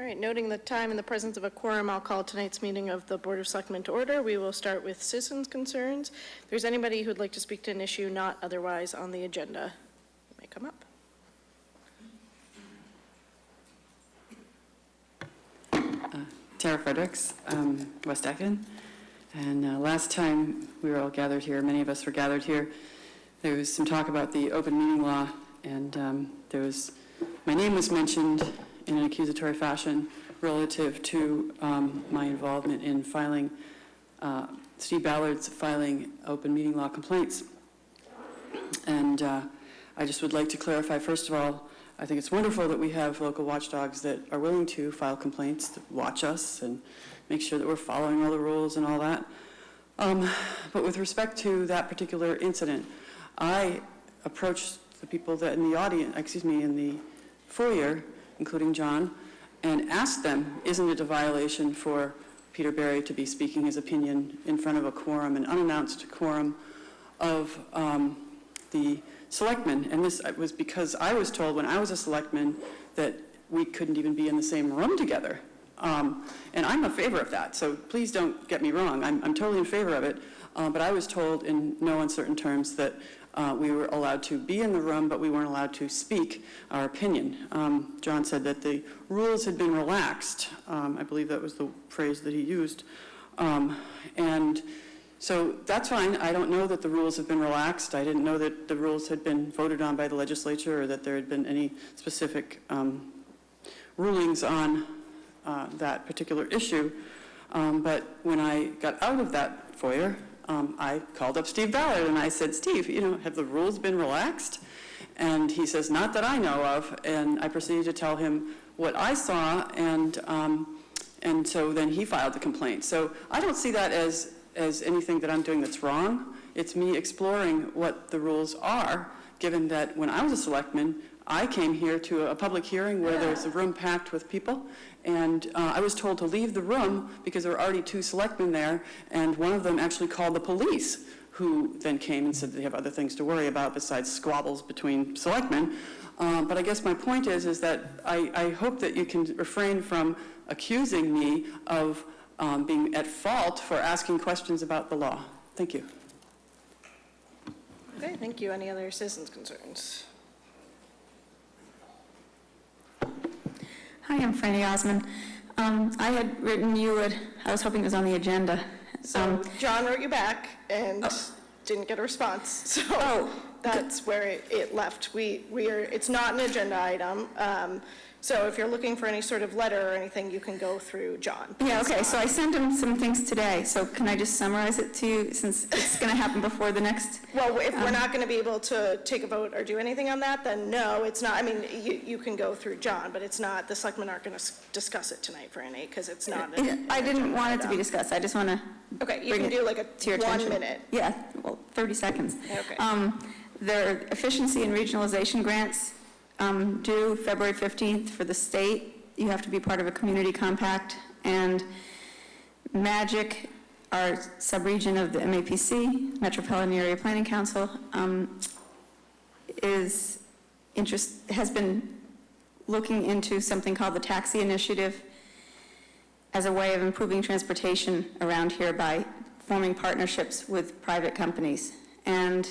All right, noting the time and the presence of a quorum, I'll call tonight's meeting of the Board of Selectmen to order. We will start with citizens' concerns. If there's anybody who'd like to speak to an issue not otherwise on the agenda, you may come up. Tara Fredericks, West Acton. And last time we were all gathered here, many of us were gathered here, there was some talk about the open meeting law, and my name was mentioned in an accusatory fashion relative to my involvement in filing, Steve Ballard's filing open meeting law complaints. And I just would like to clarify, first of all, I think it's wonderful that we have local watchdogs that are willing to file complaints, that watch us and make sure that we're following all the rules and all that. But with respect to that particular incident, I approached the people that in the audience, in the foyer, including John, and asked them, isn't it a violation for Peter Berry to be speaking his opinion in front of a quorum, an unannounced quorum of the selectmen? And this was because I was told when I was a selectman that we couldn't even be in the same room together. And I'm in favor of that, so please don't get me wrong. I'm totally in favor of it, but I was told in no uncertain terms that we were allowed to be in the room, but we weren't allowed to speak our opinion. John said that the rules had been relaxed. I believe that was the phrase that he used. And so that's fine. I don't know that the rules have been relaxed. I didn't know that the rules had been voted on by the legislature or that there had been any specific rulings on that particular issue. But when I got out of that foyer, I called up Steve Ballard and I said, Steve, have the rules been relaxed? And he says, not that I know of. And I proceeded to tell him what I saw, and so then he filed the complaint. So I don't see that as anything that I'm doing that's wrong. It's me exploring what the rules are, given that when I was a selectman, I came here to a public hearing where there's a room packed with people, and I was told to leave the room because there were already 2 selectmen there, and one of them actually called the police, who then came and said they have other things to worry about besides squabbles between selectmen. But I guess my point is that I hope that you can refrain from accusing me of being at fault for asking questions about the law. Thank you. Okay, thank you. Any other citizens' concerns? Hi, I'm Franny Osmond. I had written I was hoping it was on the agenda. So John wrote you back and didn't get a response. So that's where it left. It's not an agenda item. So if you're looking for any sort of letter or anything, you can go through John. Yeah, okay, so I sent him some things today. So can I just summarize it to you since it's going to happen before the next? Well, if we're not going to be able to take a vote or do anything on that, then no, it's not. I mean, you can go through John, but it's not, the selectmen aren't going to discuss it tonight, Franny, because it's not. I didn't want it to be discussed. I just want to. Okay, you can do like a 1 minute. Yeah, well, 30 seconds. Okay. There are efficiency and regionalization grants due February 15th for the state. You have to be part of a community compact, and MAGIC, our sub-region of the MAPC, Metropolitan Area Planning Council, has been looking into something called the Taxi Initiative as a way of improving transportation around here by forming partnerships with private companies. And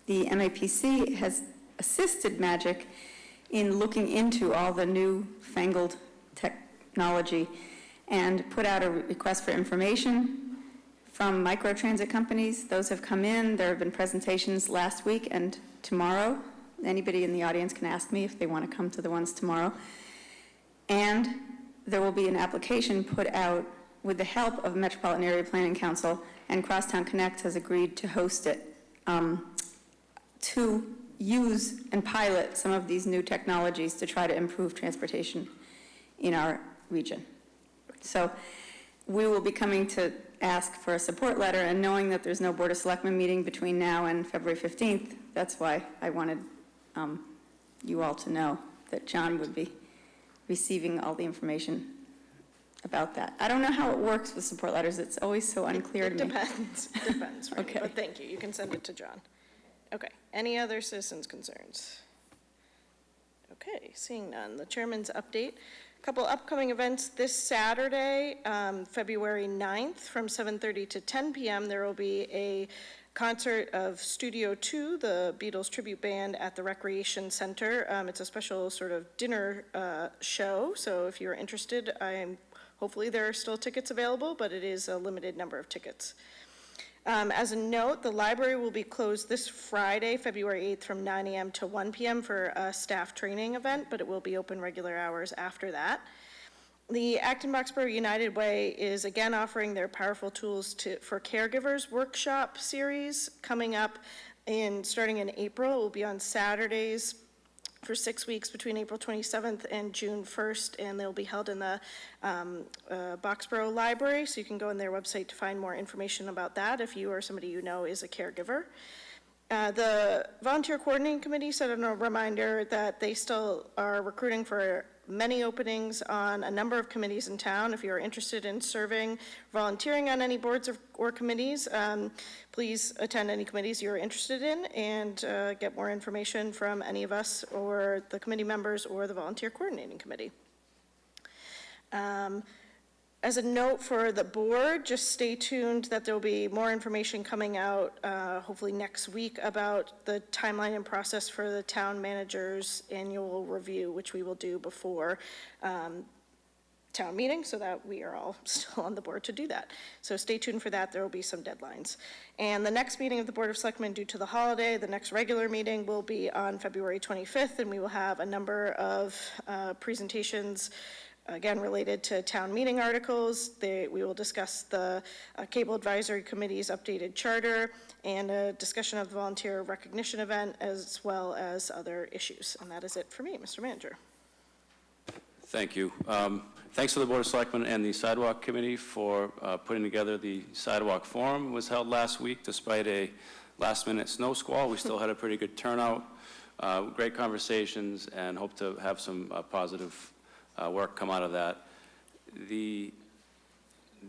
the MAPC has assisted MAGIC in looking into all the new fangled technology and put out a request for information from microtransit companies. Those have come in. There have been presentations last week and tomorrow. Anybody in the audience can ask me if they want to come to the ones tomorrow. And there will be an application put out with the help of Metropolitan Area Planning Council, and Crosstown Connect has agreed to host it to use and pilot some of these new technologies to try to improve transportation in our region. So we will be coming to ask for a support letter, and knowing that there's no Board of Selectmen meeting between now and February 15th, that's why I wanted you all to know that John would be receiving all the information about that. I don't know how it works with support letters. It's always so unclear to me. Depends, right? Okay. But thank you. You can send it to John. Okay. Any other citizens' concerns? Okay, seeing none. The chairman's update. Couple upcoming events this Saturday, February 9th, from 7:30 to 10 p.m. There will be a concert of Studio 2, the Beatles tribute band, at the Recreation Center. It's a special sort of dinner show, so if you're interested, hopefully there are still tickets available, but it is a limited number of tickets. As a note, the library will be closed this Friday, February 8th, from 9 a.m. to 1 p.m. for a staff training event, but it will be open regular hours after that. The Acton Boxborough United Way is again offering their Powerful Tools for Caregivers workshop series coming up starting in April. It will be on Saturdays for 6 weeks between April 27th and June 1st, and they'll be held in the Boxborough Library, so you can go on their website to find more information about that if you or somebody you know is a caregiver. The Volunteer Coordinating Committee sent a reminder that they still are recruiting for many openings on a number of committees in town. If you're interested in serving, volunteering on any boards or committees, please attend any committees you're interested in and get more information from any of us or the committee members or the Volunteer Coordinating Committee. As a note for the board, just stay tuned that there'll be more information coming out hopefully next week about the timeline and process for the town manager's annual review, which we will do before town meeting so that we are all still on the board to do that. So stay tuned for that. There will be some deadlines. And the next meeting of the Board of Selectmen due to the holiday, the next regular meeting will be on February 25th, and we will have a number of presentations again, related to town meeting articles. We will discuss the Cable Advisory Committee's updated charter and a discussion of the volunteer recognition event, as well as other issues. And that is it for me, Mr. Manager. Thank you. Thanks to the Board of Selectmen and the Sidewalk Committee for putting together the Sidewalk Forum. It was held last week despite a last-minute snow squall. We still had a pretty good turnout, great conversations, and hope to have some positive work come out of that. The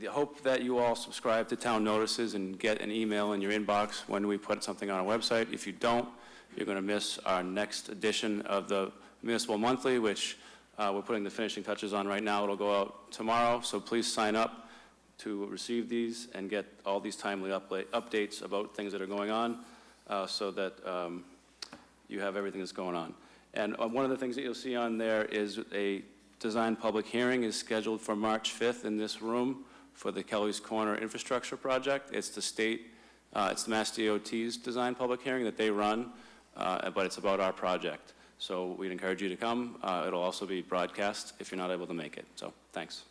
hope that you all subscribe to town notices and get an email in your inbox when we put something on our website. If you don't, you're going to miss our next edition of the Municipal Monthly, which we're putting the finishing touches on right now. It'll go out tomorrow, so please sign up to receive these and get all these timely updates about things that are going on so that you have everything that's going on. And one of the things that you'll see on there is a design public hearing is scheduled for March 5th in this room for the Kelly's Corner infrastructure project. It's the state, it's the Mass DOT's design public hearing that they run, but it's about our project. So we'd encourage you to come. It'll also be broadcast if you're not able to make it. So thanks.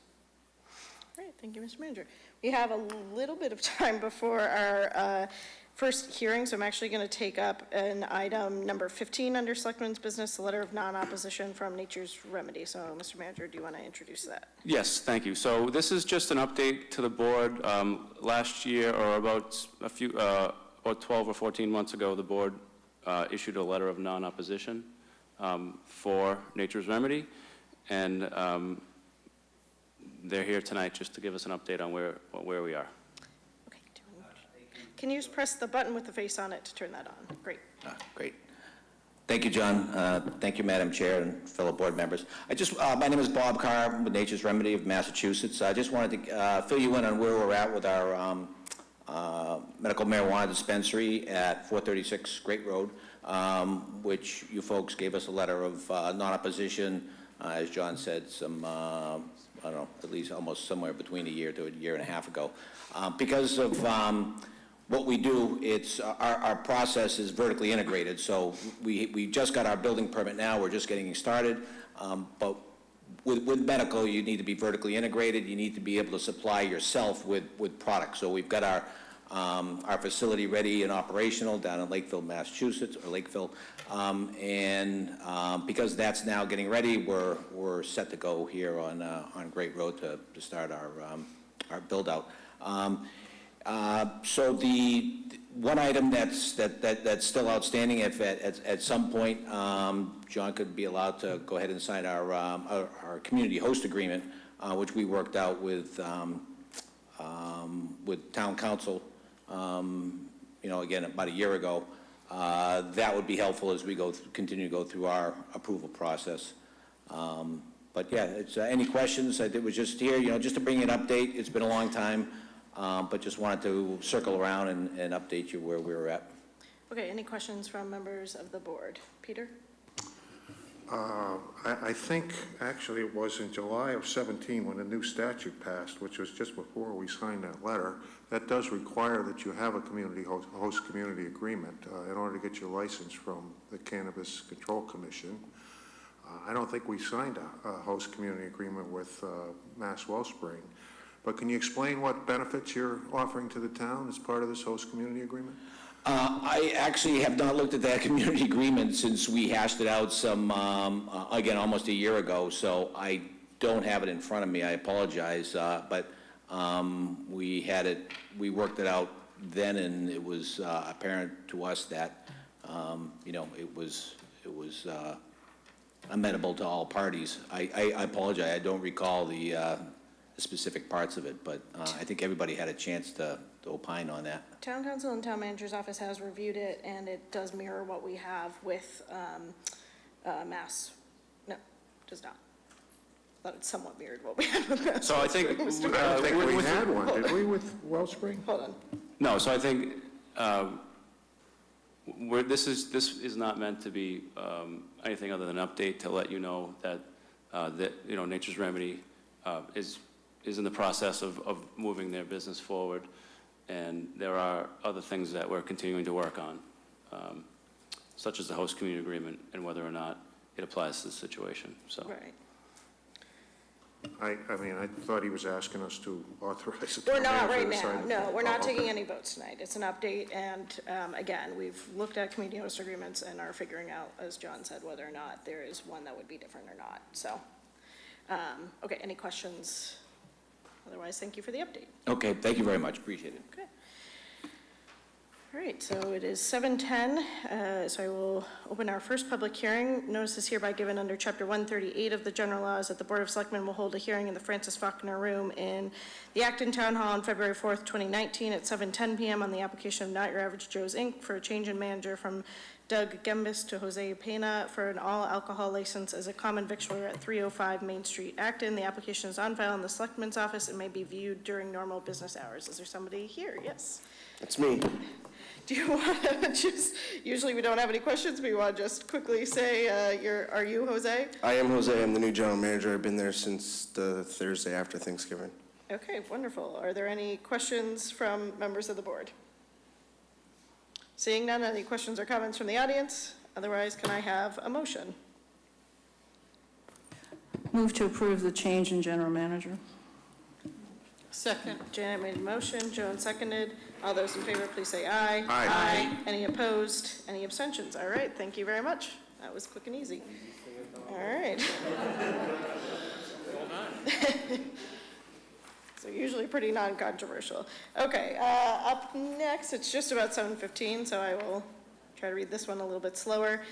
All right, thank you, Mr. Manager. We have a little bit of time before our first hearing, so I'm actually going to take up an item number 15 under Selectmen's business, the letter of non-opposition from Nature's Remedy. So, Mr. Manager, do you want to introduce that? Yes, thank you. So this is just an update to the board. Last year, or about about 12 or 14 months ago, the board issued a letter of non-opposition for Nature's Remedy, and they're here tonight just to give us an update on where we are. Can you just press the button with the face on it to turn that on? Great. Great. Thank you, John. Thank you, Madam Chair and fellow board members. My name is Bob Carr with Nature's Remedy of Massachusetts. I just wanted to fill you in on where we're at with our medical marijuana dispensary at 436 Great Road, which you folks gave us a letter of non-opposition, as John said, some, I don't know, at least almost somewhere between a year to a year and a half ago. Because of what we do, our process is vertically integrated. So we just got our building permit now. We're just getting started. But with medical, you need to be vertically integrated. You need to be able to supply yourself with products. So we've got our facility ready and operational down in Lakeville, Massachusetts, or Lakeville. Because that's now getting ready, we're set to go here on Great Road to start our build out. So the one item that's still outstanding, if at some point John could be allowed to go ahead and sign our community host agreement, which we worked out with town council, again about a year ago. That would be helpful as we continue to go through our approval process. But yeah, it's, any questions? I was just here, just to bring you an update. It's been a long time, but just wanted to circle around and update you where we were at. Okay, any questions from members of the board? Peter? I think actually it was in July of 17 when the new statute passed, which was just before we signed that letter. That does require that you have a host community agreement in order to get your license from the Cannabis Control Commission. I don't think we signed a host community agreement with Mass Wellspring, but can you explain what benefits you're offering to the town as part of this host community agreement? I actually have not looked at that community agreement since we hashed it out again, almost a year ago, so I don't have it in front of me. I apologize, but we worked it out then, and it was apparent to us that, it was amenable to all parties. I apologize, I don't recall the specific parts of it, but I think everybody had a chance to opine on that. Town council and town manager's office has reviewed it, and it does mirror what we have with Mass. No, does not. Thought it somewhat mirrored what we had with Mass. So I think... I don't think we had one, did we, with Wellspring? Hold on. No, so I think this is not meant to be anything other than an update to let you know that Nature's Remedy is in the process of moving their business forward, and there are other things that we're continuing to work on, such as the host community agreement and whether or not it applies to the situation. So. Right. I mean, I thought he was asking us to authorize the We're town not manager right to sign now. it. No, we're not Oh, okay. taking any votes tonight. It's an update, and again, we've looked at community host agreements and are figuring out, as John said, whether or not there is one that would be different or not. So, okay, any questions? Otherwise, thank you for the update. Okay, thank you very much, appreciate it. Okay. All right, so it is 7:10, so I will open our first public hearing. Notice is hereby given under Chapter 138 of the General Laws that the Board of Selectmen will hold a hearing in the Francis Faulkner Room in the Acton Town Hall on February 4th, 2019 at 7:10 p.m. on the application of Not Your Average Joe's, Inc. for a change in manager from Doug Gembis to Jose Pena for an all-alcohol license as a common victualler at 305 Main Street, Acton. The application is on file in the Selectmen's office and may be viewed during normal business hours. Is there somebody here? Yes. That's me. Do you want to just, usually we don't have any questions, but you want to just quickly say, are you Jose? I am Jose. I'm the new general manager. I've been there since the Thursday after Thanksgiving. Okay, wonderful. Are there any questions from members of the board? Seeing none, any questions or comments from the audience? Otherwise, can I have a motion? Move to approve the change in general manager. Second. Janet made a motion, Joan seconded. All those in favor, please say aye. Aye. Any opposed? Any abstentions? All right, thank you very much. That was quick and easy. All right. So usually pretty non-controversial. Okay, up next, it's just about 7:15, so I will try to read this one a little bit slower.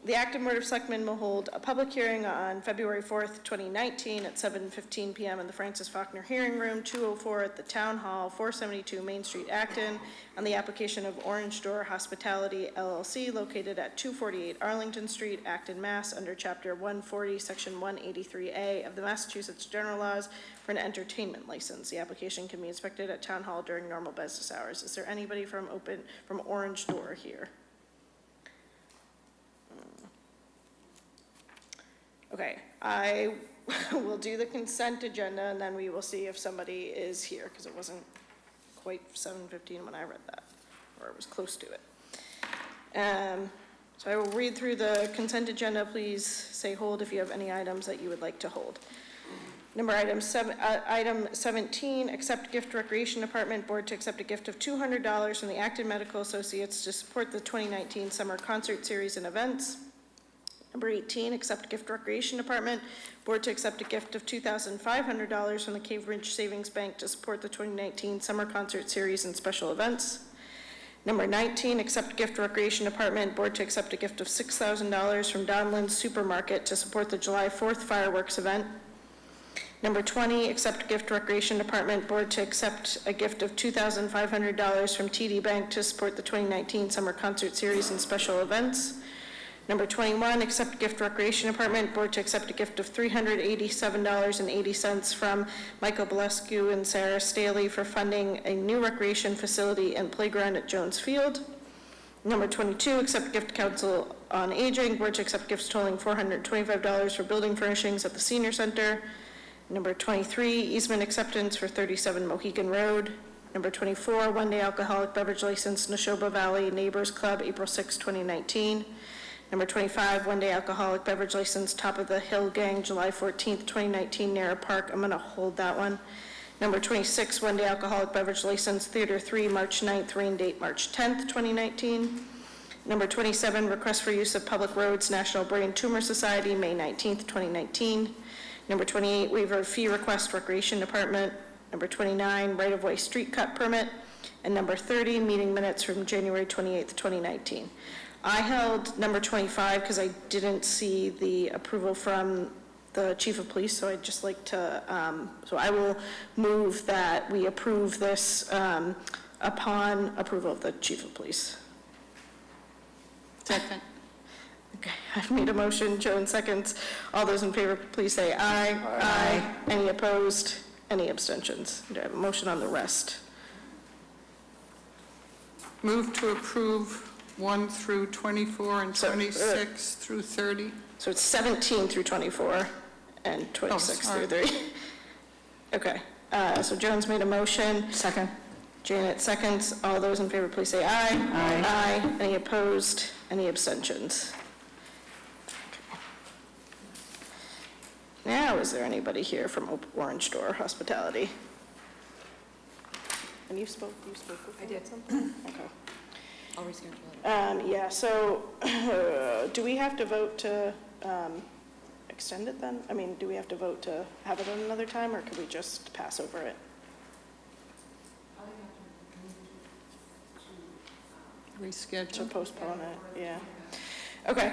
The Acton Board of Selectmen will hold a public hearing on February 4th, 2019 at 7:15 p.m. in the Francis Faulkner Hearing Room, 204 at the Town Hall, 472 Main Street, Acton, on the application of Orange Door Hospitality LLC located at 248 Arlington Street, Acton, Mass. Under Chapter 140, Section 183A of the Massachusetts General Laws for an entertainment license. The application can be inspected at Town Hall during normal business hours. Is there anybody from Orange Door here? Okay, I will do the consent agenda, and then we will see if somebody is here, because it wasn't quite 7:15 when I read that, or it was close to it. So I will read through the consent agenda. Please say hold if you have any items that you would like to hold. Item 17, accept gift recreation department board to accept a gift of $200 from the Acton Medical Associates to support the 2019 summer concert series and events. Number 18, accept gift recreation department board to accept a gift of $2,500 from the Cambridge Savings Bank to support the 2019 summer concert series and special events. Number 19, accept gift recreation department board to accept a gift of $6,000 from Donlands Supermarket to support the July 4th fireworks event. Number 20, accept gift recreation department board to accept a gift of $2,500 from TD Bank to support the 2019 summer concert series and special events. Number 21, accept gift recreation department. Board to accept a gift of $387.80 from Michael Bolescu and Sarah Staley for funding a new recreation facility and playground at Jones Field. Number 22, accept gift council on aging. Board to accept gifts totaling $425 for building furnishings at the senior center. Number 23, easement acceptance for 37 Mohegan Road. Number 24, one-day alcoholic beverage license, Neshoba Valley Neighbors Club, April 6, 2019. Number 25, one-day alcoholic beverage license, Top of the Hill Gang, July 14th, 2019, Narra Park. I'm going to hold that one. Number 26, one-day alcoholic beverage license, Theater 3, March 9th, rain date March 10th, 2019. Number 27, request for use of public roads, National Brain Tumor Society, May 19th, 2019. Number 28, waiver of fee request, Recreation Department. Number 29, right-of-way street cut permit. And number 30, meeting minutes from January 28th, 2019. I held number 25 because I didn't see the approval from the chief of police, so I'd just like to, so I will move that we approve this upon approval of the chief of police. Second. Okay, I've made a motion, Joan seconds. All those in favor, please say aye. Aye. Any opposed? Any abstentions? Do I have a motion on the rest? Move to approve 1 through 24 and So, 26 through 30. So it's 17 through 24 and 26 through 30. Okay, so Joan's made a motion. Second. Janet seconds. All those in favor, please say aye. Aye. Aye. Any opposed? Any abstentions? Okay. Now, is there anybody here from Orange Door Hospitality? And you spoke before? I did. Something? Okay. I'll reschedule it. Yeah, so do we have to vote to extend it then? I mean, do we have to vote to have it at another time, or could we just pass over it? To Reschedule. postpone it, yeah. Okay,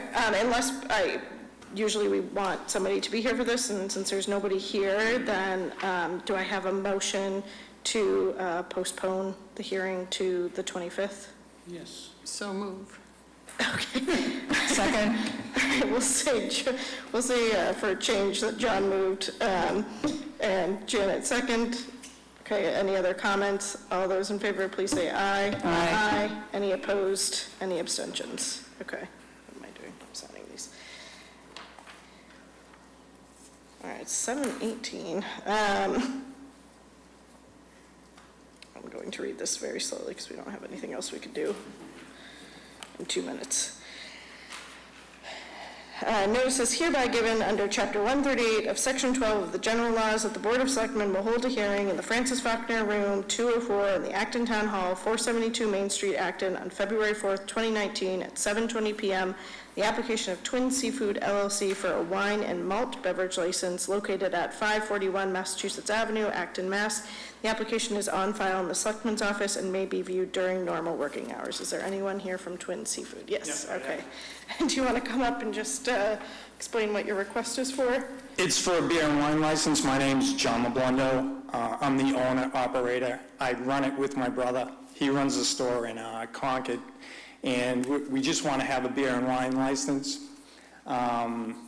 usually we want somebody to be here for this, and since there's nobody here, then do I have a motion to postpone the hearing to the 25th? Yes. So move. Okay. Second. We'll say for a change that John moved, and Janet second. Okay, any other comments? All those in favor, please say aye. Aye. Any opposed? Any abstentions? Okay, what am I doing? I'm signing these. All right, 7:18. I'm going to read this very slowly because we don't have anything else we could do in 2 minutes. Notice is hereby given under Chapter 138 of Section 12 of the General Laws that the Board of Selectmen will hold a hearing in the Francis Faulkner Room 204 in the Acton Town Hall, 472 Main Street, Acton, on February 4th, 2019 at 7:20 p.m. The application of Twin Seafood LLC for a wine and malt beverage license located at 541 Massachusetts Avenue, Acton, Mass. The application is on file in the Selectman's office and may be viewed during normal working hours. Is there anyone here from Twin Seafood? Yes, okay. And do you want to come up and just explain what your request is for? It's for a beer and wine license. My name's John LeBlando. I'm the owner, operator. I run it with my brother. He runs the store in Concord. And we just want to have a beer and wine license,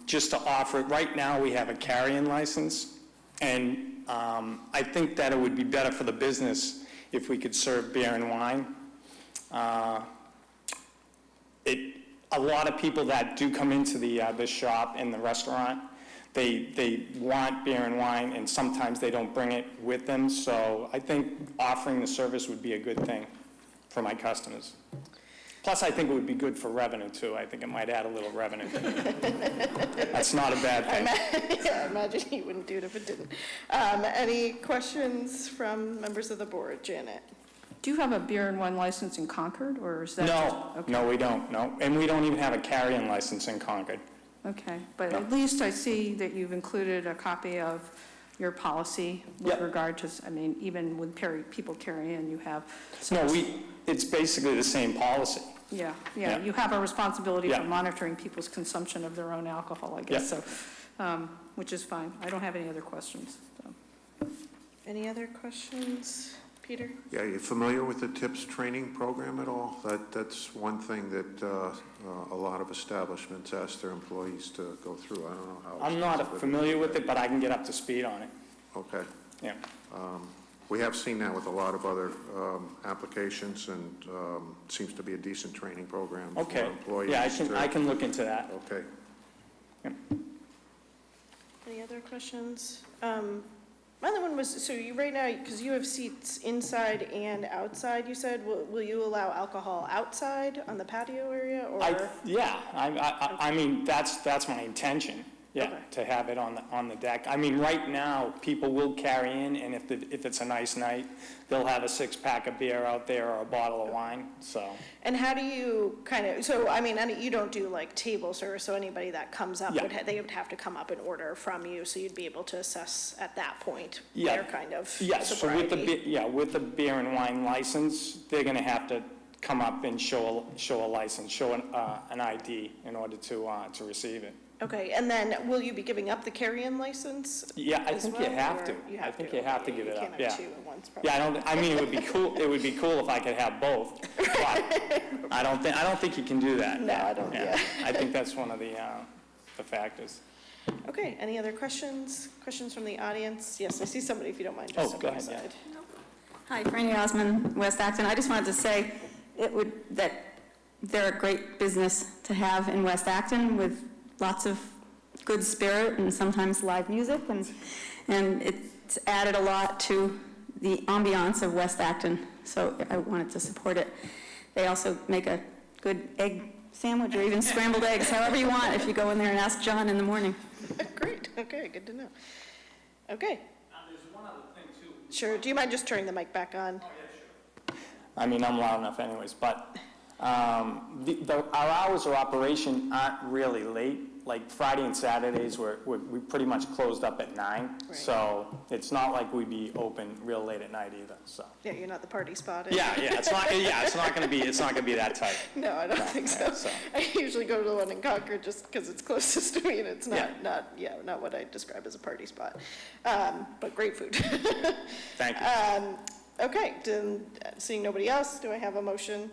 just to offer it. Right now, we have a carry-in license, and I think that it would be better for the business if we could serve beer and wine. A lot of people that do come into the shop and the restaurant, they want beer and wine, and sometimes they don't bring it with them. So I think offering the service would be a good thing for my customers. Plus, I think it would be good for revenue, too. I think it might add a little revenue. That's not a bad thing. I imagine he wouldn't do it if it didn't. Any questions from members of the board? Janet? Do you have a beer and wine license in Concord, or is that? No, okay. no, we don't, no. And we don't even have a carry-in license in Concord. Okay, but No. at least I see that you've included a copy of your policy with Yep. regard to, I mean, even when people carry in, you have. No, it's basically the same policy. Yeah, Yeah. you have a responsibility Yeah. for monitoring people's consumption of their own alcohol, I guess, so, which is fine. I don't have any other questions. So. Any other questions? Peter? Yeah, you familiar with the TIPS training program at all? That's one thing that a lot of establishments ask their employees to go through. I don't know how. I'm not familiar with it, but I can get up to speed on it. Okay. Yeah. We have seen that with a lot of other applications, and seems to be a decent training program for Okay. employees. Yeah, I can look into that. Okay. Any other questions? My other one was, so you right now, because you have seats inside and outside, you said, will you allow alcohol outside on the patio area, or? Yeah, I mean, that's my intention, yeah, Okay. to have it on the deck. I mean, right now, people will carry in, and if it's a nice night, they'll have a 6-pack of beer out there or a bottle of wine, so. And how do you kind of, so, I mean, you don't do like table service, so anybody that comes up, Yeah. they would have to come up and order from you, so you'd be able to assess at that point Yeah. their kind of Yes, so with sobriety. with the beer and wine license, they're gonna have to come up and show a license, show an ID in order to receive it. Okay, and then will you be giving up the carry-in license? Yeah, I as think well, you have or to. you I think you have to give it up, You yeah. can't have two at once, probably. Yeah, I mean, it would be cool if I could have both, but I don't think you can do that. No, I don't, yeah. I think that's one of the factors. Okay, any other questions? Questions from the audience? Yes, I see somebody, if you don't mind, Oh, just go stepping ahead, aside. Hi, Franny Osmond, West Acton. I just wanted to say that they're a great business to have in West Acton with lots of good spirit and sometimes live music, and it's added a lot to the ambiance of West Acton, so I wanted to support it. They also make a good egg sandwich or even scrambled eggs, however you want, if you go in there and ask John in the morning. Great, okay, good to know. Okay. There's one other thing, too. Sure, do you mind just turning the mic back on? I mean, I'm loud enough anyways, but our hours of operation aren't really late. Like Friday and Saturdays, we pretty much closed up at 9, Right. so it's not like we'd be open real late at night either, so. Yeah, you're not the party spot. Yeah, it's not gonna be that tight. No, I don't think so. so. I usually go to the one in Concord just because it's closest to me, and it's not, Yeah. not what I describe as a party spot. But great food. Thank you. Okay, seeing nobody else, do I have a motion?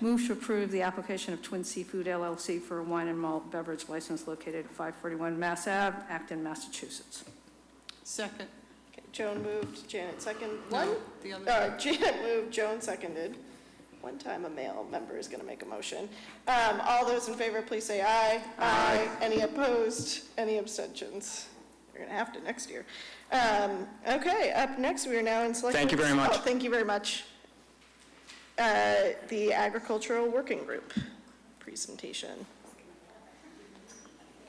Move to approve the application of Twin Seafood LLC for a wine and malt beverage license located at 541 Mass Ave, Acton, Massachusetts. Second. Okay, Joan moved, Janet seconded. No, the other. Janet moved, Joan seconded. One time a male member is going to make a motion. All those in favor, please say aye. Aye. Any opposed? Any abstentions? You're going to have to next year. Okay, up next, we are now in Selectmen. Thank you very much. Oh, thank you very much. The Agricultural Working Group presentation.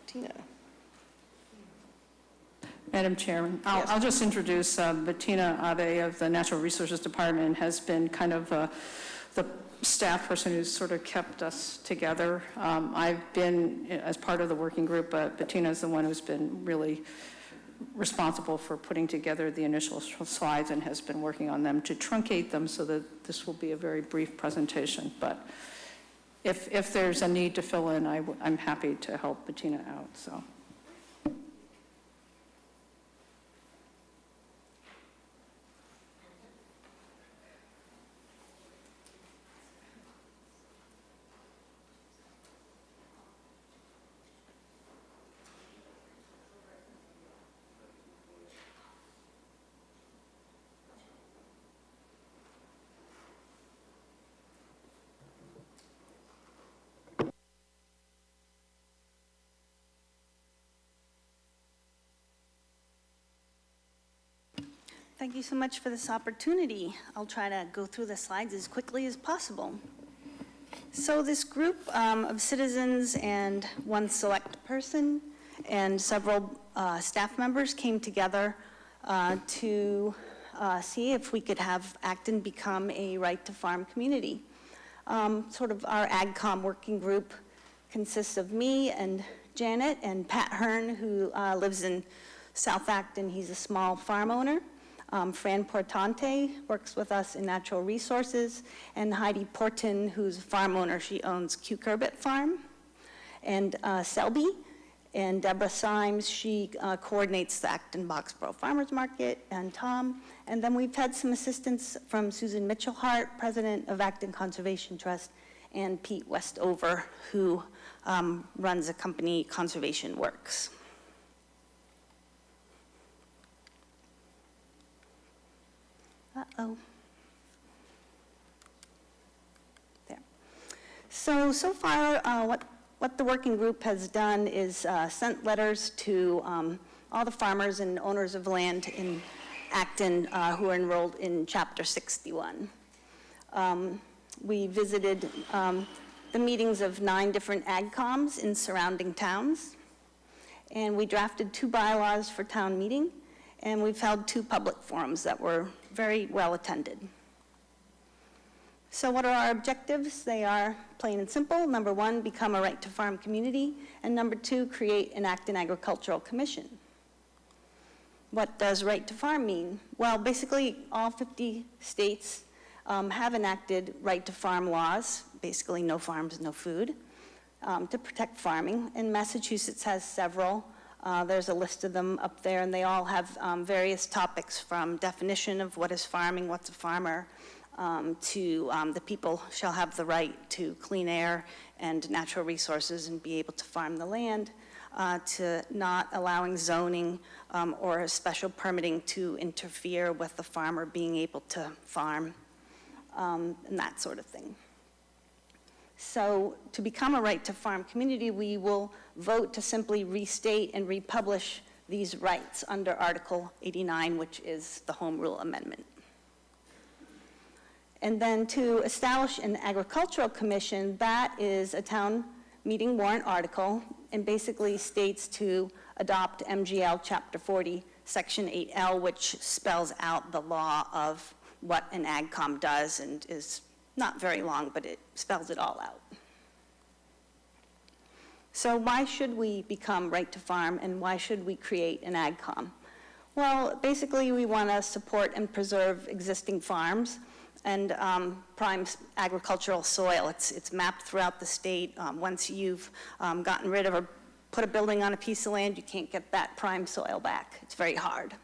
Tina. Madam Chairman, Yes. I'll just introduce Bettina Abe of the Natural Resources Department, has been kind of the staff person who's sort of kept us together. I've been as part of the working group, but Bettina is the one who's been really responsible for putting together the initial slides and has been working on them to truncate them so that this will be a very brief presentation. But if there's a need to fill in, I'm happy to help Bettina out, so. Thank you so much for this opportunity. I'll try to go through the slides as quickly as possible. So this group of citizens and one select person and several staff members came together to see if we could have Acton become a right-to-farm community. Sort of our AgCom working group consists of me and Janet and Pat Hearn, who lives in South Acton. He's a small farm owner. Fran Portante works with us in natural resources, and Heidi Porton, who's a farm owner. She owns Cucurbit Farm. And Selby And Deborah Symes, she coordinates the Acton Boxborough Farmers Market, and Tom. And then we've had some assistance from Susan Mitchell-Hart, president of Acton Conservation Trust, and Pete Westover, who runs a company, Conservation Works. Uh-oh. There. So far, what the working group has done is sent letters to all the farmers and owners of land in Acton who are enrolled in Chapter 61. We visited the meetings of 9 different AgComs in surrounding towns, and we drafted 2 bylaws for town meeting, and we've held 2 public forums that were very well attended. So what are our objectives? They are plain and simple. Number 1, become a right-to-farm community, and number 2, create an Acton Agricultural Commission. What does right-to-farm mean? Well, basically, all 50 states have enacted right-to-farm laws, basically no farms, no food, to protect farming, and Massachusetts has several. There's a list of them up there, and they all have various topics from definition of what is farming, what's a farmer, to the people shall have the right to clean air and natural resources and be able to farm the land, to not allowing zoning or special permitting to interfere with the farmer being able to farm, and that sort of thing. So to become a right-to-farm community, we will vote to simply restate and republish these rights under Article 89, which is the Home Rule Amendment. And then to establish an agricultural commission, that is a town meeting warrant article, and basically states to adopt MGL Chapter 40, Section 8L, which spells out the law of what an AgCom does, and is not very long, but it spells it all out. So why should we become right to farm, and why should we create an AgCom? Well, basically we want to support and preserve existing farms and prime agricultural soil. It's mapped throughout the state. Once you've gotten rid of or put a building on a piece of land, you can't get that prime soil back. It's very hard.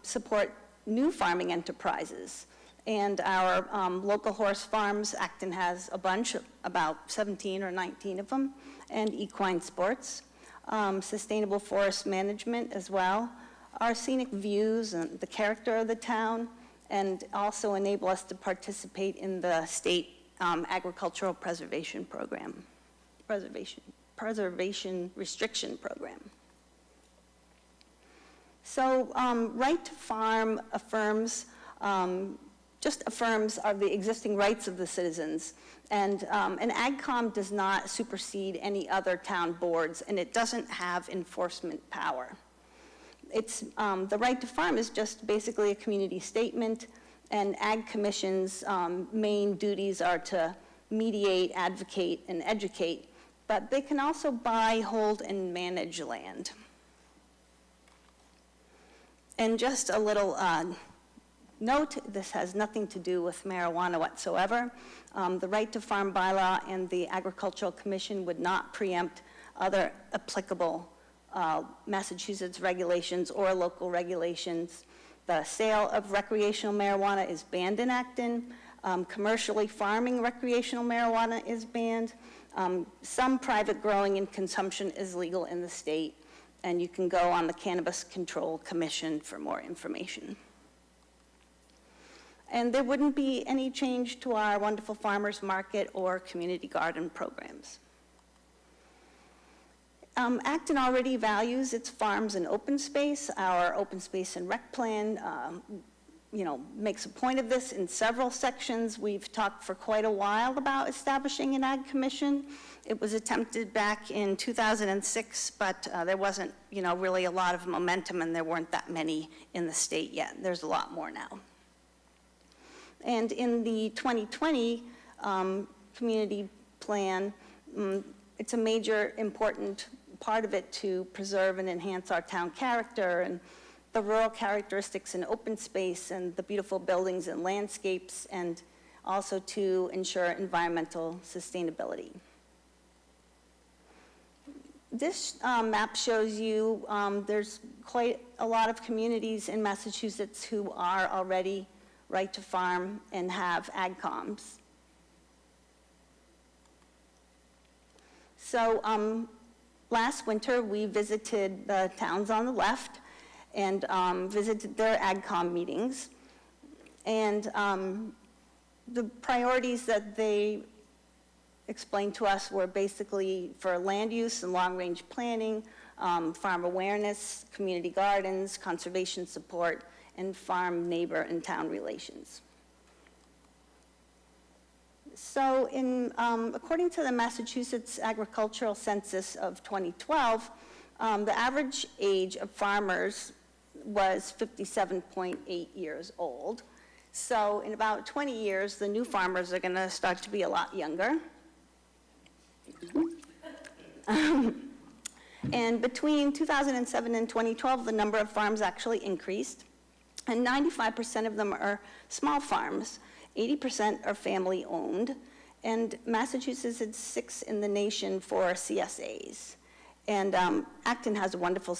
Support new farming enterprises. And our local horse farms, Acton has a bunch, about 17 or 19 of them, and equine sports. Sustainable forest management as well. Our scenic views and the character of the town, and also enable us to participate in the state agricultural preservation program, preservation restriction program. So right to farm affirms, just affirms the existing rights of the citizens. And an AgCom does not supersede any other town boards, and it doesn't have enforcement power. It's, the right to farm is just basically a community statement, and Ag Commission's main duties are to mediate, advocate, and educate, but they can also buy, hold, and manage land. And just a little note, this has nothing to do with marijuana whatsoever. The right to farm bylaw and the Agricultural Commission would not preempt other applicable Massachusetts regulations or local regulations. The sale of recreational marijuana is banned in Acton. Commercially farming recreational marijuana is banned. Some private growing and consumption is legal in the state, and you can go on the Cannabis Control Commission for more information. And there wouldn't be any change to our wonderful farmers market or community garden programs. Acton already values its farms and open space. Our open space and rec plan, makes a point of this in several sections. We've talked for quite a while about establishing an Ag Commission. It was attempted back in 2006, but there wasn't, really a lot of momentum, and there weren't that many in the state yet. There's a lot more now. And in the 2020 community plan, it's a major important part of it to preserve and enhance our town character and the rural characteristics and open space and the beautiful buildings and landscapes, and also to ensure environmental sustainability. This map shows you there's quite a lot of communities in Massachusetts who are already right to farm and have AgComs. So last winter, we visited the towns on the left and visited their AgCom meetings. And the priorities that they explained to us were basically for land use and long-range planning, farm awareness, community gardens, conservation support, and farm, neighbor, and town relations. So according to the Massachusetts Agricultural Census of 2012, the average age of farmers was 57.8 years old. So in about 20 years, the new farmers are going to start to be a lot younger. And between 2007 and 2012, the number of farms actually increased, and 95% of them are small farms. 80% are family-owned, and Massachusetts is 6th in the nation for CSAs. And Acton has a wonderful,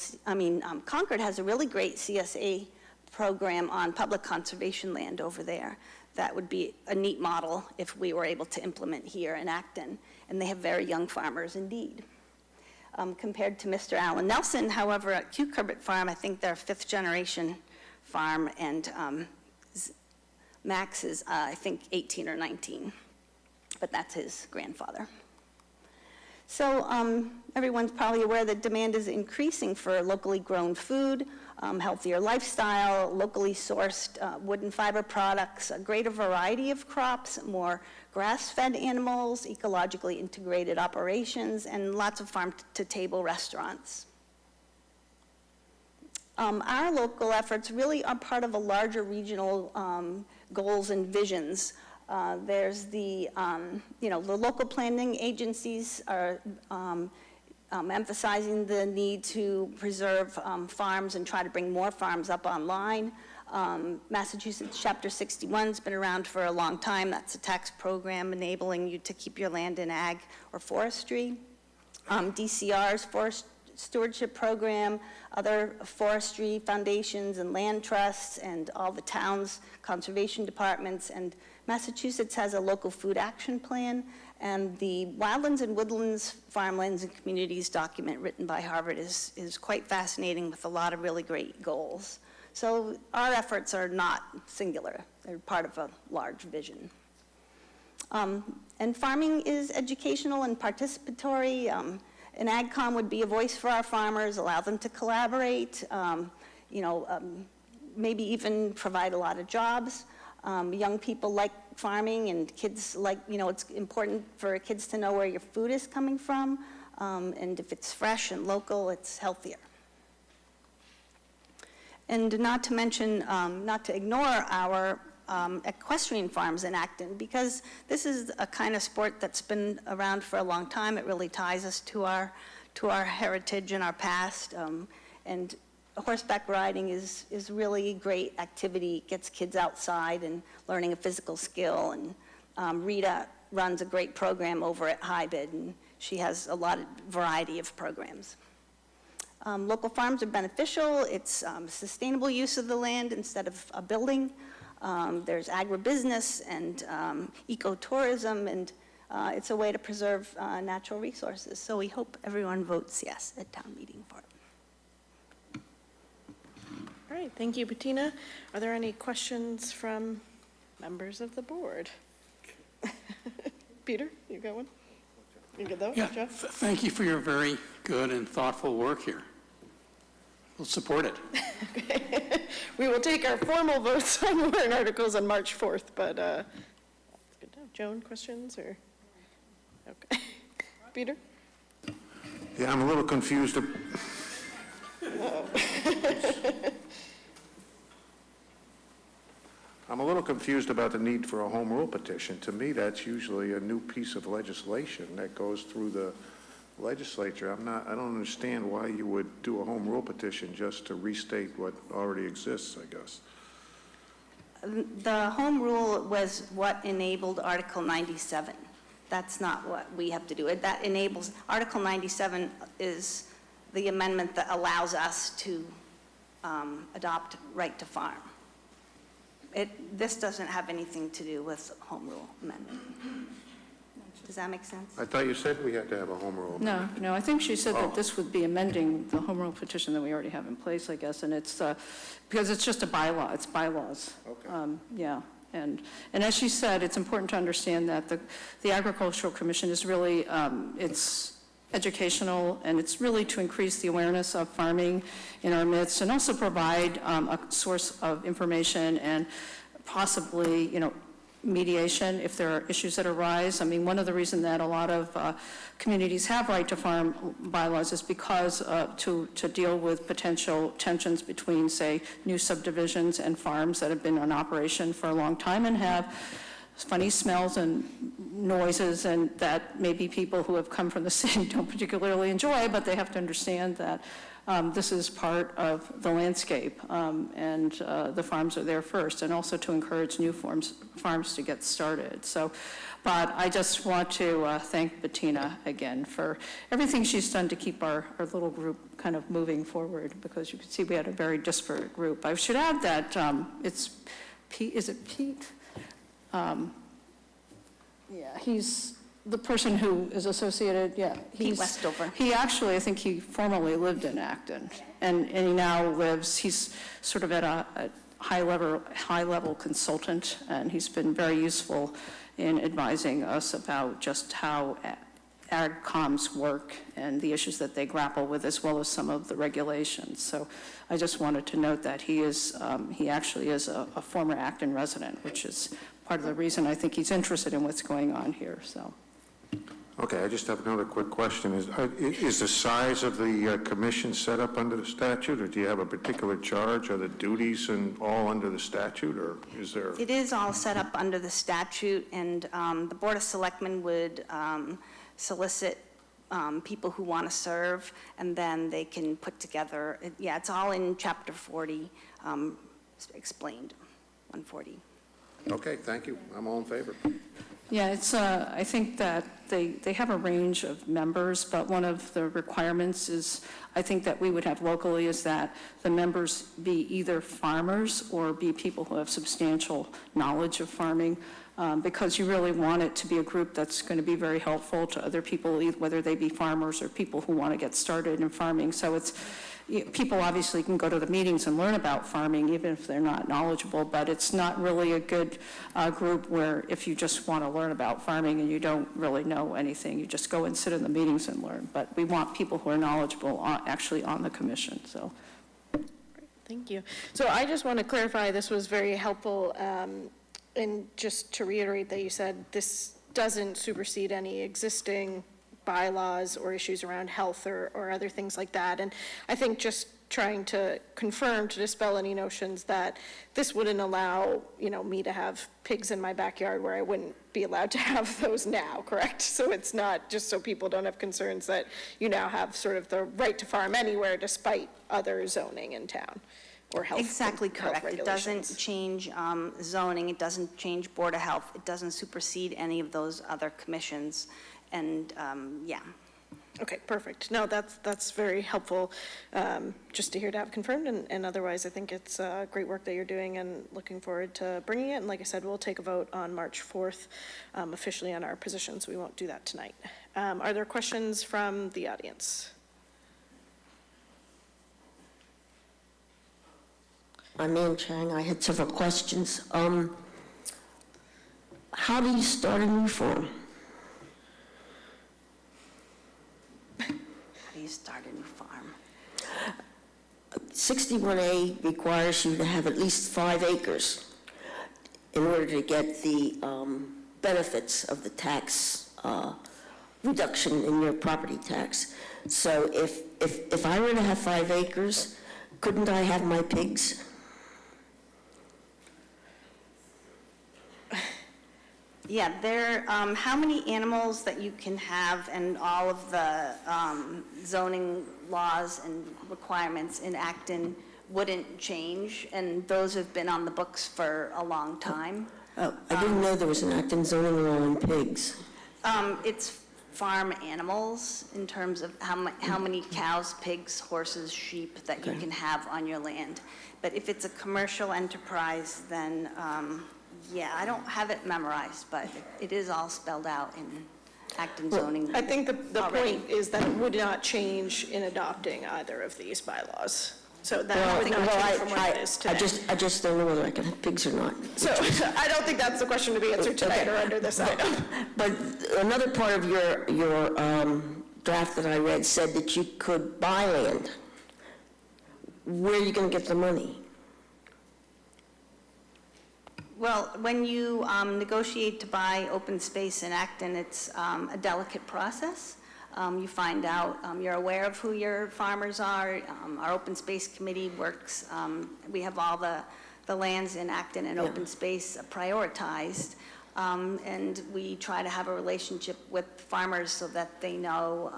Concord has a really great CSA program on public conservation land over there. That would be a neat model if we were able to implement here in Acton. And they have very young farmers indeed. Compared to Mr. Alan Nelson, however, at Cucurbit Farm, I think they're a 5th generation farm, and Max is, I think, 18 or 19, but that's his grandfather. So everyone's probably aware that demand is increasing for locally grown food, healthier lifestyle, locally sourced wood and fiber products, a greater variety of crops, more grass-fed animals, ecologically integrated operations, and lots of farm-to-table restaurants. Our local efforts really are part of a larger regional goals and visions. There's the local planning agencies are emphasizing the need to preserve farms and try to bring more farms up online. Massachusetts Chapter 61 has been around for a long time. That's a tax program enabling you to keep your land in ag or forestry. DCR's Forest Stewardship Program, other forestry foundations and land trusts, and all the towns' conservation departments. And Massachusetts has a local food action plan, and the Wildlands and Woodlands, Farmlands and Communities document written by Harvard is quite fascinating with a lot of really great goals. So our efforts are not singular. They're part of a large vision. And farming is educational and participatory. An AgCom would be a voice for our farmers, allow them to collaborate, maybe even provide a lot of jobs. Young people like farming, and kids like, it's important for kids to know where your food is coming from, and if it's fresh and local, it's healthier. And not to mention, not to ignore our equestrian farms in Acton, because this is a kind of sport that's been around for a long time. It really ties us to our heritage and our past. And horseback riding is really a great activity. It gets kids outside and learning a physical skill. And Rita runs a great program over at Hybid, and she has a lot of variety of programs. Local farms are beneficial. It's sustainable use of the land instead of a building. There's agribusiness and ecotourism, and it's a way to preserve natural resources. So we hope everyone votes yes at town meeting for it. All right, thank you, Bettina. Are there any questions from members of the board? Peter, you got one? You good though? Yeah, Joe? thank you for your very good and thoughtful work here. We'll support it. Okay. We will take our formal votes on warrant articles on March 4th, but that's good to know. Joan, questions or? Okay. Peter? Yeah, I'm a little confused. I'm a little confused about the need for a home rule petition. To me, that's usually a new piece of legislation that goes through the legislature. I don't understand why you would do a home rule petition just to restate what already exists, I guess. The home rule was what enabled Article 97. That's not what we have to do. That enables, Article 97 is the amendment that allows us to adopt right to farm. This doesn't have anything to do with home rule amendment. Does that make sense? I thought you said we had to have a home rule. No, I think she said that this would be amending the home rule petition that we already have in place, I guess, and it's, because it's just a bylaw, it's bylaws. Okay. Yeah, and as she said, it's important to understand that the Agricultural Commission is really, it's educational, and it's really to increase the awareness of farming in our midst, and also provide a source of information and possibly, mediation if there are issues that arise. I mean, one of the reasons that a lot of communities have right to farm bylaws is because to deal with potential tensions between, say, new subdivisions and farms that have been in operation for a long time and have funny smells and noises, and that maybe people who have come from the city don't particularly enjoy, but they have to understand that this is part of the landscape, and the farms are there first, and also to encourage new farms to get started. So, but I just want to thank Bettina again for everything she's done to keep our little group kind of moving forward, because you can see we had a very disparate group. I should add that it's Pete, is it Pete? Yeah, he's the person who is associated, Pete Westover. He actually, I think he formerly lived in Acton, and he now lives, he's sort of at a high-level consultant, and he's been very useful in advising us about just how AgComs work and the issues that they grapple with, as well as some of the regulations. So I just wanted to note that he actually is a former Acton resident, which is part of the reason I think he's interested in what's going on here, so. Okay, I just have another quick question. Is the size of the commission set up under the statute, or do you have a particular charge? Are the duties and all under the statute, or is there? It is all set up under the statute, and the Board of Selectmen would solicit people who want to serve, and then they can put together, it's all in Chapter 40, explained, 140. Okay, thank you. I'm all in favor. Yeah, it's, I think that they have a range of members, but one of the requirements is, I think that we would have locally, is that the members be either farmers or be people who have substantial knowledge of farming, because you really want it to be a group that's going to be very helpful to other people, whether they be farmers or people who want to get started in farming. So it's, people obviously can go to the meetings and learn about farming even if they're not knowledgeable, but it's not really a good group where if you just want to learn about farming and you don't really know anything, you just go and sit in the meetings and learn. But we want people who are knowledgeable actually on the commission, so. Thank you. So I just want to clarify, this was very helpful, and just to reiterate that you said this doesn't supersede any existing bylaws or issues around health or other things like that. And I think just trying to confirm, to dispel any notions that this wouldn't allow, me to have pigs in my backyard where I wouldn't be allowed to have those now, correct? So it's not just so people don't have concerns that you now have sort of the right to farm anywhere despite other zoning in town or health. Exactly health correct. It regulations. doesn't change zoning, it doesn't change Board of Health, it doesn't supersede any of those other commissions. And, Okay, perfect. No, that's very helpful, just to hear to have confirmed, and otherwise, I think it's great work that you're doing, and looking forward to bringing it. And like I said, we'll take a vote on March 4th, officially on our position, so we won't do that tonight. Are there questions from the audience? I'm Ann Chang. I had several questions. How do you start a new farm? you start a new farm? 61A requires you to have at least 5 acres in order to get the benefits of the tax reduction in your property tax. So if I were to have 5 acres, couldn't I have my pigs? Yeah, how many animals that you can have, and all of the zoning laws and requirements in Acton wouldn't change, and those have been on the books for a long time. Oh, I didn't know there was an Acton zoning law on pigs. It's farm animals in terms of how many cows, pigs, horses, sheep that you can have on your land. But if it's a commercial enterprise, then, yeah, I don't have it memorized, but it is all spelled out in Acton zoning. I think the already. point is that it would not change in adopting either of these bylaws. So that would not change from what it is today. I just don't know whether I can have pigs or not. So I don't think that's the question to be answered tonight or under this item. But another part of your draft that I read said that you could buy land. Where are you going to get the money? Well, when you negotiate to buy open space in Acton, it's a delicate process. You find out, you're aware of who your farmers are. Our open space committee works, we have all the lands in Acton and open space prioritized. And we try to have a relationship with farmers so that they know,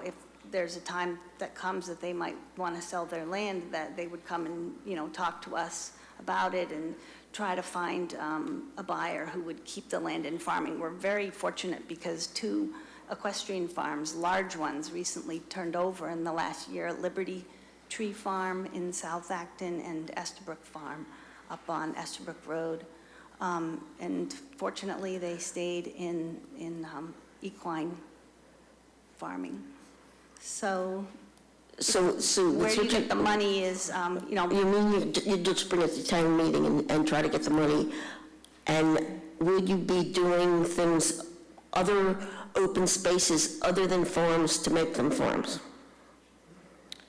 if there's a time that comes that they might want to sell their land, that they would come and, talk to us about it and try to find a buyer who would keep the land in farming. We're very fortunate because 2 equestrian farms, large ones, recently turned over in the last year, Liberty Tree Farm in South Acton and Estabrook Farm up on Estabrook Road. And fortunately, they stayed in equine farming. So where you get the money is, You mean you just bring it to town meeting and try to get the money, and will you be doing things, other open spaces other than farms to make them farms?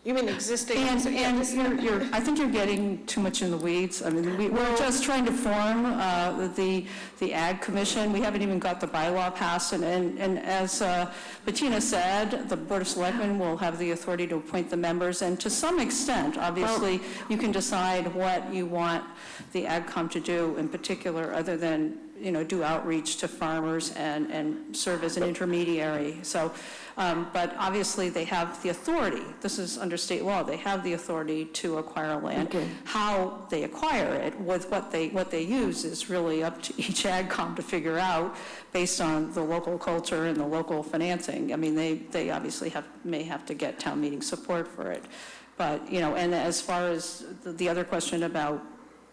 You mean existing? And I think you're getting too much in the weeds. I mean, we're just trying to form the Ag Commission. We haven't even got the bylaw passed. And as Bettina said, the Board of Selectmen will have the authority to appoint the members. And to some extent, obviously, you can decide what you want the AgCom to do in particular, other than, do outreach to farmers and serve as an intermediary. So, but obviously they have the authority. This is under state law. They have the authority to acquire land. Okay. How they acquire it, with what they use, is really up to each AgCom to figure out based on the local culture and the local financing. I mean, they obviously may have to get town meeting support for it. But, and as far as the other question about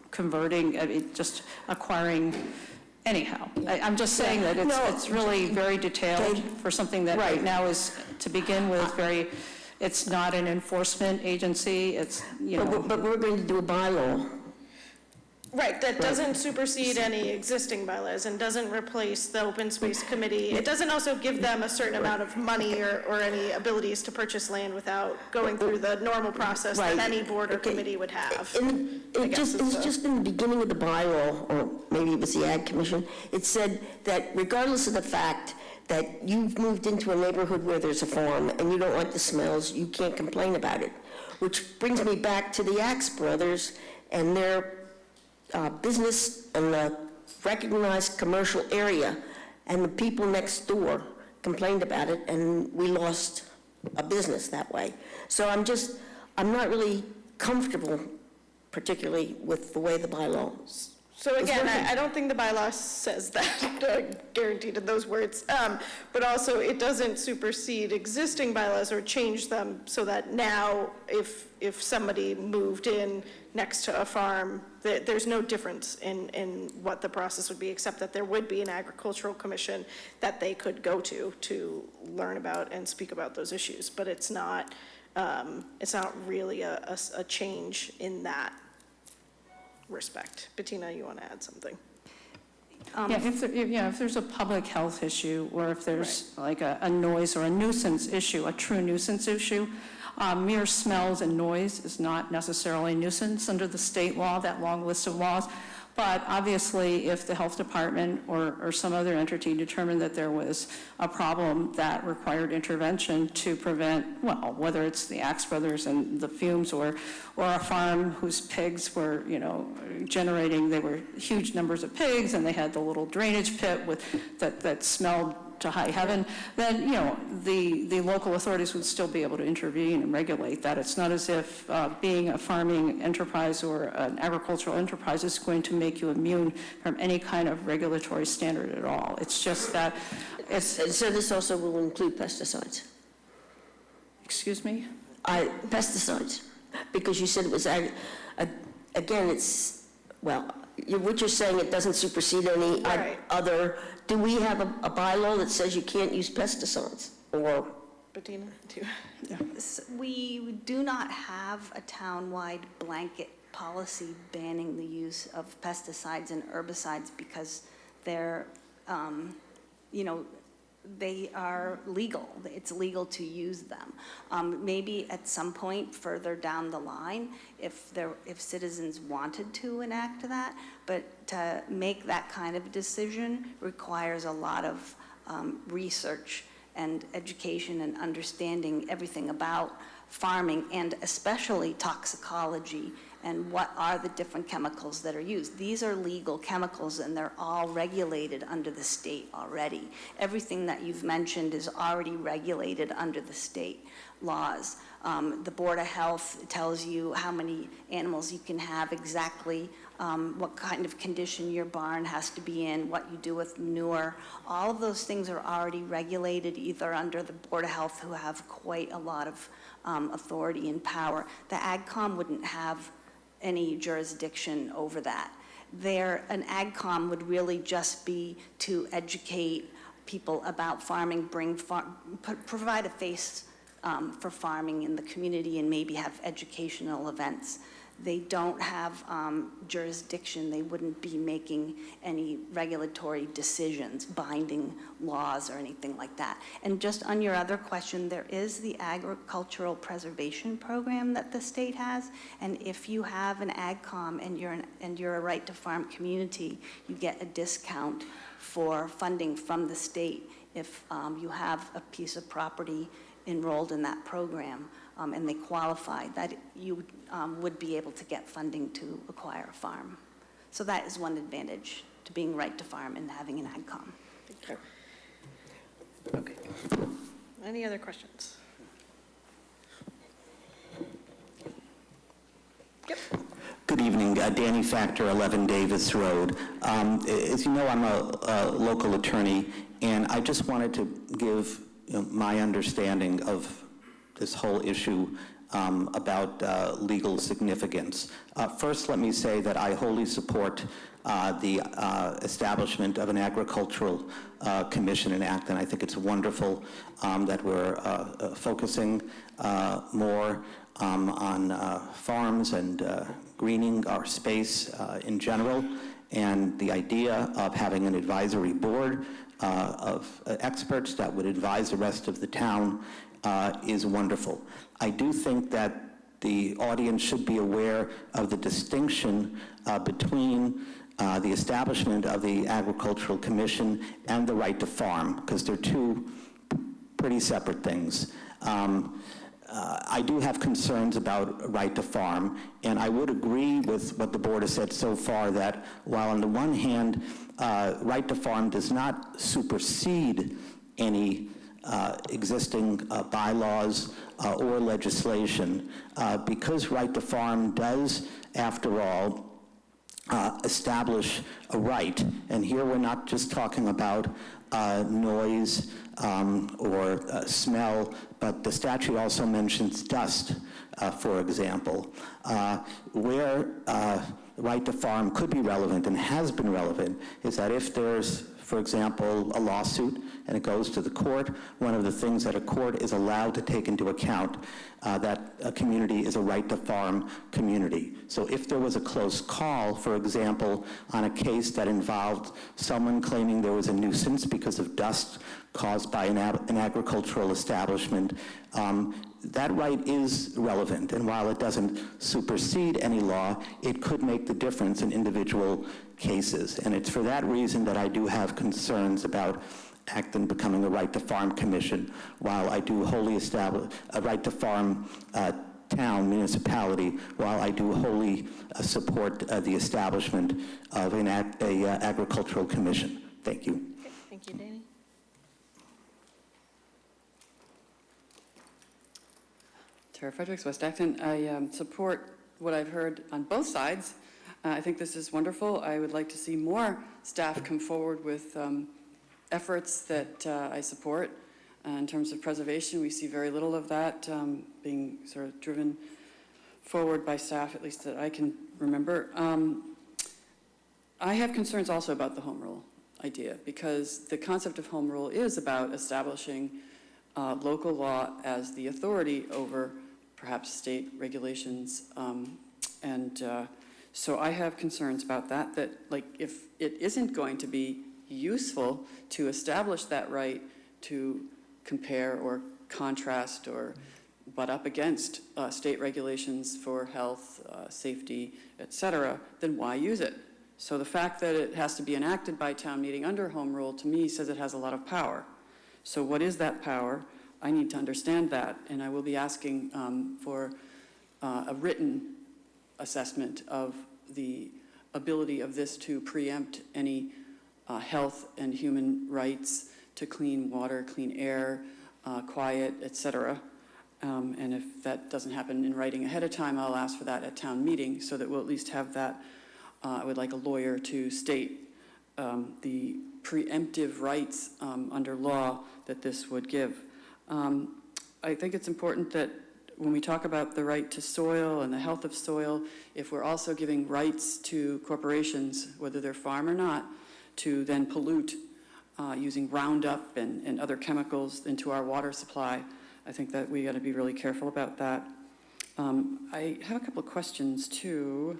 converting, just acquiring. Anyhow, I'm just saying that it's really very detailed for something that right now is, to begin with, it's not an enforcement agency, it's, But we're going to do a bylaw. Right, that doesn't supersede any existing bylaws and doesn't replace the open space committee. It doesn't also give them a certain amount of money or any abilities to purchase land without going through the normal process that any board or committee would have. It's just in the beginning of the bylaw, or maybe it was the Ag Commission, it said that regardless of the fact that you've moved into a neighborhood where there's a farm and you don't like the smells, you can't complain about it. Which brings me back to the Axe brothers and their business in the recognized commercial area, and the people next door complained about it, and we lost a business that way. So I'm not really comfortable, particularly with the way the bylaw. So again, I don't think the bylaw says that, guaranteed in those words, but also it doesn't supersede existing bylaws or change them so that now if somebody moved in next to a farm, there's no difference in what the process would be, except that there would be an agricultural commission that they could go to learn about and speak about those issues. But it's not really a change in that respect. Bettina, you want to add something? If there's a public health issue, or if there's like a noise or a nuisance issue, a true nuisance issue, mere smells and noise is not necessarily a nuisance under the state law, that long list of laws. But obviously, if the health department or some other entity determined that there was a problem that required intervention to prevent, well, whether it's the Axe brothers and the fumes or a farm whose pigs were, generating, they were huge numbers of pigs and they had the little drainage pit that smelled to high heaven, then, the local authorities would still be able to intervene and regulate that. It's not as if being a farming enterprise or an agricultural enterprise is going to make you immune from any kind of regulatory standard at all. It's just that So this also will include pesticides? Excuse me? Pesticides, because you said it was, again, it's, well, what you're saying, it doesn't supersede any Right. other, do we have a bylaw that says you can't use pesticides? Or, Bettina, do you? We do not have a town-wide blanket policy banning the use of pesticides and herbicides because they're, they are legal. It's legal to use them. Maybe at some point further down the line, if citizens wanted to enact that, but to make that kind of decision requires a lot of research and education and understanding everything about farming and especially toxicology and what are the different chemicals that are used. These are legal chemicals and they're all regulated under the state already. Everything that you've mentioned is already regulated under the state laws. The Board of Health tells you how many animals you can have, exactly what kind of condition your barn has to be in, what you do with manure. All of those things are already regulated either under the Board of Health, who have quite a lot of authority and power. The AgCom wouldn't have any jurisdiction over that. An AgCom would really just be to educate people about farming, provide a face for farming in the community and maybe have educational events. They don't have jurisdiction. They wouldn't be making any regulatory decisions, binding laws or anything like that. And just on your other question, there is the agricultural preservation program that the state has. And if you have an AgCom and you're a right to farm community, you get a discount for funding from the state if you have a piece of property enrolled in that program. And they qualify, that you would be able to get funding to acquire a farm. So that is one advantage to being right to farm and having an AgCom. Okay. Any other questions? Yep. Good evening, Danny Factor, 11 Davis Road. As you know, I'm a local attorney, and I just wanted to give my understanding of this whole issue about legal significance. First, let me say that I wholly support the establishment of an agricultural commission in Acton. I think it's wonderful that we're focusing more on farms and greening our space in general, and the idea of having an advisory board of experts that would advise the rest of the town is wonderful. I do think that the audience should be aware of the distinction between the establishment of the Agricultural Commission and the right to farm, because they're two pretty separate things. I do have concerns about right to farm, and I would agree with what the board has said so far, that while on the one hand, right to farm does not supersede any existing bylaws or legislation, because right to farm does, after all, establish a right, and here we're not just talking about noise or smell, but the statute also mentions dust, for example, where right to farm could be relevant and has been relevant is that if there's, for example, a lawsuit and it goes to the court, one of the things that a court is allowed to take into account that a community is a right to farm community. So if there was a close call, for example, on a case that involved someone claiming there was a nuisance because of dust caused by an agricultural establishment, that right is relevant, and while it doesn't supersede any law, it could make the difference in individual cases. And it's for that reason that I do have concerns about Acton becoming a right to farm commission, while I do wholly establish a right to farm town, municipality, while I do wholly support the establishment of an agricultural commission. Thank you. Okay, thank you, Danny. Tara Fredericks, West Acton. I support what I've heard on both sides. I think this is wonderful. I would like to see more staff come forward with efforts that I support. In terms of preservation, we see very little of that being sort of driven forward by staff, at least that I can remember. I have concerns also about the home rule idea, because the concept of home rule is about establishing local law as the authority over perhaps state regulations. So I have concerns about that like if it isn't going to be useful to establish that right to compare or contrast or butt up against state regulations for health, safety, et cetera, then why use it? So the fact that it has to be enacted by town meeting under home rule, to me, says it has a lot of power. So what is that power? I need to understand that, and I will be asking for a written assessment of the ability of this to preempt any health and human rights to clean water, clean air, quiet, et cetera. And if that doesn't happen in writing ahead of time, I'll ask for that at town meeting so that we'll at least have that. I would like a lawyer to state the preemptive rights under law that this would give. I think it's important that when we talk about the right to soil and the health of soil, if we're also giving rights to corporations, whether they're farm or not, to then pollute using Roundup and other chemicals into our water supply, I think that we got to be really careful about that. I have a couple of questions too.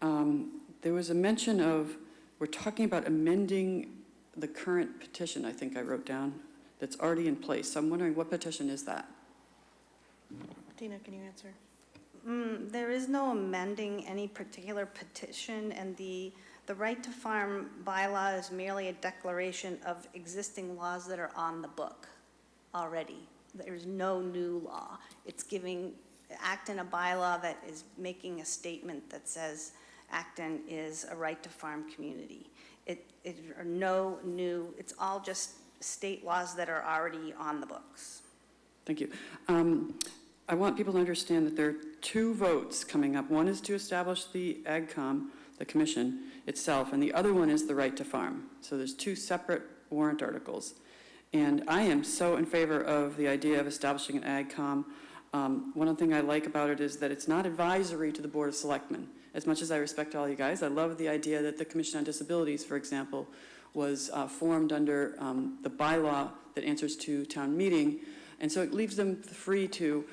There was a mention of, we're talking about amending the current petition, I think I wrote down, that's already in place. So I'm wondering, what petition is that? Tina, can you answer? There is no amending any particular petition, and the right to farm bylaw is merely a declaration of existing laws that are on the book already. There's no new law. It's giving Acton a bylaw that is making a statement that says Acton is a right to farm community. It's all just state laws that are already on the books. Thank you. I want people to understand that there are two votes coming up. One is to establish the AgCom, the commission itself, and the other one is the right to farm. So there's two separate warrant articles. And I am so in favor of the idea of establishing an AgCom. One thing I like about it is that it's not advisory to the Board of Selectmen. As much as I respect all you guys, I love the idea that the Commission on Disabilities, for example, was formed under the bylaw that answers to town meeting. And so it leaves them free to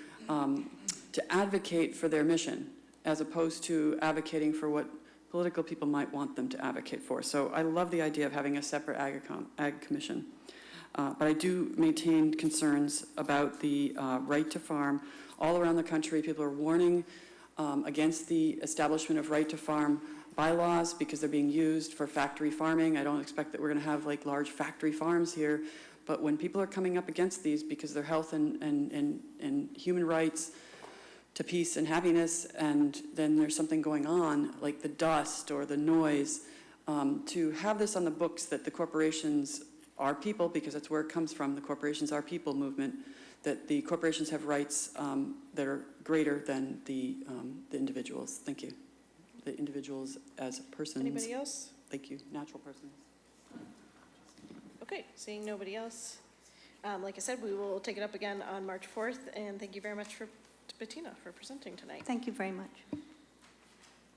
advocate for their mission, as opposed to advocating for what political people might want them to advocate for. So I love the idea of having a separate Ag Commission. But I do maintain concerns about the right to farm. All around the country, people are warning against the establishment of right to farm bylaws because they're being used for factory farming. I don't expect that we're going to have like large factory farms here, but when people are coming up against these because their health and human rights to peace and happiness, and then there's something going on like the dust or the noise, to have this on the books that the corporations are people, because that's where it comes from, the corporations are people movement, that the corporations have rights that are greater than the individuals. Thank you. The individuals as persons. Anybody else? Thank you. Natural persons. Okay, seeing nobody else. Like I said, we will take it up again on March 4th, and thank you very much to Bettina for presenting tonight. Thank you very much.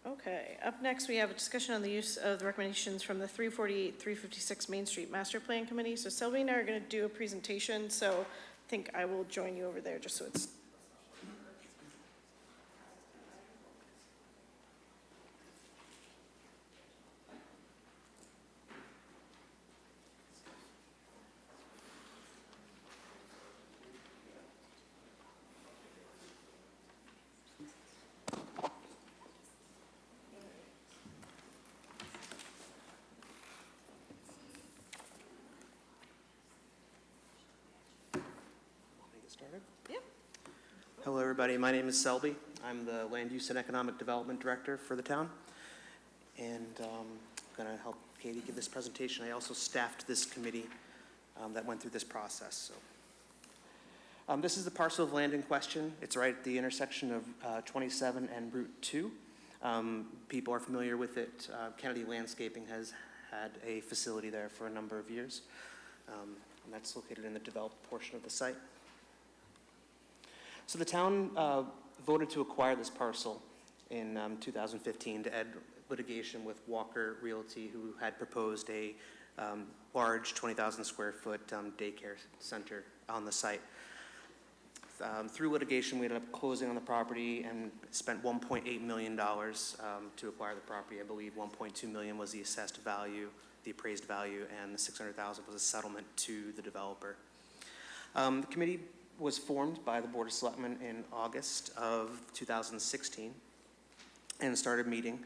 Okay, up next we have a discussion on the use of the recommendations from the 348-356 Main Street Master Plan Committee. So Sylvie and I are going to do a presentation, so I think I will join you over there just so it's... Hello, everybody. My name is Selby. I'm the Land Use and Economic Development Director for the town. And I'm going to help Katie give this presentation. I also staffed this committee that went through this process. So, this is the parcel of land in question. It's right at the intersection of 27 and Route 2. People are familiar with it. Kennedy Landscaping has had a facility there for a number of years. and that's located in the developed portion of the site. So the town voted to acquire this parcel in 2015 to end litigation with Walker Realty, who had proposed a large 20,000 square foot daycare center on the site. Through litigation, we ended up closing on the property and spent $1.8 million to acquire the property. I believe $1.2 million was the assessed value, the appraised value, and the $600,000 was a settlement to the developer. The committee was formed by the Board of Selectmen in August of 2016 and started meeting.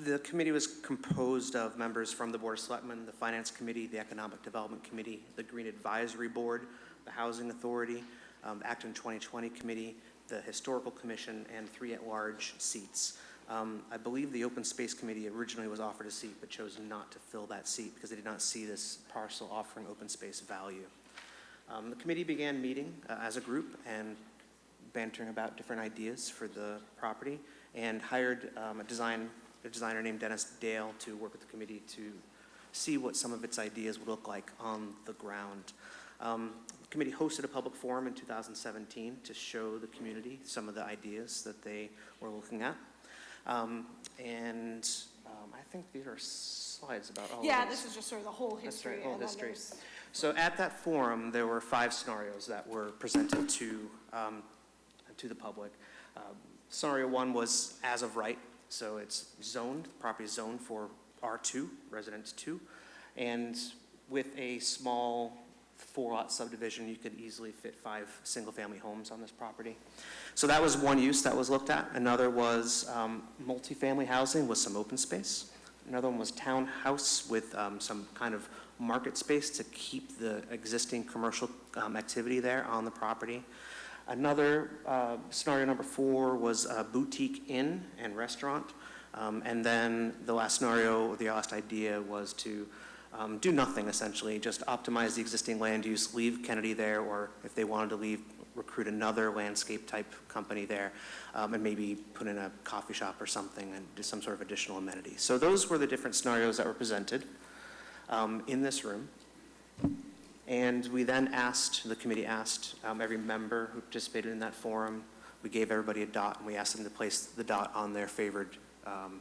The committee was composed of members from the Board of Selectmen, the Finance Committee, the Economic Development Committee, the Green Advisory Board, the Housing Authority, the Acton 2020 Committee, the Historical Commission, and 3 at-large seats. I believe the Open Space Committee originally was offered a seat but chose not to fill that seat because they did not see this parcel offering open space value. The committee began meeting as a group and bantering about different ideas for the property and hired a designer named Dennis Dale to work with the committee to see what some of its ideas would look like on the ground. The committee hosted a public forum in 2017 to show the community some of the ideas that they were looking at. I think these are slides about all of Yeah, this. this is just sort of the whole history. That's right, whole and then history. there's- So at that forum, there were 5 scenarios that were presented to the public. Scenario 1 was as of right, so it's zoned, property is zoned for R2, Residence 2, and with a small 4-lot subdivision, you could easily fit 5 single-family homes on this property. So that was one use that was looked at. Another was multifamily housing with some open space. Another one was townhouse with some kind of market space to keep the existing commercial activity there on the property. Another, scenario number 4 was a boutique inn and restaurant. And then the last scenario, the last idea was to do nothing essentially, just optimize the existing land use, leave Kennedy there, or if they wanted to leave, recruit another landscape type company there, and maybe put in a coffee shop or something and do some sort of additional amenity. So those were the different scenarios that were presented in this room. And we then the committee asked every member who participated in that forum, we gave everybody a dot and we asked them to place the dot on their favored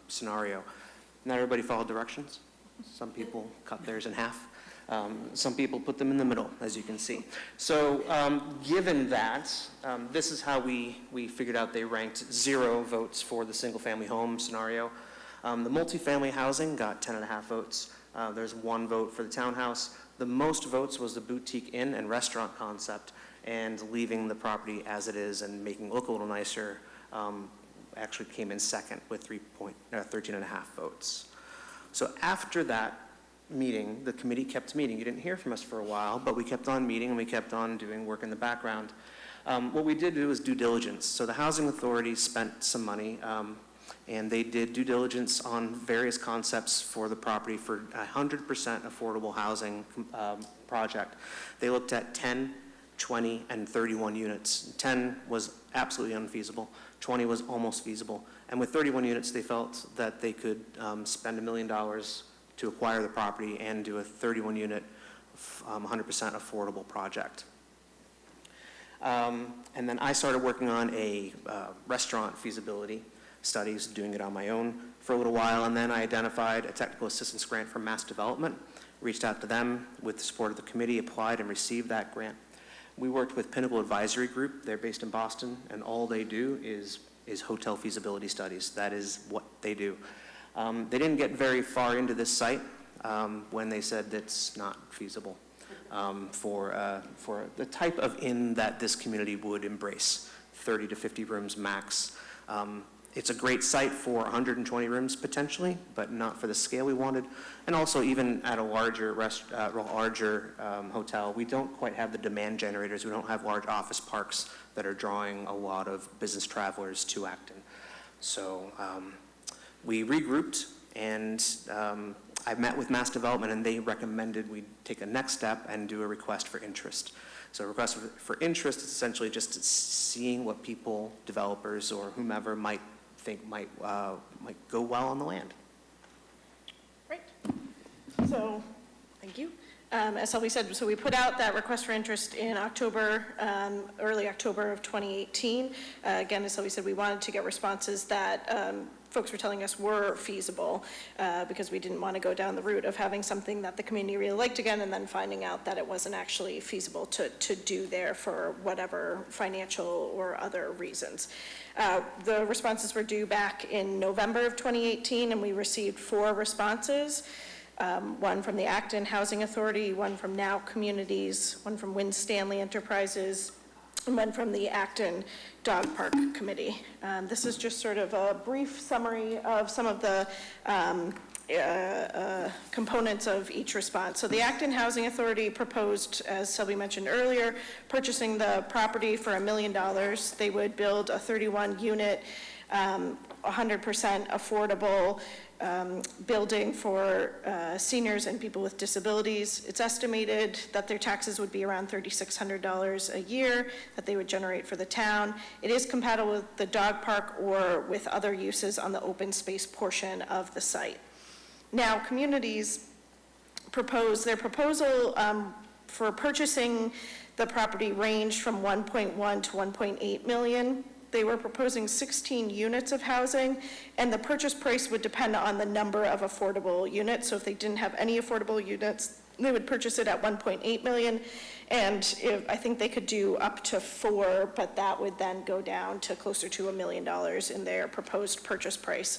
scenario. Not everybody followed directions. Some people cut theirs in half. Some people put them in the middle, as you can see. So given that, this is how we figured out they ranked 0 votes for the single-family home scenario. The multifamily housing got 10.5 votes. There's 1 vote for the townhouse. The most votes was the boutique inn and restaurant concept, and leaving the property as it is and making it look a little nicer actually came in second with 13.5 votes. So after that meeting, the committee kept meeting. You didn't hear from us for a while, but we kept on meeting and we kept on doing work in the background. What we did do was due diligence. So the Housing Authority spent some money and they did due diligence on various concepts for the property for 100% affordable housing project. They looked at 10, 20, and 31 units. 10 was absolutely unfeasible. 20 was almost feasible. And with 31 units, they felt that they could spend $1 million to acquire the property and do a 31-unit, 100% affordable project. And then I started working on a restaurant feasibility studies, doing it on my own for a little while, and then I identified a technical assistance grant from Mass Development, reached out to them with the support of the committee, applied and received that grant. We worked with Pinnacle Advisory Group. They're based in Boston, and all they do is hotel feasibility studies. That is what they do. They didn't get very far into this site when they said it's not feasible for the type of inn that this community would embrace, 30 to 50 rooms max. It's a great site for 120 rooms potentially, but not for the scale we wanted. And also even at a larger hotel, we don't quite have the demand generators. We don't have large office parks that are drawing a lot of business travelers to Acton. So we regrouped and I met with Mass Development and they recommended we take a next step and do a request for interest. So a request for interest is essentially just seeing what people, developers or whomever might think might go well on the land. Great. So So, thank you. As Selby said, so we put out that request for interest in October, early October of 2018. Again, as Selby said, we wanted to get responses that folks were telling us were feasible, because we didn't want to go down the route of having something that the community really liked again and then finding out that it wasn't actually feasible to do there for whatever financial or other reasons. The responses were due back in November of 2018, and we received 4 responses. One from the Acton Housing Authority, one from Now Communities, one from Stanley Enterprises, and one from the Acton Dog Park Committee. This is just sort of a brief summary of some of the components of each response. So the Acton Housing Authority proposed, as Selby mentioned earlier, purchasing the property for $1 million. They would build a 31-unit, 100% affordable building for seniors and people with disabilities. It's estimated that their taxes would be around $3,600 a year that they would generate for the town. It is compatible with the dog park or with other uses on the open space portion of the site. Now, Communities propose, their proposal for purchasing the property ranged from 1.1 to 1.8 million. They were proposing 16 units of housing, and the purchase price would depend on the number of affordable units. So if they didn't have any affordable units, they would purchase it at 1.8 million. And I think they could do up to 4, but that would then go down to closer to $1 million in their proposed purchase price.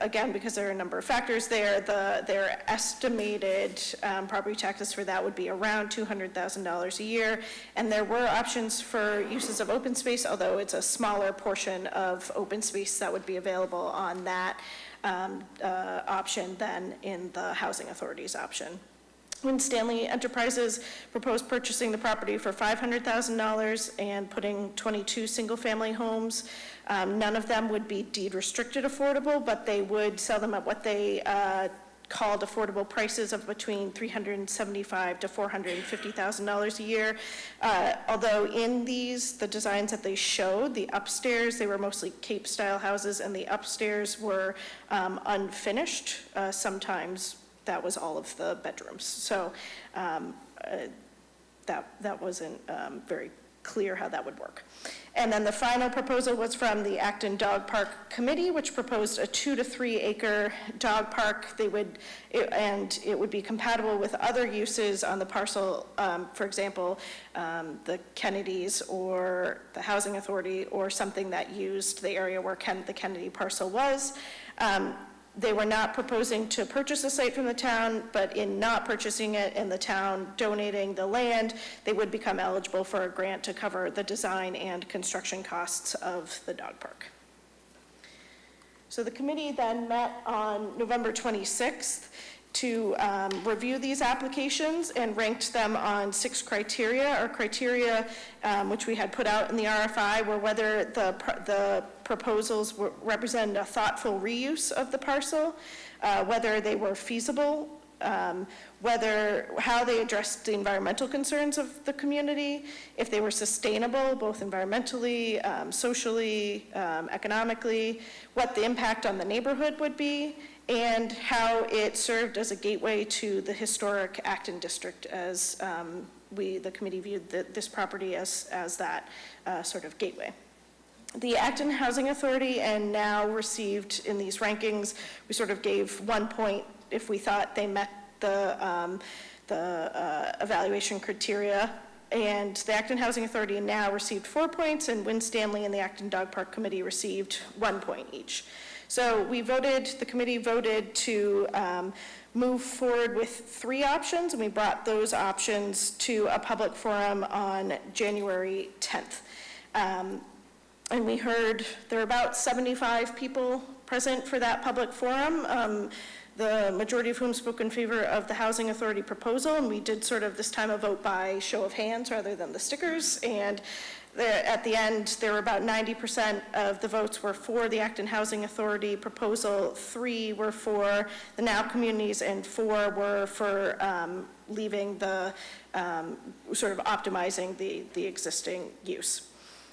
Again, because there are a number of factors there, their estimated property taxes for that would be around $200,000 a year. And there were options for uses of open space, although it's a smaller portion of open space that would be available on that option than in the Housing Authority's option. Stanley Enterprises proposed purchasing the property for $500,000 and putting 22 single-family homes. None of them would be deed restricted affordable, but they would sell them at what they called affordable prices of between $375,000 to $450,000 a year. Although in these, the designs that they showed, the upstairs, they were mostly Cape-style houses, and the upstairs were unfinished. Sometimes that was all of the bedrooms. So that wasn't very clear how that would work. And then the final proposal was from the Acton Dog Park Committee, which proposed a 2 to 3 acre dog park. It would be compatible with other uses on the parcel, for example, the Kennedys or the Housing Authority or something that used the area where the Kennedy parcel was. They were not proposing to purchase a site from the town, but in not purchasing it and the town donating the land, they would become eligible for a grant to cover the design and construction costs of the dog park. So the committee then met on November 26th to review these applications and ranked them on 6 criteria. Our criteria, which we had put out in the RFI, were whether the proposals represent a thoughtful reuse of the parcel, whether they were feasible, how they addressed the environmental concerns of the community, if they were sustainable, both environmentally, socially, economically, what the impact on the neighborhood would be, and how it served as a gateway to the historic Acton district, as the committee viewed this property as that sort of gateway. The Acton Housing Authority and Now received in these rankings, we sort of gave 1 point if we thought they met the evaluation criteria. And the Acton Housing Authority and Now received 4 points, and Stanley and the Acton Dog Park Committee received 1 point each. So the committee voted to move forward with 3 options, and we brought those options to a public forum on January 10th. And we heard there were about 75 people present for that public forum, the majority of whom spoke in favor of the Housing Authority proposal, and we did sort of this time a vote by show of hands rather than the stickers. And at the end, there were about 90% of the votes were for the Acton Housing Authority proposal, 3 were for the Now Communities, and 4 were for leaving the, sort of optimizing the existing use.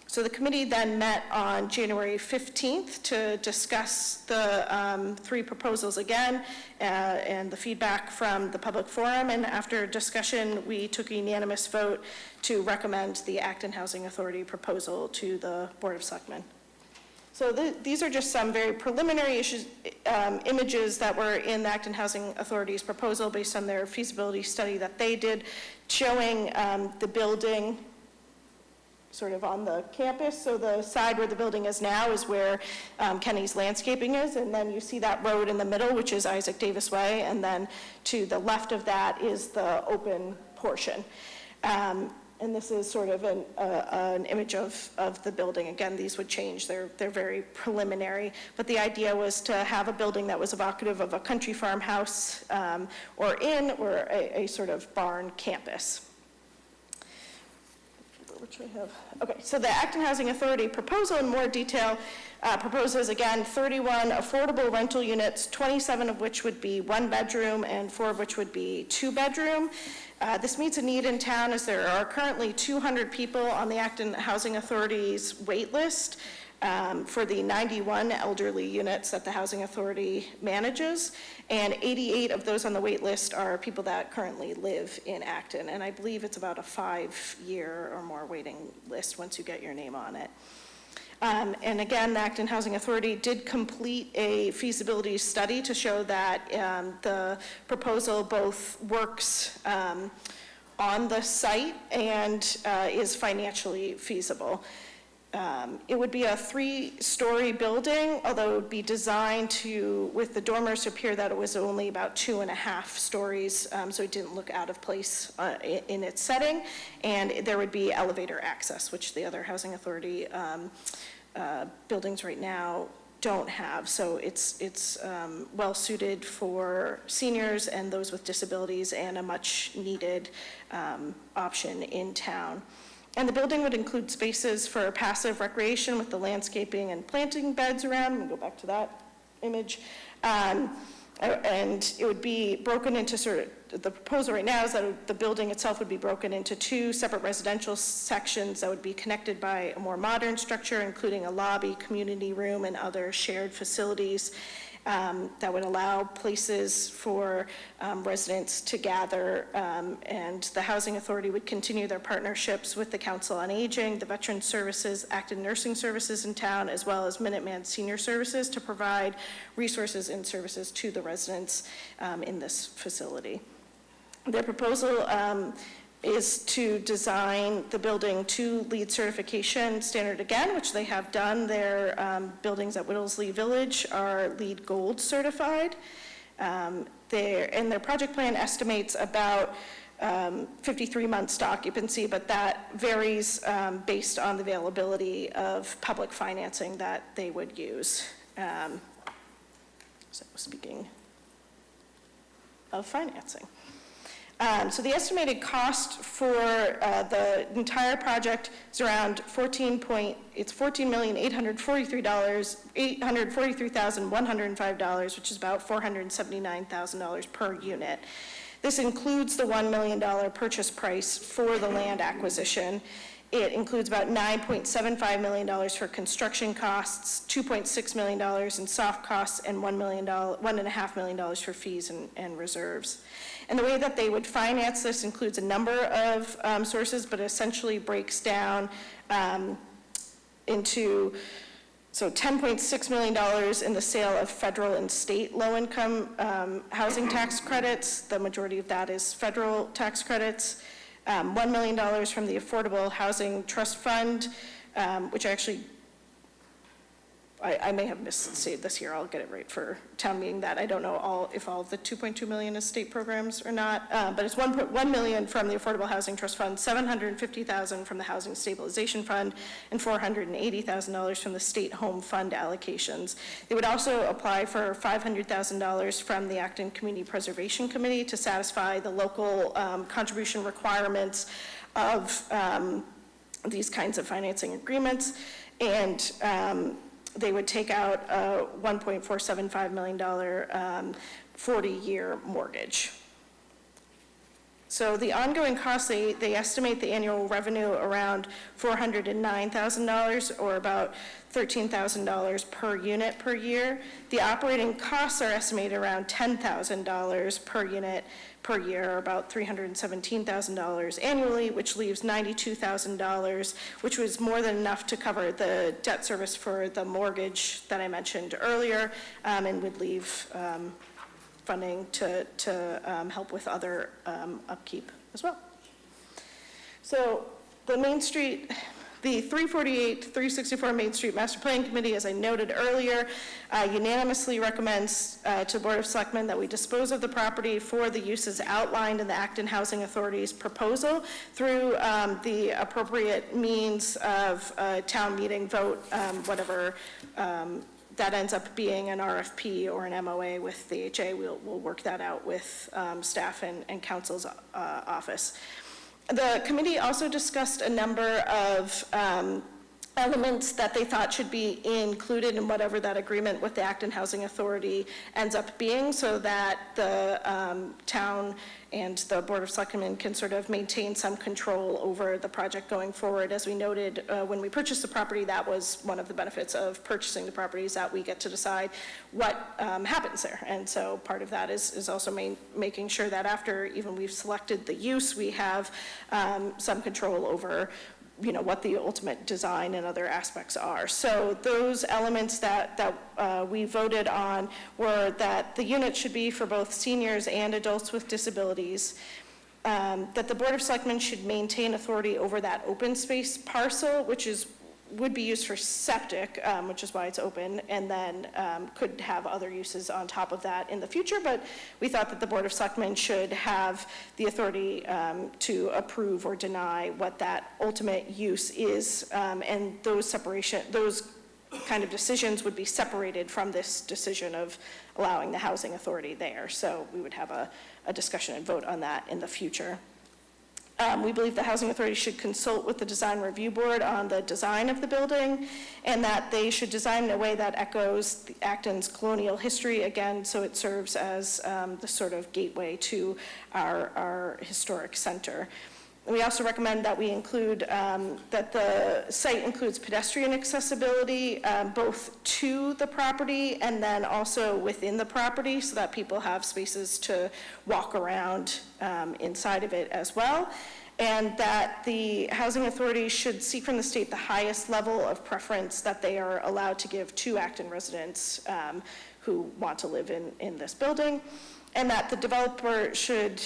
So the committee then met on January 15th to discuss the 3 proposals again and the feedback from the public forum. And after discussion, we took a unanimous vote to recommend the Acton Housing Authority proposal to the Board of Selectmen. So these are just some very preliminary images that were in the Acton Housing Authority's proposal based on their feasibility study that they did, showing the building sort of on the campus. So the side where the building is now is where Kenny's Landscaping is, and then you see that road in the middle, which is Isaac Davis Way, and then to the left of that is the open portion. And this is sort of an image of the building. Again, these would change. They're very preliminary, but the idea was to have a building that was evocative of a country farmhouse or inn or a sort of barn campus. Which I have. Okay, so the Acton Housing Authority proposal in more detail proposes, again, 31 affordable rental units, 27 of which would be 1 bedroom and 4 of which would be 2 bedroom. This meets a need in town as there are currently 200 people on the Acton Housing Authority's wait list for the 91 elderly units that the Housing Authority manages, and 88 of those on the wait list are people that currently live in Acton, and I believe it's about a 5-year or more waiting list once you get your name on it. And again, the Acton Housing Authority did complete a feasibility study to show that the proposal both works on the site and is financially feasible. It would be a 3-story building, although it would be designed to, with the dormers, to appear that it was only about 2.5 stories, so it didn't look out of place in its setting. And there would be elevator access, which the other housing authority buildings right now don't have. So it's well suited for seniors and those with disabilities, and a much needed option in town. And the building would include spaces for passive recreation with the landscaping and planting beds around. I'm going to go back to that image. And it would be broken into the proposal right now is that the building itself would be broken into 2 separate residential sections that would be connected by a more modern structure, including a lobby, community room, and other shared facilities. That would allow places for residents to gather, and the Housing Authority would continue their partnerships with the Council on Aging, the Veteran Services, Acton Nursing Services in town, as well as Minuteman Senior Services to provide resources and services to the residents in this facility. Their proposal is to design the building to LEED certification standard again, which they have done. Their buildings at Whittlesley Village are LEED Gold certified. Their project plan estimates about 53 months to occupancy, but that varies based on the availability of public financing that they would use. So speaking of financing. So the estimated cost for the entire project is around $14,843,105, which is about $479,000 per unit. This includes the $1 million purchase price for the land acquisition. It includes about $9.75 million for construction costs, $2.6 million in soft costs, and $1.5 million for fees and reserves. And the way that they would finance this includes a number of sources, but essentially breaks down into $10.6 million in the sale of federal and state low-income housing tax credits. The majority of that is federal tax credits. $1 million from the Affordable Housing Trust Fund, which actually, I may have misstated this here. I'll get it right for town meeting that. I don't know if all of the 2.2 million is state programs or not, but it's 1 million from the Affordable Housing Trust Fund, 750,000 from the Housing Stabilization Fund, and $480,000 from the State Home Fund allocations. They would also apply for $500,000 from the Acton Community Preservation Committee to satisfy the local contribution requirements of these kinds of financing agreements, and they would take out a $1.475 million 40-year mortgage. So the ongoing costs, they estimate the annual revenue around $409,000, or about $13,000 per unit per year. The operating costs are estimated around $10,000 per unit per year, or about $317,000 annually, which leaves $92,000, which was more than enough to cover the debt service for the mortgage that I mentioned earlier, and would leave funding to help with other upkeep as well. So the Main Street, the 348, 364 Main Street Master Planning Committee, as I noted earlier, unanimously recommends to the Board of Selectmen that we dispose of the property for the uses outlined in the Acton Housing Authority's proposal through the appropriate means of town meeting vote, whatever that ends up being an RFP or an MOA with the HA. We'll work that out with staff and council's office. The committee also discussed a number of elements that they thought should be included in whatever that agreement with the Acton Housing Authority ends up being, so that the town and the Board of Selectmen can sort of maintain some control over the project going forward. As we noted, when we purchased the property, that was one of the benefits of purchasing the property, is that we get to decide what happens there. And so part of that is also making sure that after even we've selected the use, we have some control over what the ultimate design and other aspects are. So those elements that we voted on were that the unit should be for both seniors and adults with disabilities, that the Board of Selectmen should maintain authority over that open space parcel, which would be used for septic, which is why it's open, and then could have other uses on top of that in the future. But we thought that the Board of Selectmen should have the authority to approve or deny what that ultimate use is, and those kind of decisions would be separated from this decision of allowing the housing authority there. So we would have a discussion and vote on that in the future. We believe the Housing Authority should consult with the Design Review Board on the design of the building, and that they should design in a way that echoes Acton's colonial history, again, so it serves as the sort of gateway to our historic center. We also recommend that we include, that the site includes pedestrian accessibility, both to the property and then also within the property, so that people have spaces to walk around inside of it as well. And that the Housing Authority should seek from the state the highest level of preference that they are allowed to give to Acton residents who want to live in this building. And that the developer should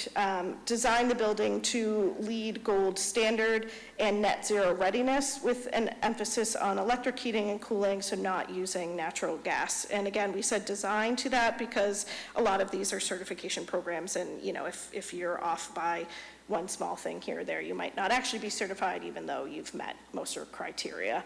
design the building to LEED Gold standard and net zero readiness, with an emphasis on electric heating and cooling, so not using natural gas. And again, we said design to that because a lot of these are certification programs, and if you're off by one small thing here or there, you might not actually be certified even though you've met most of the criteria.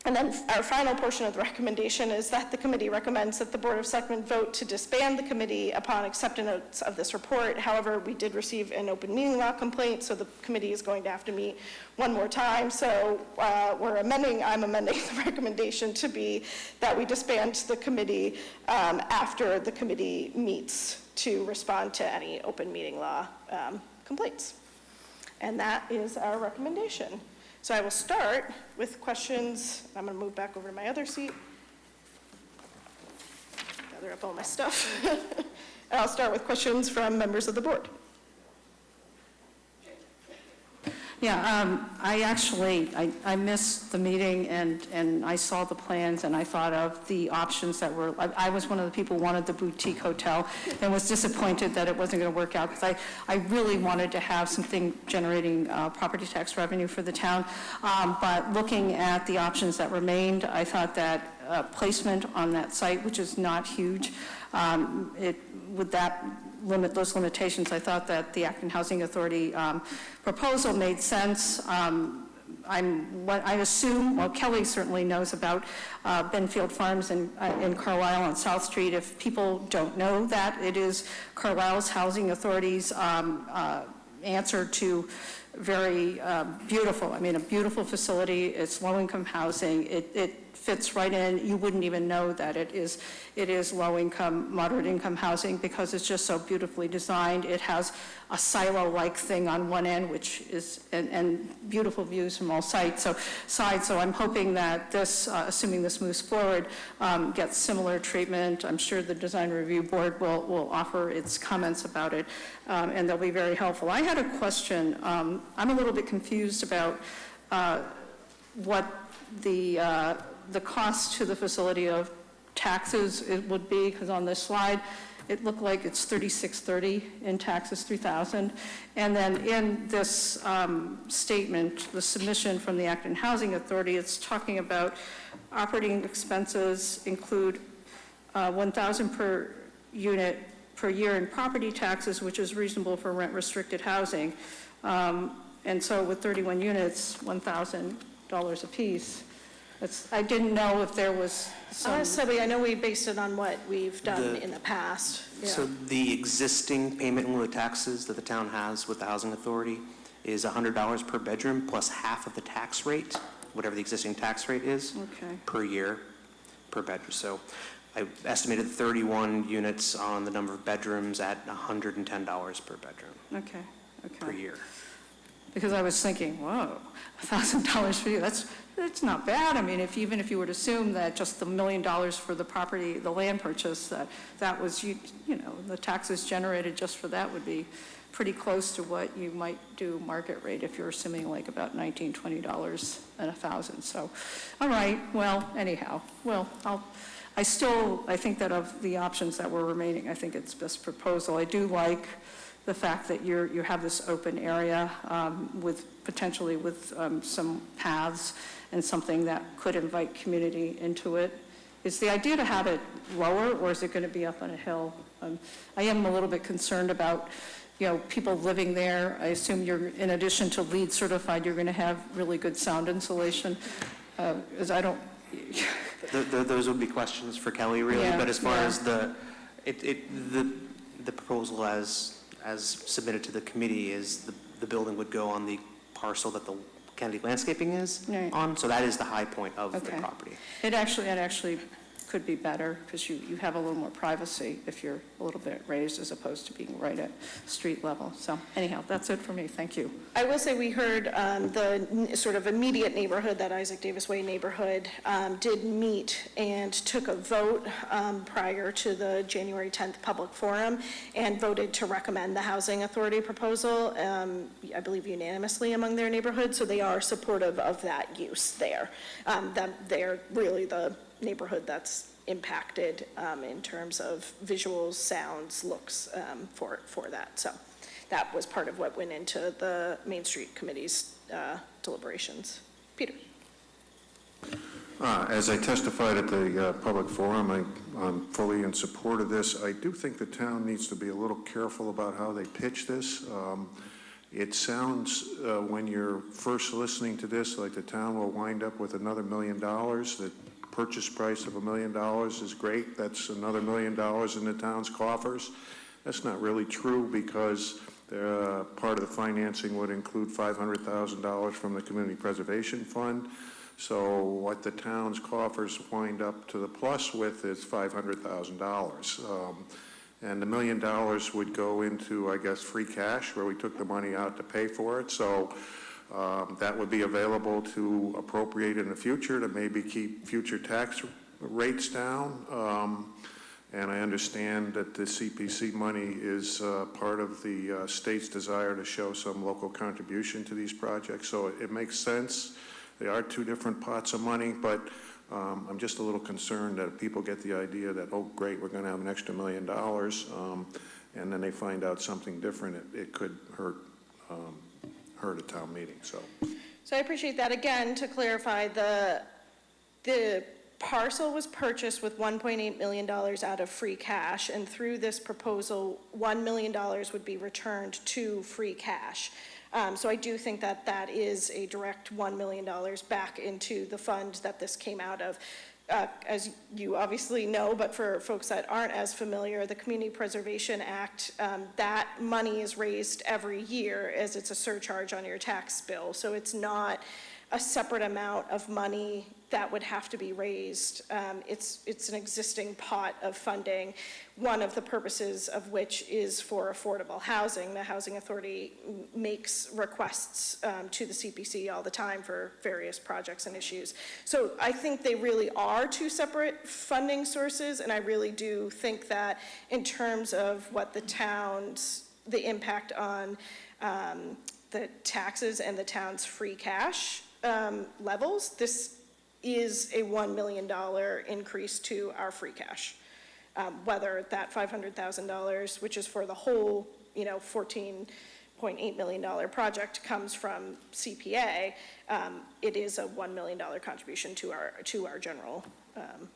And then our final portion of the recommendation is that the committee recommends that the Board of Selectmen vote to disband the committee upon acceptance of this report. However, we did receive an open meeting law complaint, so the committee is going to have to meet one more time. So I'm amending the recommendation to be that we disband the committee after the committee meets to respond to any open meeting law complaints. And that is our recommendation. So I will start with questions. I'm going to move back over to my other seat, gather up all my stuff. And I'll start with questions from members of the board. Yeah, I missed the meeting, and I saw the plans, and I thought of the options that were, I was one of the people who wanted the boutique hotel and was disappointed that it wasn't going to work out, because I really wanted to have something generating property tax revenue for the town. But looking at the options that remained, I thought that placement on that site, which is not huge, with that those limitations, I thought that the Acton Housing Authority proposal made sense. I assume, well, Kelly certainly knows about Benfield Farms in Carlisle on South Street. If people don't know that, it is Carlisle's Housing Authority's answer to very beautiful. I mean, a beautiful facility. It's low-income housing. It fits right in. You wouldn't even know that it is low-income, moderate-income housing because it's just so beautifully designed. It has a silo-like thing on one end, which is, and beautiful views from all sides. So I'm hoping that this, assuming this moves forward, gets similar treatment. I'm sure the Design Review Board will offer its comments about it, and they'll be very helpful. I had a question. I'm a little bit confused about what the cost to the facility of taxes it would be, because on this slide, it looked like it's $3630 in taxes, $3,000. And then in this statement, the submission from the Acton Housing Authority, it's talking about operating expenses include $1,000 per unit per year in property taxes, which is reasonable for rent-restricted housing. And so with 31 units, $1,000 apiece. I didn't know if there was some... Selby, I know we based it on what we've done in the past. So the existing payment in lieu of taxes that the town has with the Housing Authority is $100 per bedroom plus half of the tax rate, whatever the existing tax rate is, per year, per bedroom. So I estimated 31 units on the number of bedrooms at $110 per bedroom. Per year. Because I was thinking, whoa, $1,000 for you, that's not bad. I mean, even if you were to assume that just the $1 million for the property, the land purchase, that was, you know, the taxes generated just for that would be pretty close to what you might do market rate if you're assuming like about $19, $20 and $1,000. So, all right, well, anyhow, well, I think that of the options that were remaining, I think it's best proposal. I do like the fact that you have this open area potentially with some paths and something that could invite community into it. Is the idea to have it lower, or is it going to be up on a hill? I am a little bit concerned about, you know, people living there. I assume you're, in addition to LEED certified, you're going to have really good sound insulation. As I don't. Those would be questions for Kelly, really. But as far as the proposal as submitted to the committee is the building would go on the parcel that the Kennedy Landscaping is on, so that is the high point of the property. It actually could be better because you have a little more privacy if you're a little bit raised as opposed to being right at street level. So anyhow, that's it for me. Thank you. I will say we heard the sort of immediate neighborhood, that Isaac Davis Way neighborhood, did meet and took a vote prior to the January 10th public forum and voted to recommend the Housing Authority proposal, I believe unanimously among their neighborhood, so they are supportive of that use there. They're really the neighborhood that's impacted in terms of visuals, sounds, looks for that. So that was part of what went into the Main Street Committee's deliberations. Peter. As I testified at the public forum, I'm fully in support of this. I do think the town needs to be a little careful about how they pitch this. It sounds, when you're first listening to this, like the town will wind up with another $1 million. The purchase price of $1 million is great. That's another $1 million in the town's coffers. That's not really true because part of the financing would include $500,000 from the Community Preservation Fund. So what the town's coffers wind up to the plus with is $500,000. And the $1 million would go into, I guess, free cash, where we took the money out to pay for it. So that would be available to appropriate in the future to maybe keep future tax rates down. And I understand that the CPC money is part of the state's desire to show some local contribution to these projects. So it makes sense. They are two different pots of money, but I'm just a little concerned that if people get the idea that, oh, great, we're going to have an extra $1 million, and then they find out something different, it could hurt a town meeting. So I appreciate that. Again, to clarify, the parcel was purchased with $1.8 million out of free cash, and through this proposal, $1 million would be returned to free cash. So I do think that that is a direct $1 million back into the fund that this came out of. as you obviously know, but for folks that aren't as familiar, the Community Preservation Act, that money is raised every year as it's a surcharge on your tax bill. So it's not a separate amount of money that would have to be raised. It's an existing pot of funding, one of the purposes of which is for affordable housing. The Housing Authority makes requests to the CPC all the time for various projects and issues. So I think they really are two separate funding sources, and I really do think that in terms of what the impact on the taxes and the town's free cash levels, this is a $1 million increase to our free cash. Whether that $500,000, which is for the whole, $14.8 million project, comes from CPA, it is a $1 million contribution to our general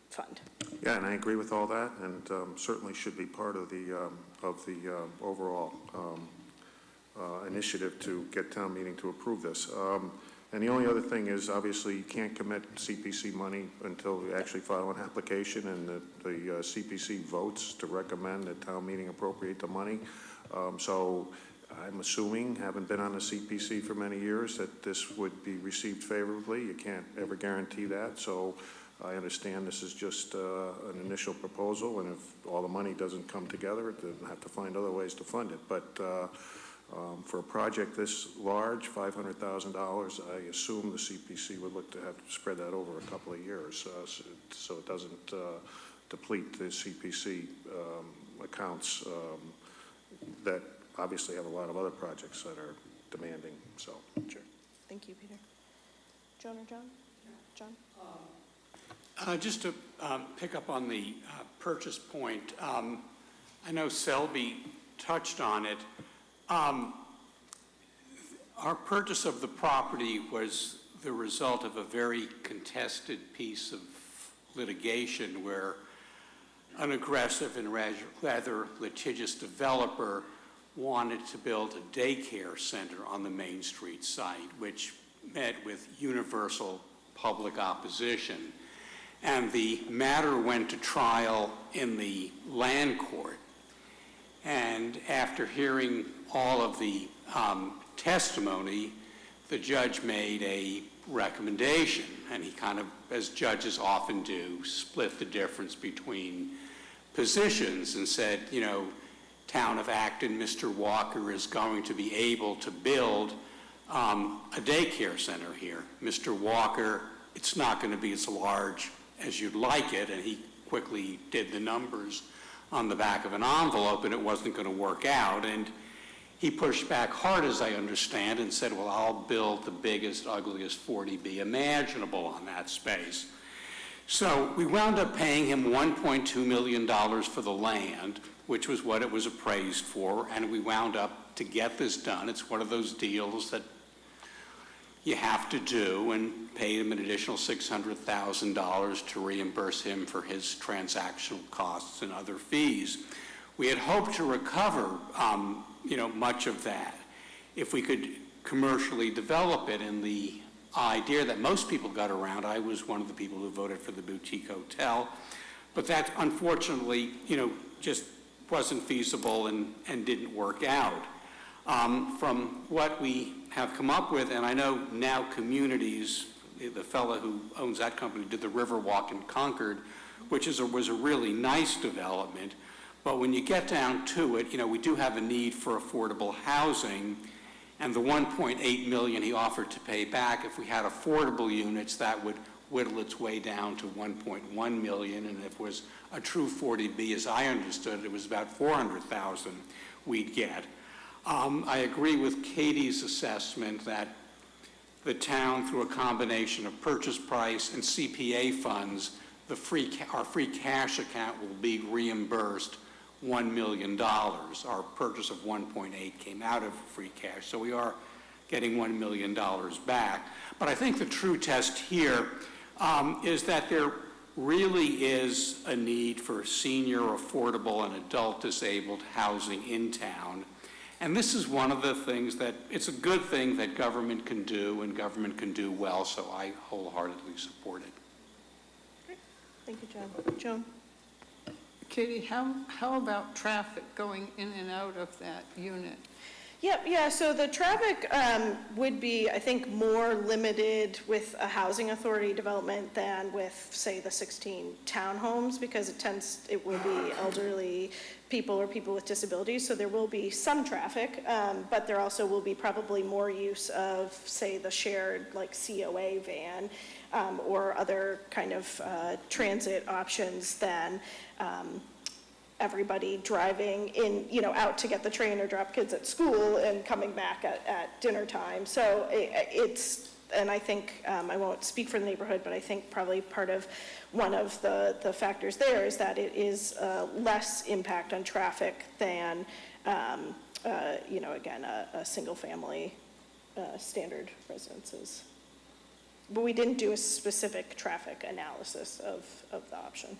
fund. Yeah, and I agree with all that, and certainly should be part of the overall initiative to get town meeting to approve this. And the only other thing is, obviously, you can't commit CPC money until you actually file an application and the CPC votes to recommend that town meeting appropriate the money. So I'm assuming, having been on the CPC for many years, that this would be received favorably. You can't ever guarantee that. So I understand this is just an initial proposal, and if all the money doesn't come together, then have to find other ways to fund it. But for a project this large, $500,000, I assume the CPC would look to have to spread that over a couple of years, so it doesn't deplete the CPC accounts that obviously have a lot of other projects that are demanding. So, sure. Thank you, Peter. Joan or John? John? Just to pick up on the purchase point, I know Selby touched on it. Our purchase of the property was the result of a very contested piece of litigation where an aggressive and rather litigious developer wanted to build a daycare center on the Main Street site, which met with universal public opposition. And the matter went to trial in the land court. And after hearing all of the testimony, the judge made a recommendation, and he kind of, as judges often do, split the difference between positions and said, Town of Acton, Mr. Walker is going to be able to build a daycare center here. Mr. Walker, it's not going to be as large as you'd like it, and he quickly did the numbers on the back of an envelope, and it wasn't going to work out. And he pushed back hard, as I understand, and said, well, I'll build the biggest, ugliest 40B imaginable on that space. So we wound up paying him $1.2 million for the land, which was what it was appraised for, and we wound up to get this done. It's one of those deals that you have to do, and paid him an additional $600,000 to reimburse him for his transactional costs and other fees. We had hoped to recover, much of that if we could commercially develop it. And the idea that most people got around, I was one of the people who voted for the boutique hotel, but that unfortunately, just wasn't feasible and didn't work out. From what we have come up with, and I know now Communities, the fellow who owns that company, did the Riverwalk in Concord, which was a really nice development. But when you get down to it, we do have a need for affordable housing, and the $1.8 million he offered to pay back, if we had affordable units, that would whittle its way down to $1.1 million, and if it was a true 40B, as I understood it, was about $400,000 we'd get. I agree with Katie's assessment that the town, through a combination of purchase price and CPA funds, our free cash account will be reimbursed $1 million. Our purchase of 1.8 came out of free cash, so we are getting $1 million back. But I think the true test here is that there really is a need for senior, affordable, and adult disabled housing in town. And this is one of the things that, it's a good thing that government can do, and government can do well, so I wholeheartedly support it. Thank you, Joan. Joan? Katie, how about traffic going in and out of that unit? Yep, yeah, so the traffic would be, I think, more limited with a housing authority development than with, say, the 16 townhomes, because it will be elderly people or people with disabilities, so there will be some traffic, but there also will be probably more use of, say, the shared, like, COA van or other kind of transit options than everybody driving in, out to get the train or drop kids at school and coming back at dinner time. So and I think, I won't speak for the neighborhood, but I think probably one of the factors there is that it is less impact on traffic than, again, a single family standard residences. But we didn't do a specific traffic analysis of the option.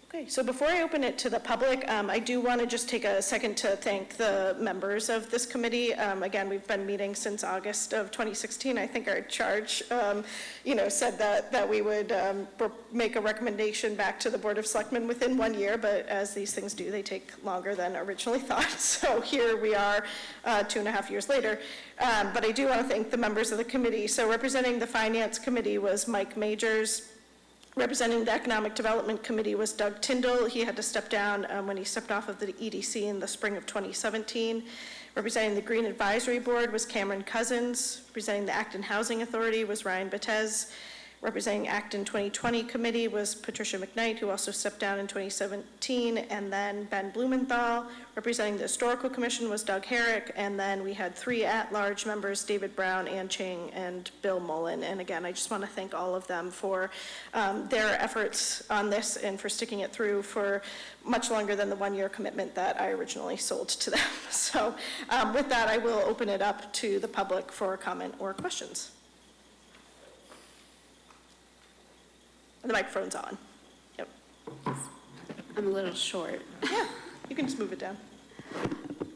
Okay, so before I open it to the public, I do want to just take a second to thank the members of this committee. Again, we've been meeting since August of 2016. I think our charge, said that we would make a recommendation back to the Board of Selectmen within 1 year, but as these things do, they take longer than originally thought. So here we are 2.5 years later. But I do want to thank the members of the committee. So representing the Finance Committee was Mike Majors. Representing the Economic Development Committee was Doug Tyndall. He had to step down when he stepped off of the EDC in the spring of 2017. Representing the Green Advisory Board was Cameron Cousins. Representing the Acton Housing Authority was Ryan Betez. Representing Acton 2020 Committee was Patricia McKnight, who also stepped down in 2017, and then Ben Blumenthal. Representing the Historical Commission was Doug Herrick, and then we had 3 at-large members, David Brown, Ann Ching, and Bill Mullen. And again, I just want to thank all of them for their efforts on this and for sticking it through for much longer than the 1-year commitment that I originally sold to them. So with that, I will open it up to the public for comment or questions. The microphone's on. Yep. I'm a little short. Yeah, you can just move it down.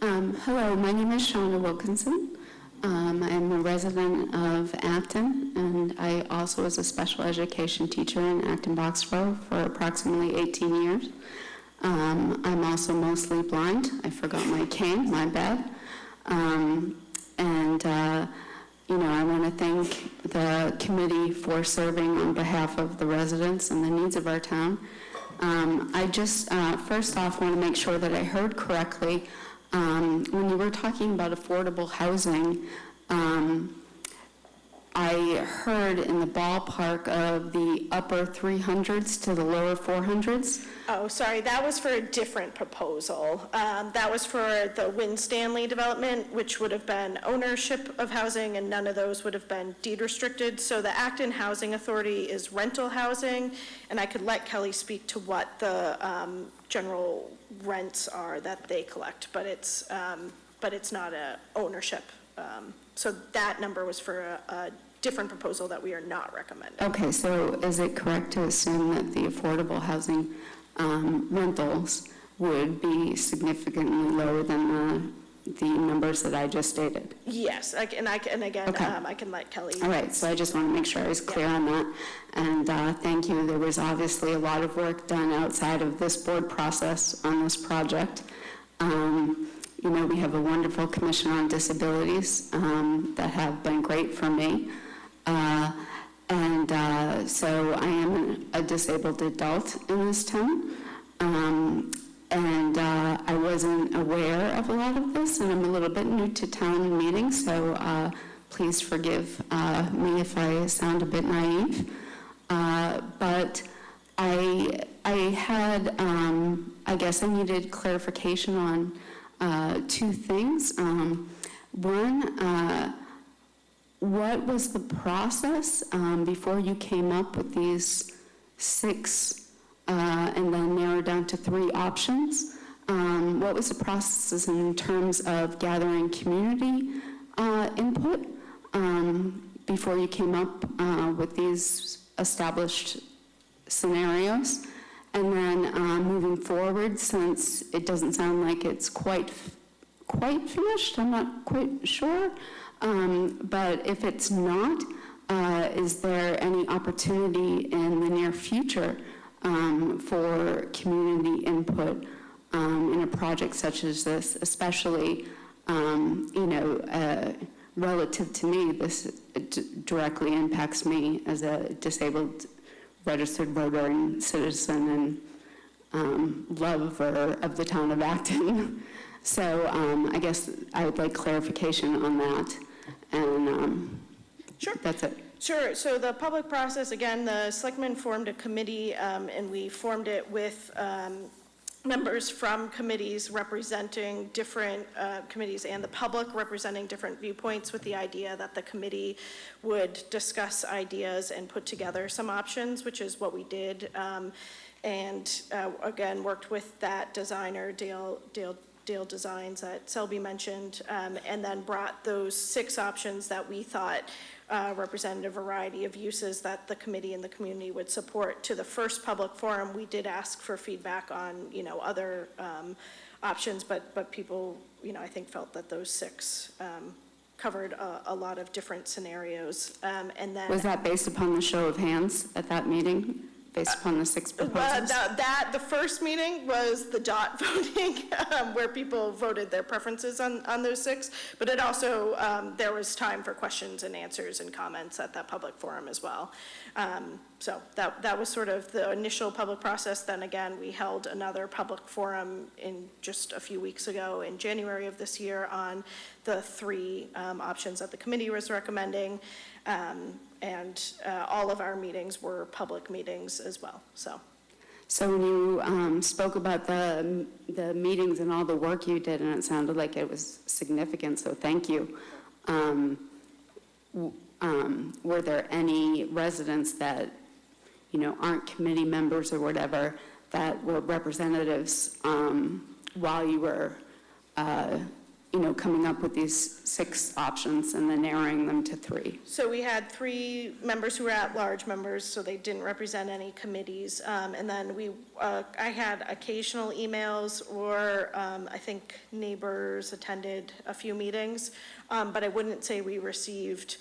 Hello, my name is Shauna Wilkinson. I'm a resident of Acton, and I also was a special education teacher in Acton Boxborough for approximately 18 years. I'm also mostly blind. I forgot my cane, my bad. I want to thank the committee for serving on behalf of the residents and the needs of our town. I just, first off, want to make sure that I heard correctly. When you were talking about affordable housing, I heard in the ballpark of the upper 300s to the lower 400s. Oh, sorry, that was for a different proposal. That was for the Wynn Stanley development, which would have been ownership of housing, and none of those would have been deed restricted. So the Acton Housing Authority is rental housing, and I could let Kelly speak to what the general rents are that they collect, but it's not a ownership. So that number was for a different proposal that we are not recommending. Okay, so is it correct to assume that the affordable housing rentals would be significantly lower than the numbers that I just stated? Yes, again, Okay. I can let Kelly. All right, so I just want to make sure I was clear on that. And thank you. There was obviously a lot of work done outside of this board process on this project. We have a wonderful Commission on Disabilities that have been great for me. So I am a disabled adult in this town. I wasn't aware of a lot of this, and I'm a little bit new to town meetings, so please forgive me if I sound a bit naive. But I had, I guess I needed clarification on 2 things. One, what was the process before you came up with these 6 and then narrowed down to 3 options? What was the process in terms of gathering community input before you came up with these established scenarios? And then moving forward, since it doesn't sound like it's quite finished, I'm not quite sure, but if it's not, is there any opportunity in the near future for community input in a project such as this, especially, relative to me, this directly impacts me as a disabled registered voter and citizen and lover of the town of Acton. So I guess I would like clarification on that, and Sure. that's it. Sure. So the public process, again, the Selectmen formed a committee, and we formed it with members from committees representing different committees and the public representing different viewpoints, with the idea that the committee would discuss ideas and put together some options, which is what we did. And again, worked with that designer, Dale Designs that Selby mentioned, and then brought those 6 options that we thought represented a variety of uses that the committee and the community would support to the first public forum. We did ask for feedback on, other options, but people, I think felt that those 6 covered a lot of different scenarios. And then Was that based upon the show of hands at that meeting, based upon the 6 proposals? the first meeting was the dot voting, where people voted their preferences on those 6, but it also, there was time for questions and answers and comments at that public forum as well. So that was sort of the initial public process. Then again, we held another public forum in just a few weeks ago in January of this year on the 3 options that the committee was recommending. And all of our meetings were public meetings as well, so. So when you spoke about the meetings and all the work you did, and it sounded like it was significant, so thank you. Were there any residents that, aren't committee members or whatever, that were representatives while you were, coming up with these 6 options and then narrowing them to 3? So we had 3 members who were at-large members, so they didn't represent any committees. And then I had occasional emails, or I think neighbors attended a few meetings, but I wouldn't say we received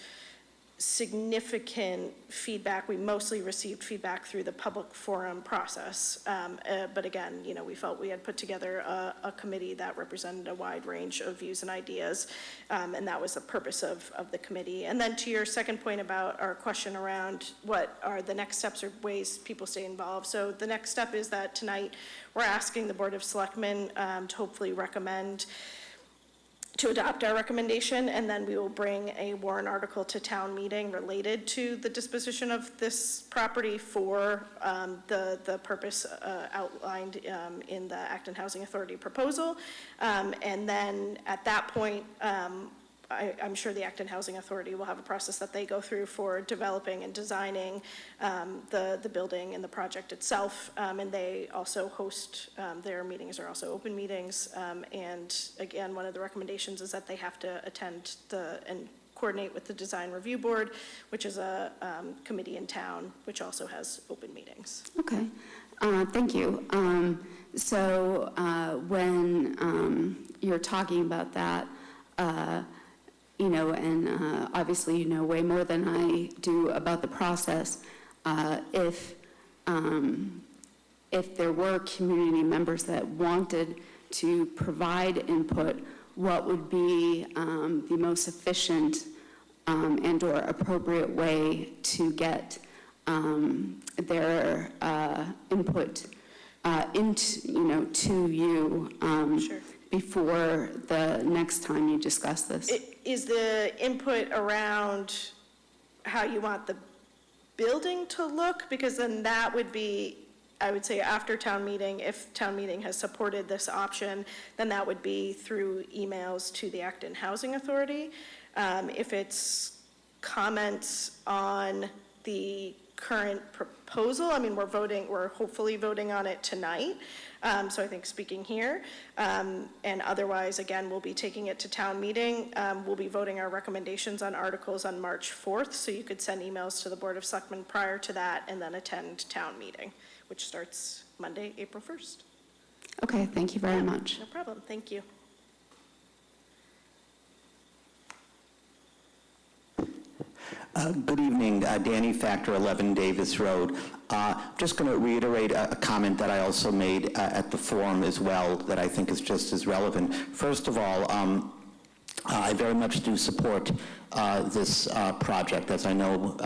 significant feedback. We mostly received feedback through the public forum process. But again, we felt we had put together a committee that represented a wide range of views and ideas, and that was the purpose of the committee. And then to your second point about our question around what are the next steps or ways people stay involved. So the next step is that tonight we're asking the Board of Selectmen to hopefully recommend to adopt our recommendation, and then we will bring a warrant article to town meeting related to the disposition of this property for the purpose outlined in the Acton Housing Authority proposal. And then at that point, I'm sure the Acton Housing Authority will have a process that they go through for developing and designing the building and the project itself. And they also host, their meetings are also open meetings. And again, one of the recommendations is that they have to attend and coordinate with the Design Review Board, which is a committee in town, which also has open meetings. Okay, thank you. So when you're talking about that, and obviously you know way more than I do about the process. If there were community members that wanted to provide input, what would be the most efficient and/or appropriate way to get their input into to you? Sure. Before the next time you discuss this? Is the input around how you want the building to look? Because then that would be, I would say, after town meeting. If town meeting has supported this option, then that would be through emails to the Acton Housing Authority. If it's comments on the current proposal, we're hopefully voting on it tonight. So I think speaking here, and otherwise, again, we'll be taking it to town meeting. We'll be voting our recommendations on articles on March 4th, so you could send emails to the Board of Selectmen prior to that and then attend town meeting, which starts Monday, April 1st. Okay, thank you very much. No problem, thank you. Good evening, Danny, Factor 11 Davis Road. Just going to reiterate a comment that I also made at the forum as well that I think is just as relevant. First of all, I very much do support this project, as I know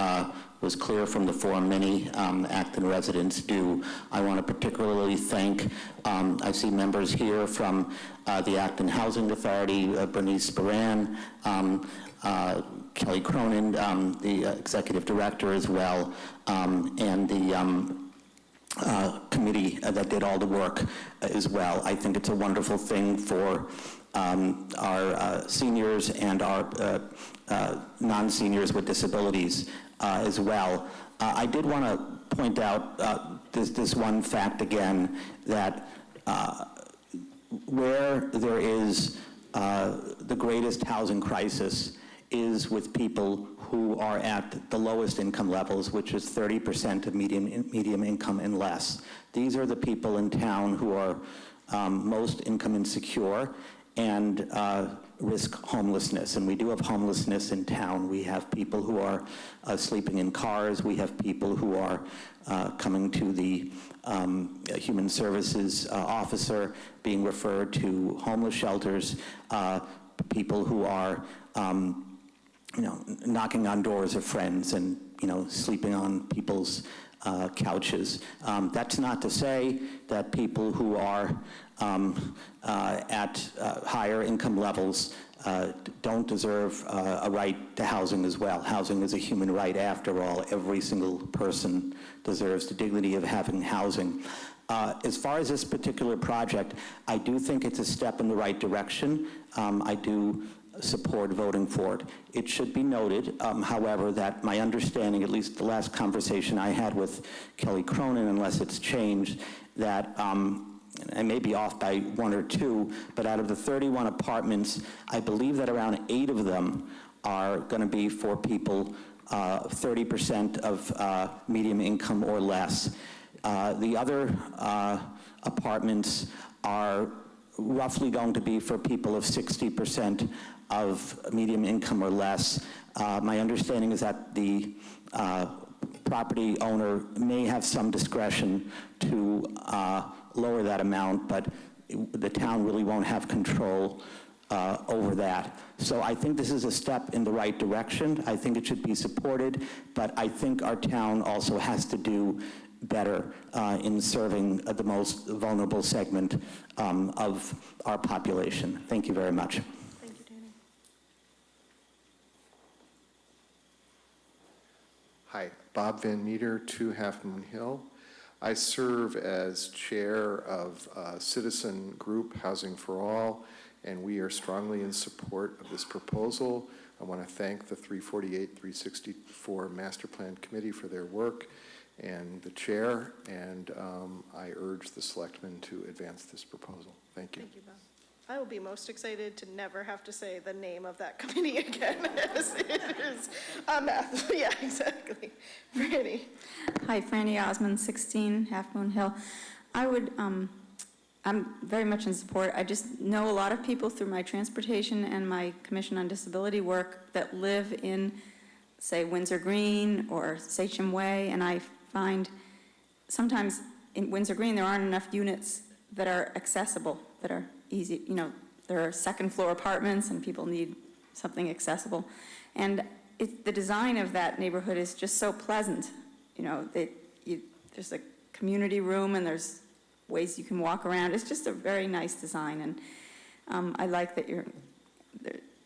was clear from the forum, many Acton residents do. I want to particularly thank, I see members here from the Acton Housing Authority, Bernice Baran, Kelly Cronin, the executive director as well, and the committee that did all the work as well. I think it's a wonderful thing for our seniors and our non-seniors with disabilities as well. I did want to point out this one fact again, that where there is the greatest housing crisis is with people who are at the lowest income levels, which is 30% of medium income and less. These are the people in town who are most income insecure and risk homelessness. And we do have homelessness in town. We have people who are sleeping in cars. We have people who are coming to the human services officer, being referred to homeless shelters, people who are knocking on doors of friends and, sleeping on people's couches. That's not to say that people who are at higher income levels don't deserve a right to housing as well. Housing is a human right after all. Every single person deserves the dignity of having housing. As far as this particular project, I do think it's a step in the right direction. I do support voting for it. It should be noted, however, that my understanding, at least the last conversation I had with Kelly Cronin, unless it's changed, that I may be off by 1 or 2, but out of the 31 apartments, I believe that around 8 of them are going to be for people 30% of medium income or less. The other apartments are roughly going to be for people of 60% of medium income or less. My understanding is that the property owner may have some discretion to lower that amount, but the town really won't have control over that. So I think this is a step in the right direction. I think it should be supported, but I think our town also has to do better in serving the most vulnerable segment of our population. Thank you very much. Thank you, Danny. Hi, Bob Van Meter, 2 Half Moon Hill. I serve as chair of a citizen group, Housing for All, and we are strongly in support of this proposal. I want to thank the 348-364 Master Plan Committee for their work and the chair, and I urge the selectmen to advance this proposal. Thank you. Thank you, Bob. I will be most excited to never have to say the name of that committee again, as it is a math. Yeah, exactly. Franny. Hi, Franny Osmond, 16 Half Moon Hill. I'm very much in support. I just know a lot of people through my transportation and my Commission on Disability work that live in, say, Windsor Green or Sachem Way, and I find sometimes in Windsor Green there aren't enough units that are accessible, that are easy. There are second floor apartments and people need something accessible. And the design of that neighborhood is just so pleasant. There's a community room and there's ways you can walk around. It's just a very nice design, and I like that you're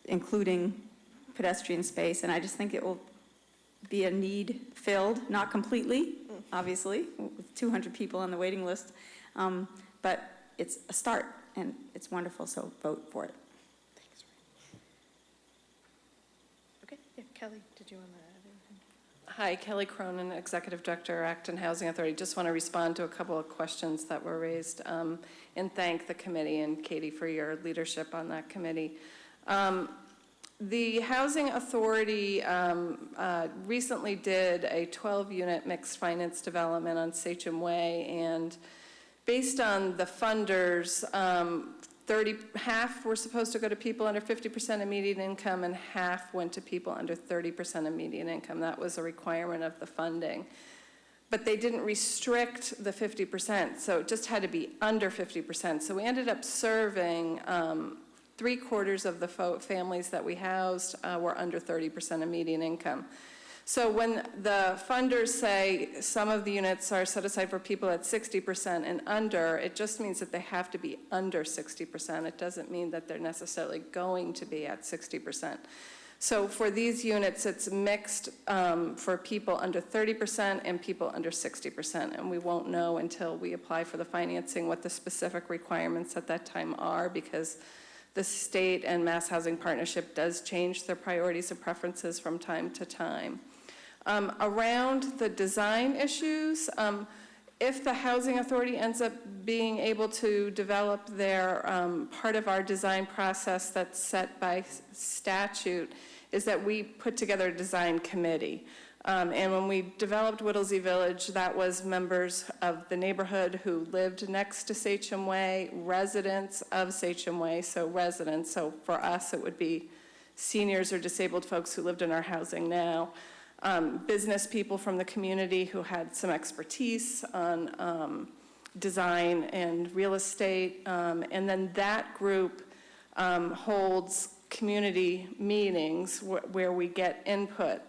including pedestrian space, and I just think it will be a need filled, not completely, obviously, with 200 people on the waiting list, but it's a start, and it's wonderful, so vote for it. Thanks. Okay, yeah, Kelly, did you want to add anything? Hi, Kelly Cronin, Executive Director, Acton Housing Authority. Just want to respond to a couple of questions that were raised and thank the committee and Katie for your leadership on that committee. The Housing Authority recently did a 12-unit mixed finance development on Sachem Way, and based on the funders, half were supposed to go to people under 50% of median income, and half went to people under 30% of median income. That was a requirement of the funding. But they didn't restrict the 50%, so it just had to be under 50%. So we ended up serving 3/4 of the families that we housed were under 30% of median income. So when the funders say some of the units are set aside for people at 60% and under, it just means that they have to be under 60%. It doesn't mean that they're necessarily going to be at 60%. So for these units, it's mixed for people under 30% and people under 60%. And we won't know until we apply for the financing what the specific requirements at that time are, because the state and Mass Housing Partnership does change their priorities and preferences from time to time. Around the design issues, if the Housing Authority ends up being able to develop their part of our design process that's set by statute, is that we put together a design committee. And when we developed Whittlesey Village, that was members of the neighborhood who lived next to Sachem Way, residents of Sachem Way, so residents. So for us, it would be seniors or disabled folks who lived in our housing now. Business people from the community who had some expertise on design and real estate. And then that group holds community meetings where we get input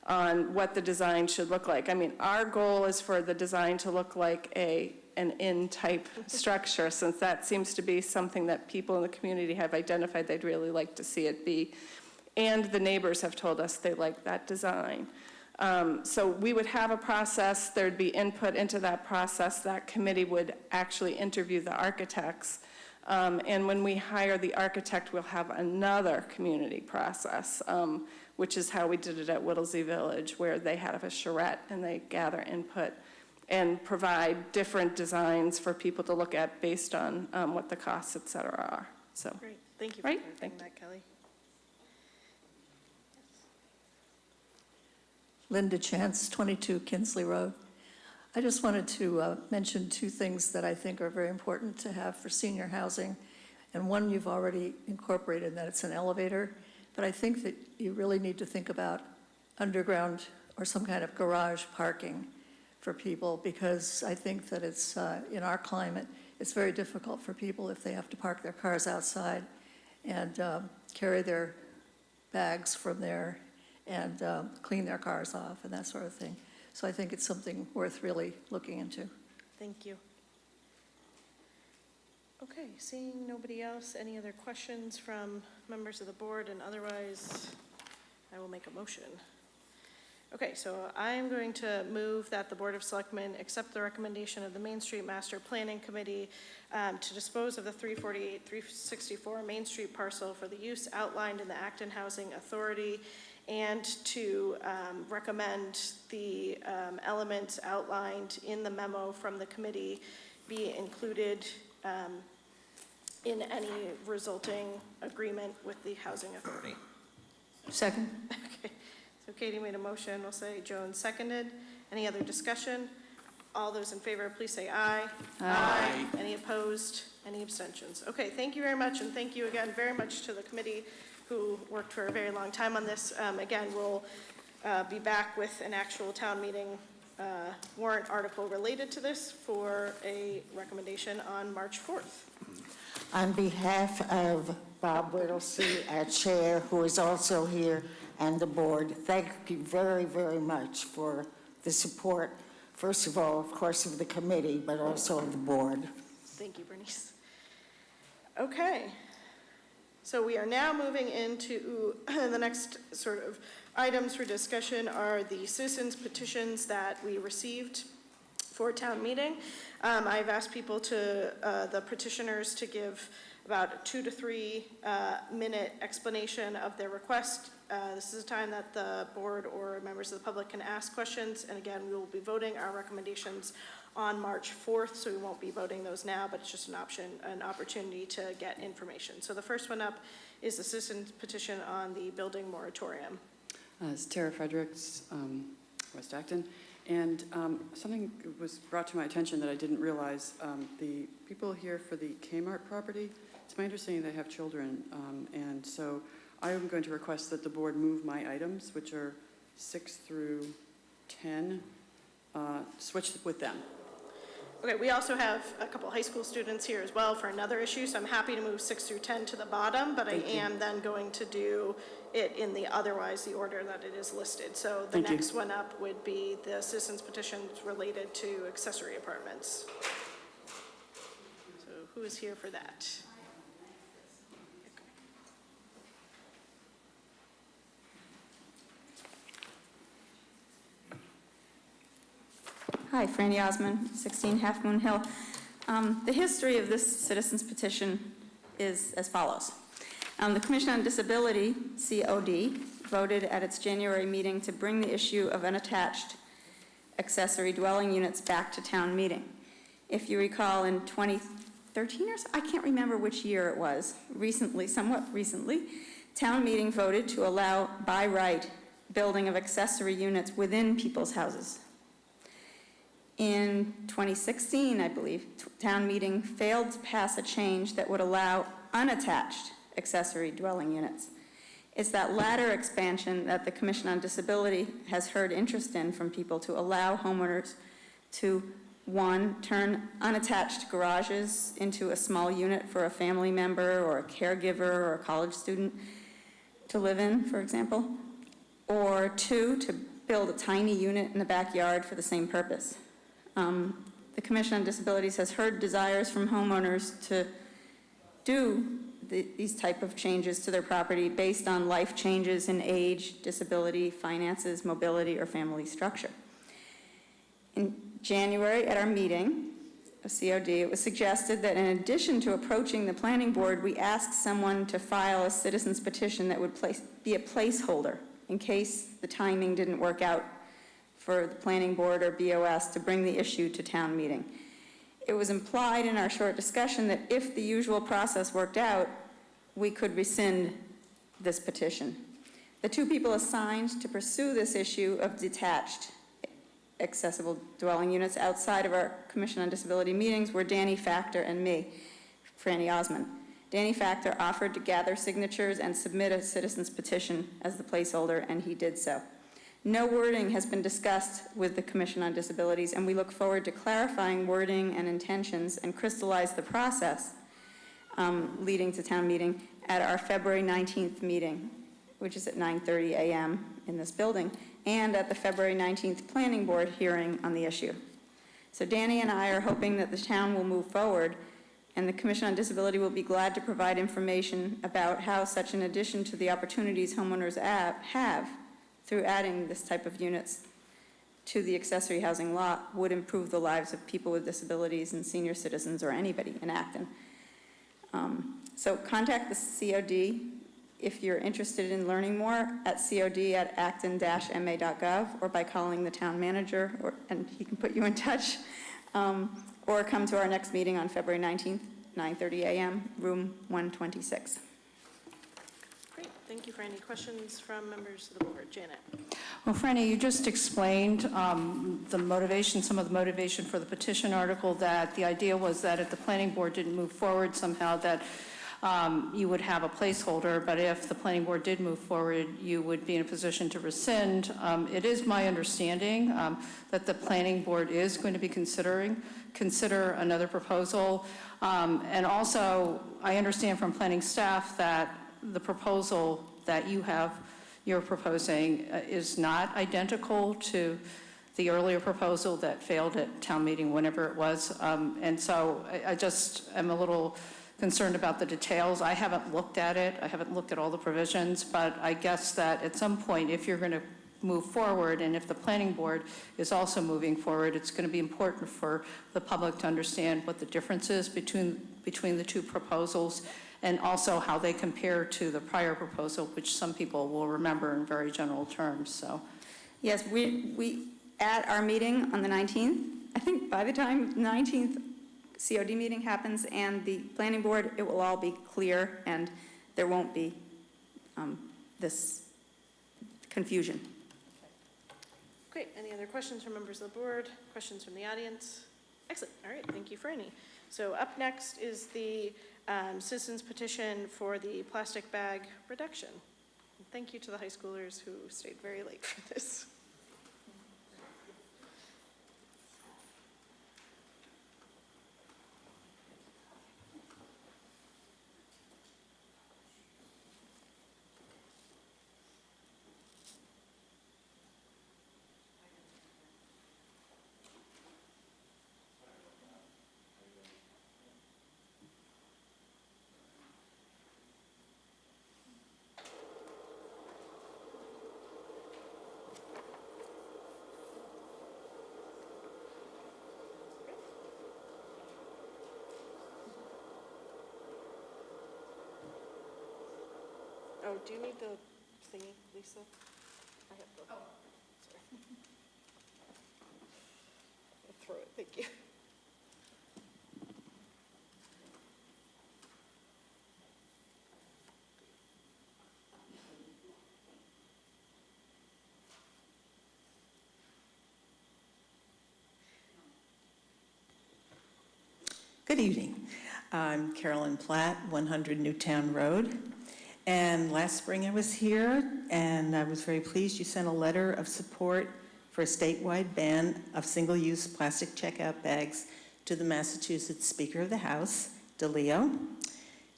on what the design should look like. I mean, our goal is for the design to look like an inn-type structure, since that seems to be something that people in the community have identified they'd really like to see it be. And the neighbors have told us they like that design. So we would have a process, there'd be input into that process. That committee would actually interview the architects. And when we hire the architect, we'll have another community process, which is how we did it at Whittlesey Village, where they have a charrette and they gather input and provide different designs for people to look at based on what the costs, et cetera, are. So, Great, thank you for clarifying that, Kelly. Linda Chance, 22 Kinsley Road. I just wanted to mention two things that I think are very important to have for senior housing. And one you've already incorporated, that it's an elevator. But I think that you really need to think about underground or some kind of garage parking for people, because I think that it's, in our climate, it's very difficult for people if they have to park their cars outside and carry their bags from there and clean their cars off and that sort of thing. So I think it's something worth really looking into. Thank you. Okay, seeing nobody else, any other questions from members of the board? And otherwise, I will make a motion. Okay, so I am going to move that the Board of Selectmen accept the recommendation of the Main Street Master Planning Committee to dispose of the 348-364 Main Street parcel for the use outlined in the Acton Housing Authority, and to recommend the elements outlined in the memo from the committee be included in any resulting agreement with the Housing Authority. Second. Okay, so Katie made a motion, we'll say Joan seconded. Any other discussion? All those in favor, please say aye. Aye. Any opposed? Any abstentions? Okay, thank you very much, and thank you again very much to the committee who worked for a very long time on this. Again, we'll be back with an actual town meeting warrant article related to this for a recommendation on March 4th. On behalf of Bob Whittlesey, our chair, who is also here, and the board, thank you very, very much for the support, first of all, of course, of the committee, but also of the board. Thank you, Bernice. Okay. So we are now moving into the next sort of items for discussion are the citizens petitions that we received for town meeting. I've asked people to, the petitioners, to give about a 2 to 3 minute explanation of their request. This is a time that the board or members of the public can ask questions. And again, we will be voting our recommendations on March 4th, so we won't be voting those now, but it's just an opportunity to get information. So the first one up is the citizens petition on the building moratorium. It's Tara Fredericks, West Acton. And something was brought to my attention that I didn't realize. The people here for the Kmart property, it's my understanding they have children. And so I am going to request that the board move my items, which are 6 through 10, switch with them. Okay, we also have a couple high school students here as well for another issue, so I'm happy to move 6 through 10 to the bottom, but I am then going to do it in the order that it is listed. So the next one up would be the citizens petitions related to accessory apartments. So who is here for that? Hi, Franny Osmond, 16 Half Moon Hill. The history of this citizens petition is as follows. The Commission on Disability, COD, voted at its January meeting to bring the issue of unattached accessory dwelling units back to town meeting. If you recall, in 2013 or so, I can't remember which year it was, somewhat recently, town meeting voted to allow by right building of accessory units within people's houses. In 2016, I believe, town meeting failed to pass a change that would allow unattached accessory dwelling units. It's that latter expansion that the Commission on Disability has heard interest in from people, to allow homeowners to, one, turn unattached garages into a small unit for a family member or a caregiver or a college student to live in, for example, or two, to build a tiny unit in the backyard for the same purpose. The Commission on Disabilities has heard desires from homeowners to do these type of changes to their property based on life changes in age, disability, finances, mobility, or family structure. In January, at our meeting of COD, it was suggested that in addition to approaching the planning board, we ask someone to file a citizen's petition that would be a placeholder in case the timing didn't work out for the planning board or BOS to bring the issue to town meeting. It was implied in our short discussion that if the usual process worked out, we could rescind this petition. The two people assigned to pursue this issue of detached accessible dwelling units outside of our Commission on Disability meetings were Danny Factor and me, Franny Osmond. Danny Factor offered to gather signatures and submit a citizen's petition as the placeholder, and he did so. No wording has been discussed with the Commission on Disabilities, and we look forward to clarifying wording and intentions and crystallize the process leading to town meeting at our February 19th meeting, which is at 9:30 a.m. in this building, and at the February 19th Planning Board hearing on the issue. So Danny and I are hoping that the town will move forward, and the Commission on Disability will be glad to provide information about how such an addition to the opportunities homeowners have through adding this type of units to the accessory housing law would improve the lives of people with disabilities and senior citizens or anybody in Acton. So contact the COD if you're interested in learning more at cod@acton-ma.gov, or by calling the town manager, and he can put you in touch, or come to our next meeting on February 19th, 9:30 a.m., room 126. Great, thank you for any questions from members of the board. Janet. Well, Franny, you just explained some of the motivation for the petition article, that the idea was that if the planning board didn't move forward somehow, that you would have a placeholder, but if the planning board did move forward, you would be in a position to rescind. It is my understanding that the planning board is going to be consider another proposal. And also, I understand from planning staff that the proposal that you're proposing is not identical to the earlier proposal that failed at town meeting, whenever it was. And so I just am a little concerned about the details. I haven't looked at it. I haven't looked at all the provisions, but I guess that at some point, if you're going to move forward, and if the planning board is also moving forward, it's going to be important for the public to understand what the difference is between the two proposals, and also how they compare to the prior proposal, which some people will remember in very general terms. So, yes, we at our meeting on the 19th, I think by the time the 19th COD meeting happens and the planning board, it will all be clear and there won't be this confusion. Great. Any other questions from members of the board? Questions from the audience? Excellent. All right. Thank you, Franny. So up next is the citizens petition for the plastic bag reduction. And thank you to the high schoolers who stayed very late for this. Oh, do you need the thingy, Lisa? I have the. Oh, sorry. I'll throw it, thank you. Good evening. I'm Carolyn Platt, 100 Newtown Road. And last spring I was here, and I was very pleased you sent a letter of support for a statewide ban of single-use plastic checkout bags to the Massachusetts Speaker of the House, DeLeo.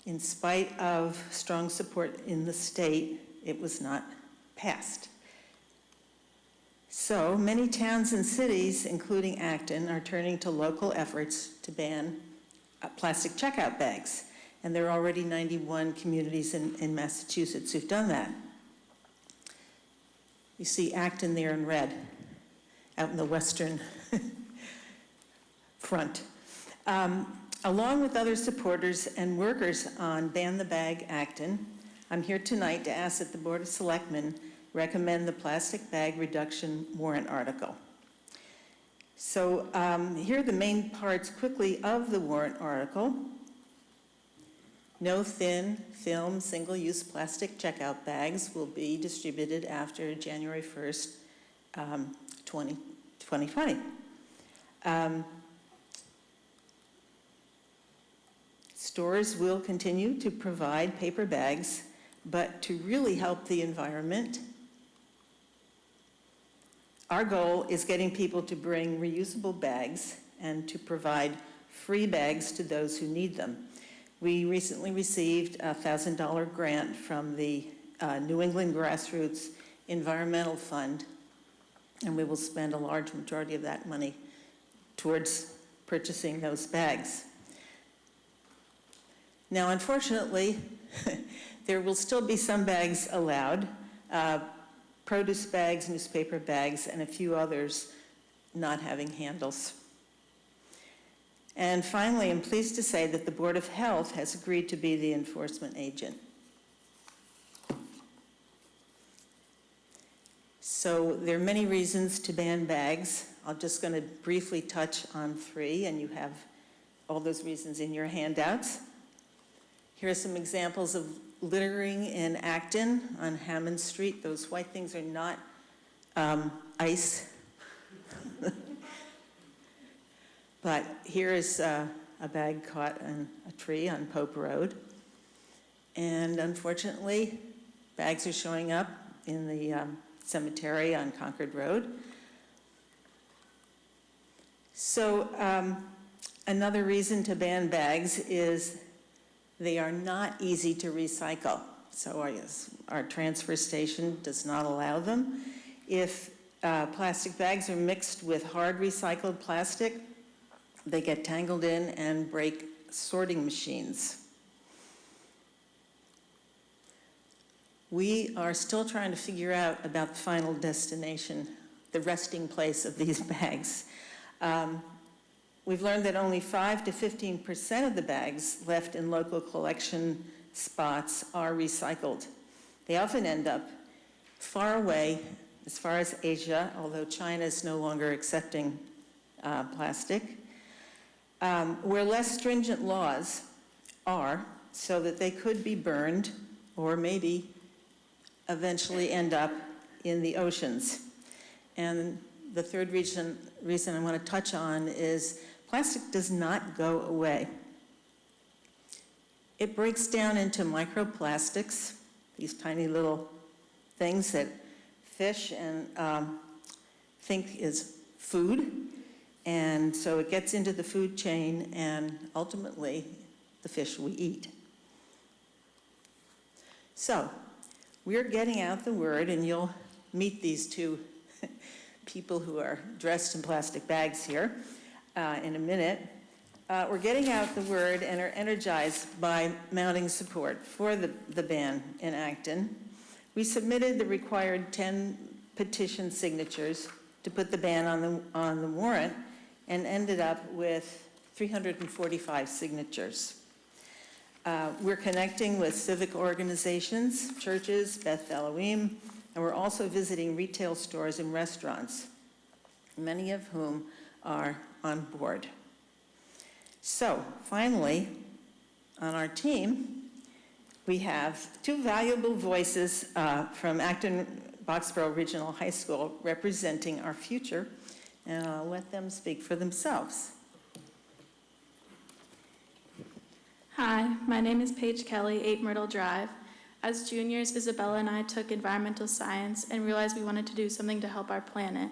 In spite of strong support in the state, it was not passed. So many towns and cities, including Acton, are turning to local efforts to ban plastic checkout bags. And there are already 91 communities in Massachusetts who've done that. You see Acton there in red, out in the western front. Along with other supporters and workers on Ban the Bag Acton, I'm here tonight to ask that the Board of Selectmen recommend the plastic bag reduction warrant article. So here are the main parts quickly of the warrant article. No thin film single-use plastic checkout bags will be distributed after January 1st, 2020. Stores will continue to provide paper bags, but to really help the environment, our goal is getting people to bring reusable bags and to provide free bags to those who need them. We recently received a $1,000 grant from the New England Grassroots Environmental Fund, and we will spend a large majority of that money towards purchasing those bags. Now, unfortunately, there will still be some bags allowed, produce bags, newspaper bags, and a few others not having handles. And finally, I'm pleased to say that the Board of Health has agreed to be the enforcement agent. So there are many reasons to ban bags. I'm just going to briefly touch on 3, and you have all those reasons in your handouts. Here are some examples of littering in Acton on Hammond Street. Those white things are not ice. But here is a bag caught in a tree on Pope Road. And unfortunately, bags are showing up in the cemetery on Concord Road. So another reason to ban bags is they are not easy to recycle. So our transfer station does not allow them. If plastic bags are mixed with hard recycled plastic, they get tangled in and break sorting machines. We are still trying to figure out about the final destination, the resting place of these bags. We've learned that only 5 to 15% of the bags left in local collection spots are recycled. They often end up far away, as far as Asia, although China is no longer accepting plastic, where less stringent laws are, so that they could be burned or maybe eventually end up in the oceans. And the third reason I want to touch on is plastic does not go away. It breaks down into microplastics, these tiny little things that fish and think is food. And so it gets into the food chain and ultimately the fish we eat. So we're getting out the word, and you'll meet these two people who are dressed in plastic bags here in a minute. We're getting out the word and are energized by mounting support for the ban in Acton. We submitted the required 10 petition signatures to put the ban on the warrant and ended up with 345 signatures. We're connecting with civic organizations, churches, Beth Elohim, and we're also visiting retail stores and restaurants, many of whom are on board. So finally, on our team, we have two valuable voices from Acton Boxborough Regional High School representing our future, and I'll let them speak for themselves. Hi, my name is Paige Kelly, 8 Myrtle Drive. As juniors, Isabella and I took environmental science and realized we wanted to do something to help our planet.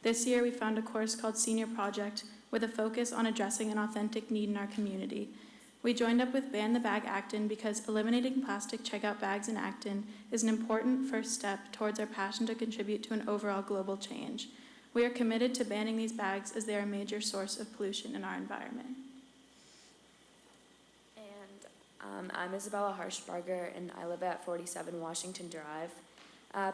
This year, we found a course called Senior Project with a focus on addressing an authentic need in our community. We joined up with Ban the Bag Acton because eliminating plastic checkout bags in Acton is an important first step towards our passion to contribute to an overall global change. We are committed to banning these bags as they are a major source of pollution in our environment. I'm Isabella Harshbarger, and I live at 47 Washington Drive.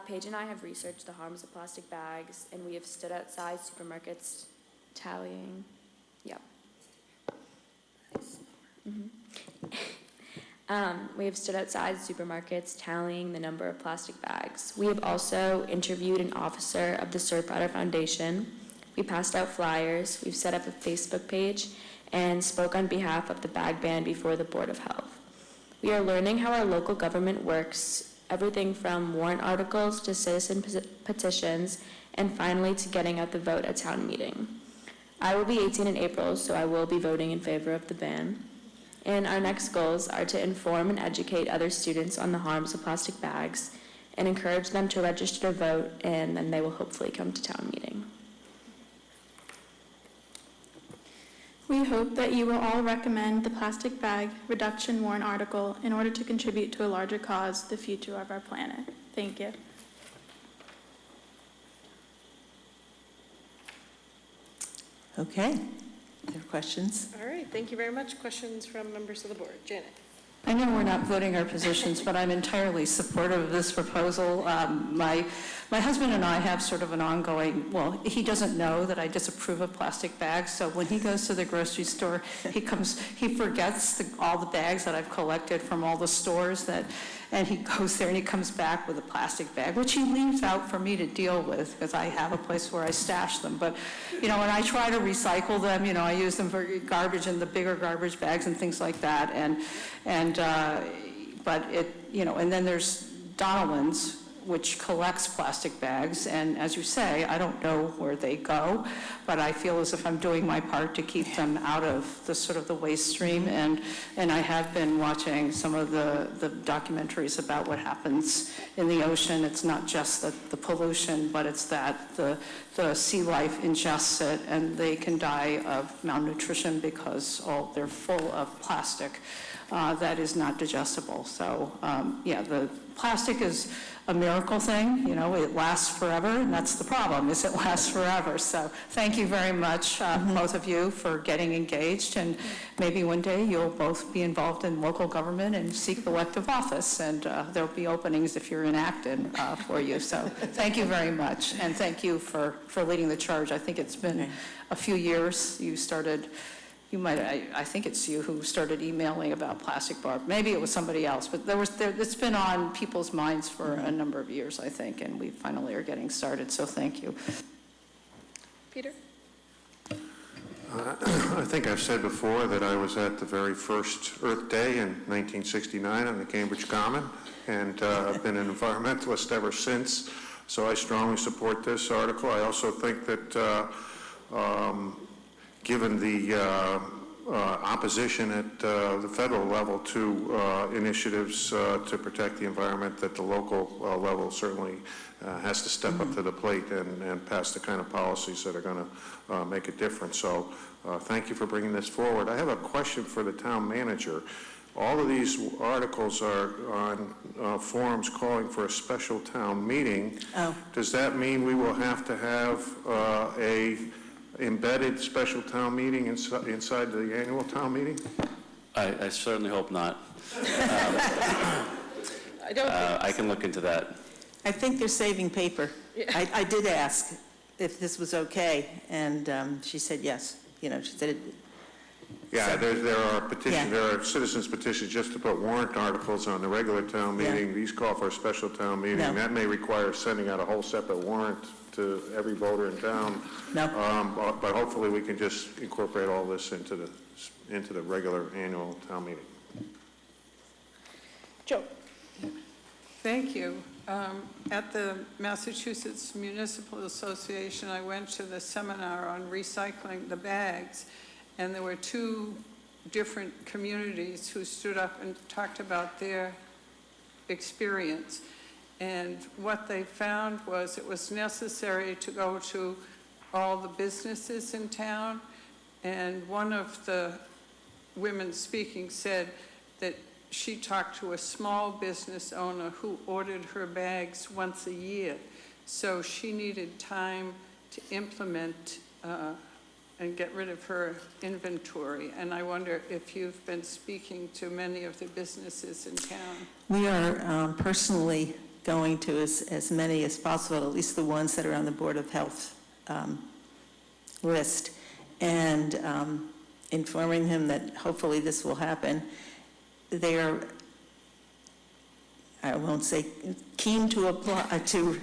Paige and I have researched the harms of plastic bags, and we have stood outside supermarkets tallying. Yep. We have stood outside supermarkets tallying the number of plastic bags. We have also interviewed an officer of the Surfrider Foundation. We passed out flyers. We've set up a Facebook page and spoke on behalf of the bag ban before the Board of Health. We are learning how our local government works, everything from warrant articles to citizen petitions, and finally to getting out the vote at town meeting. I will be 18 in April, so I will be voting in favor of the ban. And our next goals are to inform and educate other students on the harms of plastic bags and encourage them to register to vote, and then they will hopefully come to town meeting. We hope that you will all recommend the plastic bag reduction warrant article in order to contribute to a larger cause, the future of our planet. Thank you. Okay. There are questions? All right, thank you very much. Questions from members of the board? Janet. I know we're not voting our positions, but I'm entirely supportive of this proposal. My husband and I have sort of an ongoing, well, he doesn't know that I disapprove of plastic bags, so when he goes to the grocery store, he forgets all the bags that I've collected from all the stores and he goes there and he comes back with a plastic bag, which he leaves out for me to deal with because I have a place where I stash them. But, when I try to recycle them, I use them for garbage and the bigger garbage bags and things like that. But and then there's Donaldson's, which collects plastic bags, and as you say, I don't know where they go, but I feel as if I'm doing my part to keep them out of the sort of the waste stream, and I have been watching some of the documentaries about what happens in the ocean. It's not just the pollution, but it's that the sea life ingests it, and they can die of malnutrition because they're full of plastic that is not digestible. So, the plastic is a miracle thing, it lasts forever, and that's the problem, is it lasts forever. So thank you very much, both of you, for getting engaged, and maybe one day you'll both be involved in local government and seek elective office, and there'll be openings if you're in Acton for you. So thank you very much, and thank you for leading the charge. I think it's been a few years. I think it's you who started emailing about plastic, Barb. Maybe it was somebody else, but it's been on people's minds for a number of years, I think, and we finally are getting started, so thank you. Peter? I think I've said before that I was at the very first Earth Day in 1969 on the Cambridge Common, and I've been an environmentalist ever since. So I strongly support this article. I also think that given the opposition at the federal level to initiatives to protect the environment, that the local level certainly has to step up to the plate and pass the kind of policies that are going to make a difference. So thank you for bringing this forward. I have a question for the town manager. All of these articles are on forums calling for a special town meeting. Oh. Does that mean we will have to have a embedded special town meeting inside the annual town meeting? I certainly hope not. I can look into that. I think they're saving paper. I did ask if this was okay, and she said yes. You know, she said it. Yeah, there are petitions, Yeah. there are citizens petitions just to put warrant articles on the regular town meeting. Yeah. These call for a special town meeting. No. That may require sending out a whole separate warrant to every voter in town. No. But hopefully we can just incorporate all this into the regular annual town meeting. Joe. Thank you. At the Massachusetts Municipal Association, I went to the seminar on recycling the bags, and there were two different communities who stood up and talked about their experience. And what they found was it was necessary to go to all the businesses in town, and one of the women speaking said that she talked to a small business owner who ordered her bags once a year. So she needed time to implement and get rid of her inventory. And I wonder if you've been speaking to many of the businesses in town. We are personally going to as many as possible, at least the ones that are on the Board of Health list, and informing him that hopefully this will happen. They are, I won't say keen to apply, to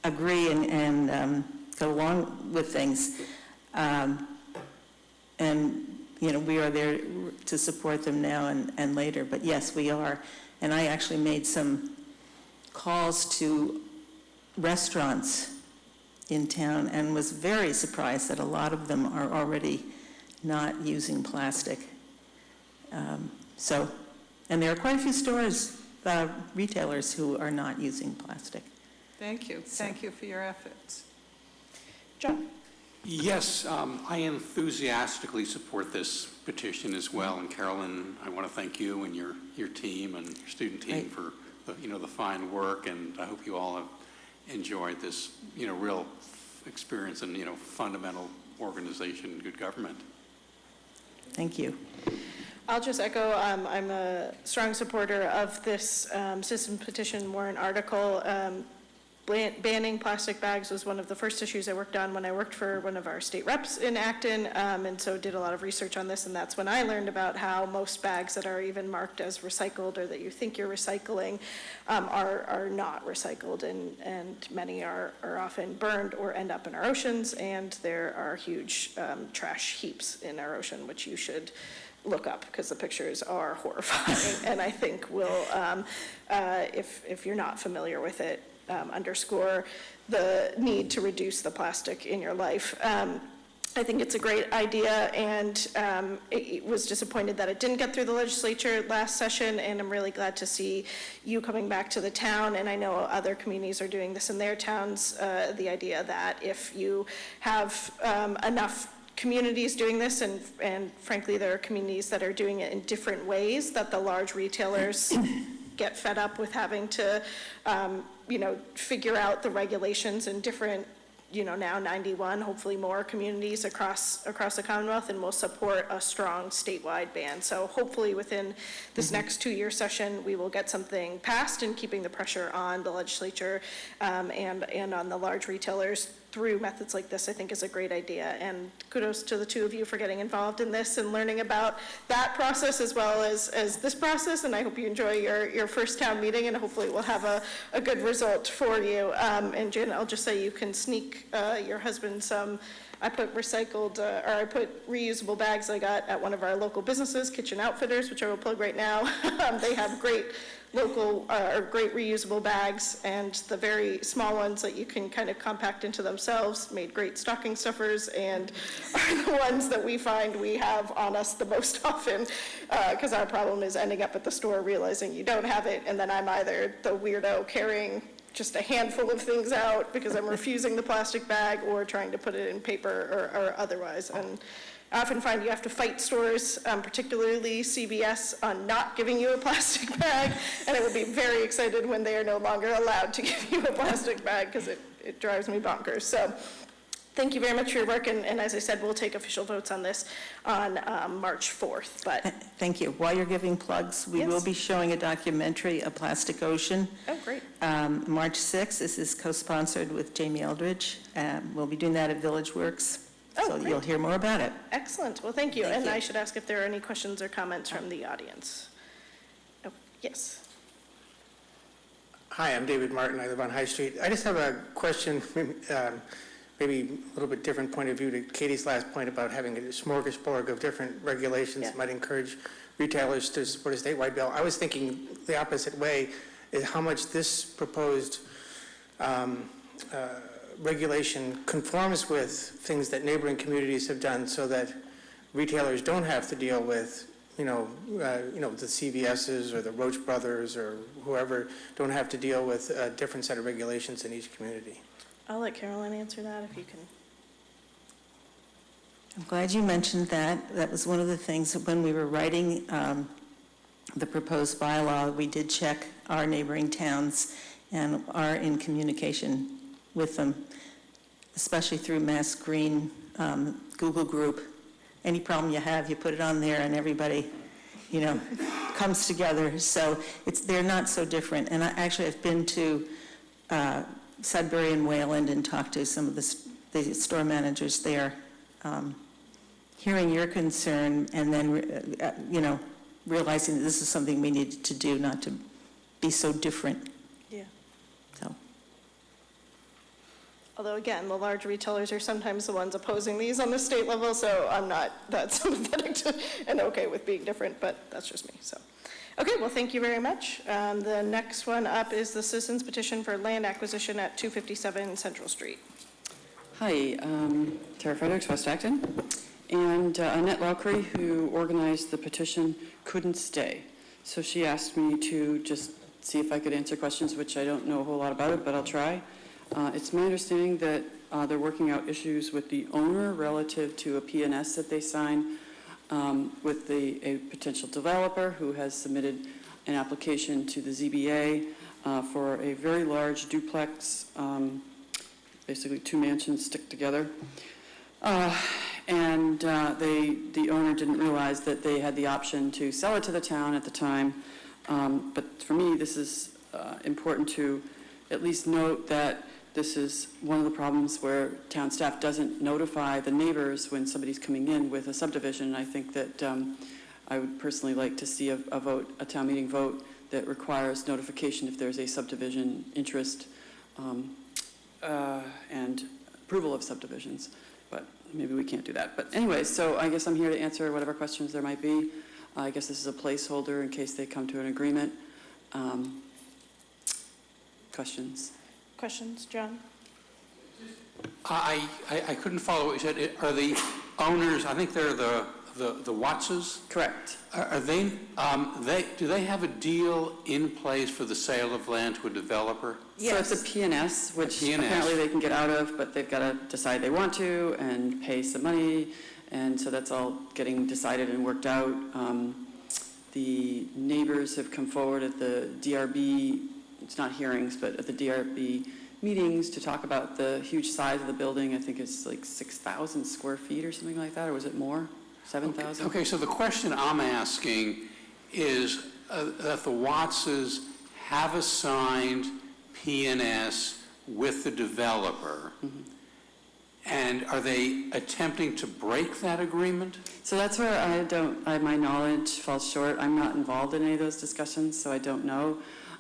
agree and go along with things. And, you know, we are there to support them now and later, but yes, we are. And I actually made some calls to restaurants in town and was very surprised that a lot of them are already not using plastic. And there are quite a few stores, retailers who are not using plastic. Thank you. Thank you for your efforts. John. Yes, I enthusiastically support this petition as well. And Carolyn, I want to thank you and your team and your student team for the fine work. And I hope you all have enjoyed this, real experience in, fundamental organization and good government. Thank you. I'll just echo, I'm a strong supporter of this citizen petition warrant article. Banning plastic bags was one of the first issues I worked on when I worked for one of our state reps in Acton, and so did a lot of research on this, and that's when I learned about how most bags that are even marked as recycled or that you think you're recycling are not recycled, and many are often burned or end up in our oceans, and there are huge trash heaps in our ocean, which you should look up because the pictures are horrifying, and I think will, if you're not familiar with it, underscore the need to reduce the plastic in your life. I think it's a great idea, and it was disappointed that it didn't get through the legislature last session, and I'm really glad to see you coming back to the town, and I know other communities are doing this in their towns, the idea that if you have enough communities doing this, and frankly there are communities that are doing it in different ways, that the large retailers get fed up with having to figure out the regulations in different, now 91, hopefully more communities across the Commonwealth, and will support a strong statewide ban. So hopefully within this next 2-year session, we will get something passed, and keeping the pressure on the legislature and on the large retailers through methods like this, I think, is a great idea. And kudos to the two of you for getting involved in this and learning about that process as well as this process. And I hope you enjoy your first town meeting, and hopefully we'll have a good result for you. And Jen, I'll just say you can sneak your husband some. I put I put reusable bags I got at one of our local businesses, Kitchen Outfitters, which I will plug right now. They have great local or great reusable bags, and the very small ones that you can kind of compact into themselves made great stocking stuffers, and are the ones that we find we have on us the most often, because our problem is ending up at the store realizing you don't have it, and then I'm either the weirdo carrying just a handful of things out because I'm refusing the plastic bag, or trying to put it in paper or otherwise. And I often find you have to fight stores, particularly CVS, on not giving you a plastic bag, and I will be very excited when they are no longer allowed to give you a plastic bag, because it drives me bonkers. So thank you very much for your work, and as I said, we'll take official votes on this on March 4th. But Thank you. While you're giving plugs, we will be showing a documentary, A Plastic Ocean. Oh, great. March 6th. This is co-sponsored with Jamie Eldridge. We'll be doing that at Village Works. So you'll hear more about it. Excellent. Well, thank you. And I should ask if there are any questions or comments from the audience. Oh, yes. Hi, I'm David Martin. I live on High Street. I just have a question, maybe a little bit different point of view to Katie's last point about having a smorgasbord of different regulations that might encourage retailers to support a statewide bill. I was thinking the opposite way, is how much this proposed regulation conforms with things that neighboring communities have done, so that retailers don't have to deal with, the CVS's or the Roach Brothers or whoever, don't have to deal with a different set of regulations in each community. I'll let Caroline answer that if you can. I'm glad you mentioned that. That was one of the things that when we were writing the proposed bylaw, we did check our neighboring towns and are in communication with them, especially through Mass Green Google group. Any problem you have, you put it on there and everybody, comes together. So they're not so different. And I've been to Sudbury and Wayland and talked to some of the store managers there, hearing your concern, and then, realizing that this is something we needed to do, not to be so different. Yeah. So. Although, again, the large retailers are sometimes the ones opposing these on the state level, so I'm not that sympathetic to and okay with being different, but that's just me. So, okay, well, thank you very much. The next one up is the citizens petition for land acquisition at 257 Central Street. Hi, Tara Fredericks, West Acton. And Annette Lowcrey, who organized the petition, couldn't stay. So she asked me to just see if I could answer questions, which I don't know a whole lot about it, but I'll try. It's my understanding that they're working out issues with the owner relative to a P&S that they signed with a potential developer who has submitted an application to the ZBA for a very large duplex, basically two mansions stick together. And the owner didn't realize that they had the option to sell it to the town at the time. But for me, this is important to at least note that this is one of the problems where town staff doesn't notify the neighbors when somebody's coming in with a subdivision. And I think that I would personally like to see a town meeting vote that requires notification if there's a subdivision interest and approval of subdivisions. But maybe we can't do that. But anyway, so I guess I'm here to answer whatever questions there might be. I guess this is a placeholder in case they come to an agreement. Questions? Questions, John? I couldn't follow what you said. Are the owners, I think they're the Wattses? Correct. Are they, do they have a deal in place for the sale of land to a developer? Yes. So it's a P&S, which apparently they can get out of, but they've got to decide they want to and pay some money, and so that's all getting decided and worked out. The neighbors have come forward at the DRB, it's not hearings, but at the DRB meetings to talk about the huge size of the building. I think it's like 6,000 square feet or something like that, or was it more? 7,000? Okay, so the question I'm asking is that the Wattses have a signed P&S with the developer, and are they attempting to break that agreement? So that's where my knowledge falls short. I'm not involved in any of those discussions, so I don't know.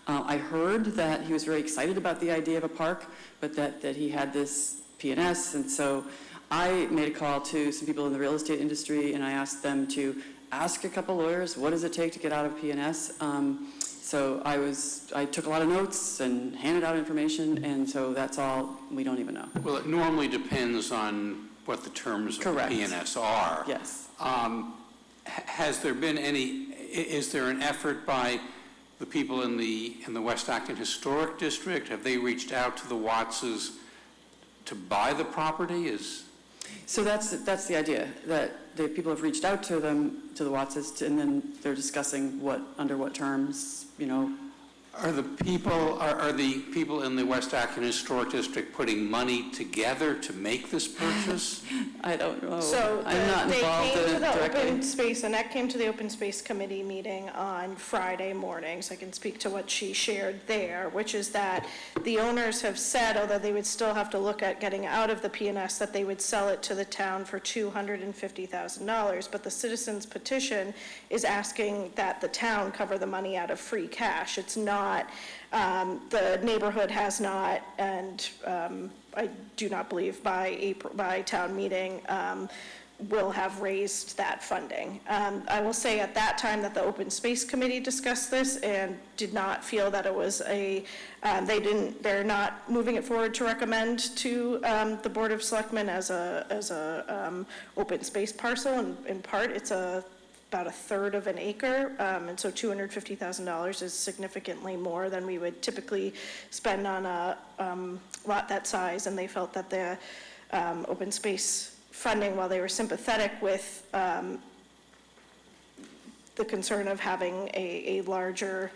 I heard that he was very excited about the idea of a park, but that he had this P&S, and so I made a call to some people in the real estate industry, and I asked them to ask a couple lawyers, what does it take to get out of P&S? So I took a lot of notes and handed out information, and so that's all, we don't even know. Well, it normally depends on what the terms of the Correct. P&S are. Yes. Has there been is there an effort by the people in the West Acton Historic District? Have they reached out to the Wattses to buy the property? So that's the idea, that the people have reached out to them, to the Wattses, and then they're discussing under what terms, Are the people in the West Acton Historic District putting money together to make this purchase? I don't know. So I'm not involved in it they came to the directly. open space, Annette came to the open space committee meeting on Friday morning, so I can speak to what she shared there, which is that the owners have said, although they would still have to look at getting out of the P&S, that they would sell it to the town for $250,000, but the citizens petition is asking that the town cover the money out of free cash. It's not, the neighborhood has not, and I do not believe by town meeting, will have raised that funding. I will say at that time that the Open Space Committee discussed this and did not feel that it was they're not moving it forward to recommend to the Board of Selectmen as a open space parcel. In part, it's about a third of an acre, and so $250,000 is significantly more than we would typically spend on a lot that size, and they felt that the open space funding, while they were sympathetic with the concern of having a larger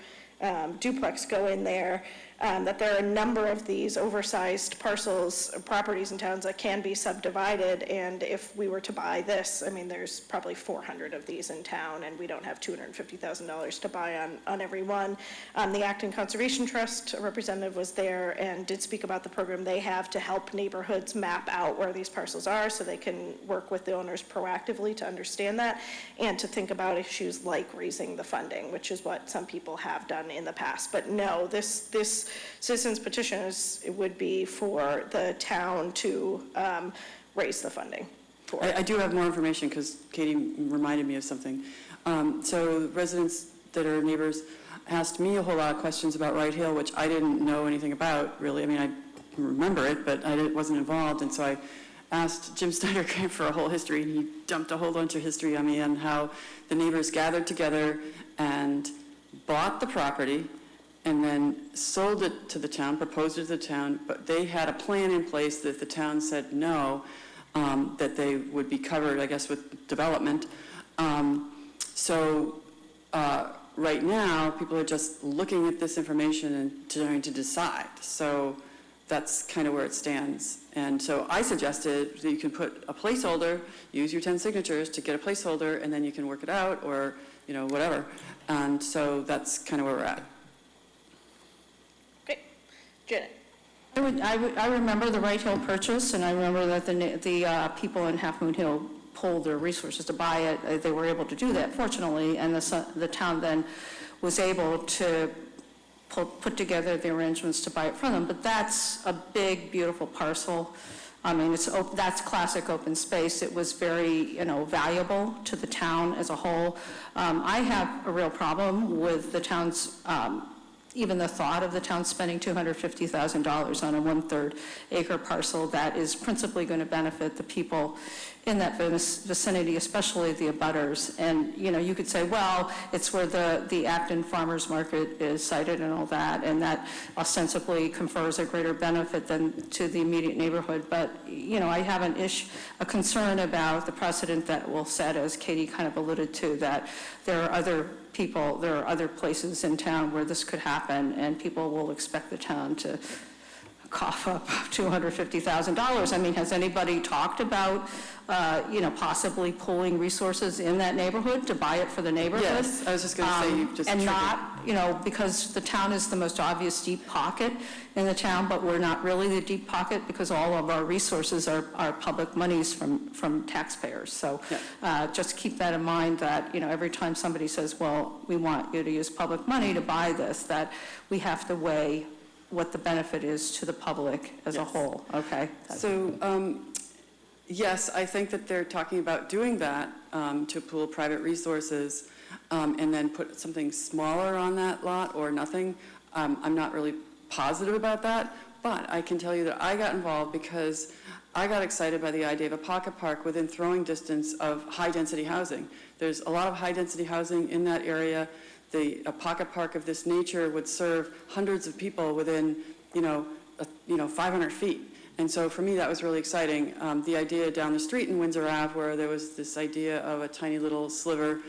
duplex go in there, that there are a number of these oversized parcels, properties in towns that can be subdivided, and if we were to buy this, I mean, there's probably 400 of these in town, and we don't have $250,000 to buy on every one. The Acton Conservation Trust representative was there and did speak about the program they have to help neighborhoods map out where these parcels are so they can work with the owners proactively to understand that and to think about issues like raising the funding, which is what some people have done in the past. But no, this citizens petition it would be for the town to raise the funding for. I do have more information because Katie reminded me of something. So residents that are neighbors asked me a whole lot of questions about Wright Hill, which I didn't know anything about, really. I mean, I remember it, but I wasn't involved, and so I asked Jim Snyder for a whole history, and he dumped a whole bunch of history on me on how the neighbors gathered together and bought the property and then sold it to the town, proposed it to the town, but they had a plan in place that if the town said no, that they would be covered, I guess, with development. Right now, people are just looking at this information and trying to decide. So that's kind of where it stands. And so I suggested that you can put a placeholder, use your 10 signatures to get a placeholder, and then you can work it out, or whatever. And so that's kind of where we're at. Okay, Janet. I remember the Wright Hill purchase, and I remember that the people in Half Moon Hill pulled their resources to buy it. They were able to do that, fortunately, and the town then was able to put together the arrangements to buy it from them. But that's a big, beautiful parcel. I mean, that's classic open space. It was very, valuable to the town as a whole. I have a real problem with the town's, even the thought of the town spending $250,000 on a 1/3 acre parcel that is principally going to benefit the people in that vicinity, especially the abutters. And, you could say, well, it's where the Acton Farmers Market is sited and all that, and that ostensibly confers a greater benefit than to the immediate neighborhood. But, I have a concern about the precedent that will set, as Katie kind of alluded to, that there are other places in town where this could happen, and people will expect the town to cough up $250,000. I mean, has anybody talked about, possibly pulling resources in that neighborhood to buy it for the neighborhood? Yes, I was just going to say, you just and triggered. not, because the town is the most obvious deep pocket in the town, but we're not really the deep pocket because all of our resources are public monies from taxpayers. So just keep that in mind, that, every time somebody says, well, we want you to use public money to buy this, that we have to weigh what the benefit is to the public as a whole, okay? So, yes, I think that they're talking about doing that to pool private resources. and then put something smaller on that lot or nothing. I'm not really positive about that, but I can tell you that I got involved because I got excited by the idea of a pocket park within throwing distance of high-density housing. There's a lot of high-density housing in that area. A pocket park of this nature would serve hundreds of people within, 500 feet. And so for me, that was really exciting. The idea down the street in Windsor Ave, where there was this idea of a tiny little sliver,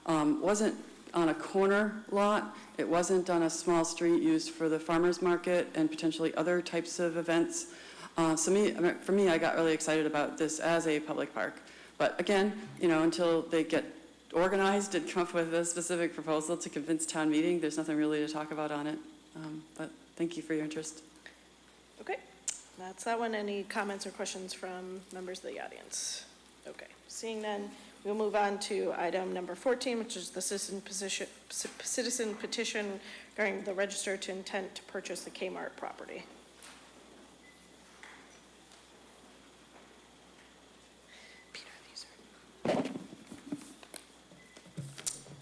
wasn't on a corner lot. It wasn't on a small street used for the farmer's market and potentially other types of events. For me, I got really excited about this as a public park. But again, until they get organized and come up with a specific proposal to convince town meeting, there's nothing really to talk about on it. But thank you for your interest. Okay, that's that one. Any comments or questions from members of the audience? Okay, seeing none, we'll move on to item number 14, which is the citizen petition regarding the register to intent to purchase the Kmart property.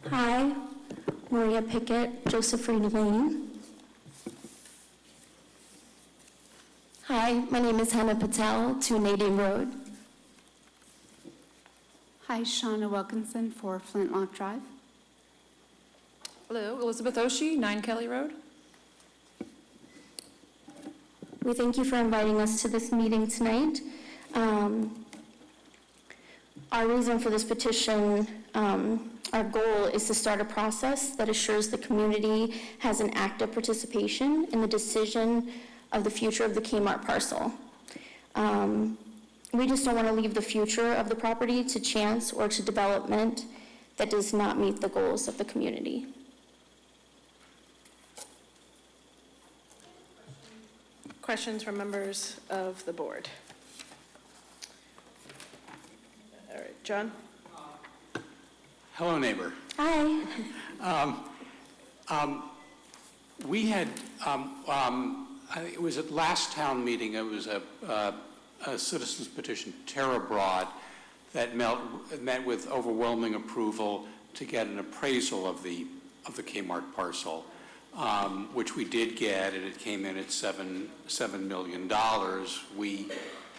Hi, Maria Pickett, Josephine Lane. Hi, my name is Hannah Patel, 2 Nadine Road. Hi, Shauna Wilkinson for Flintlock Drive. Hello, Elizabeth Oshie, 9 Kelly Road. We thank you for inviting us to this meeting tonight. Our reason for this petition, our goal is to start a process that assures the community has an active participation in the decision of the future of the Kmart parcel. We just don't want to leave the future of the property to chance or to development that does not meet the goals of the community. Questions from members of the board? All right, John? Hello, neighbor. Hi. We had, it was at last town meeting, it was a citizen's petition, Tara Broad, that met with overwhelming approval to get an appraisal of the Kmart parcel, which we did get, and it came in at $7 million. We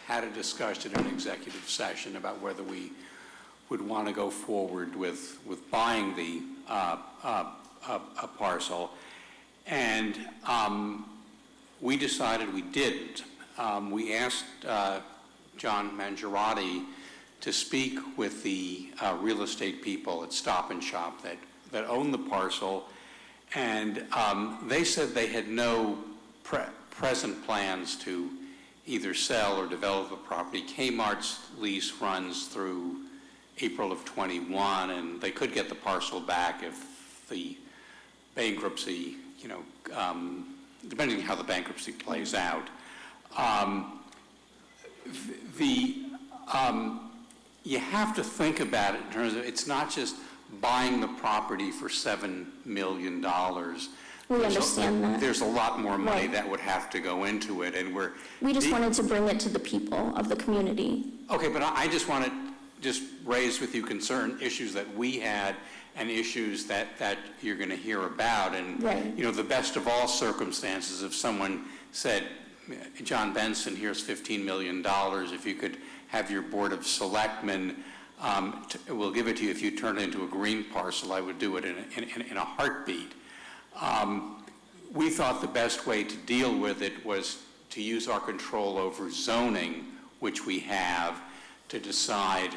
had a discussion in an executive session about whether we would want to go forward with buying the a parcel, and we decided we didn't. We asked John Mangiarotti to speak with the real estate people at Stop and Shop that own the parcel, and they said they had no present plans to either sell or develop the property. Kmart's lease runs through April of 21, and they could get the parcel back if the bankruptcy, depending on how the bankruptcy plays out. You have to think about it in terms of, it's not just buying the property for $7 million. We understand that. There's a lot more money that would have to go into it, and we just wanted to bring it to the people of the community. Okay, but I just want to raise with you issues that we had and issues that you're going to hear about. And, the best of all circumstances, if someone said, John Benson, here's $15 million, if you could have your Board of Selectmen, we'll give it to you if you turn it into a green parcel, I would do it in a heartbeat. We thought the best way to deal with it was to use our control over zoning, which we have, to decide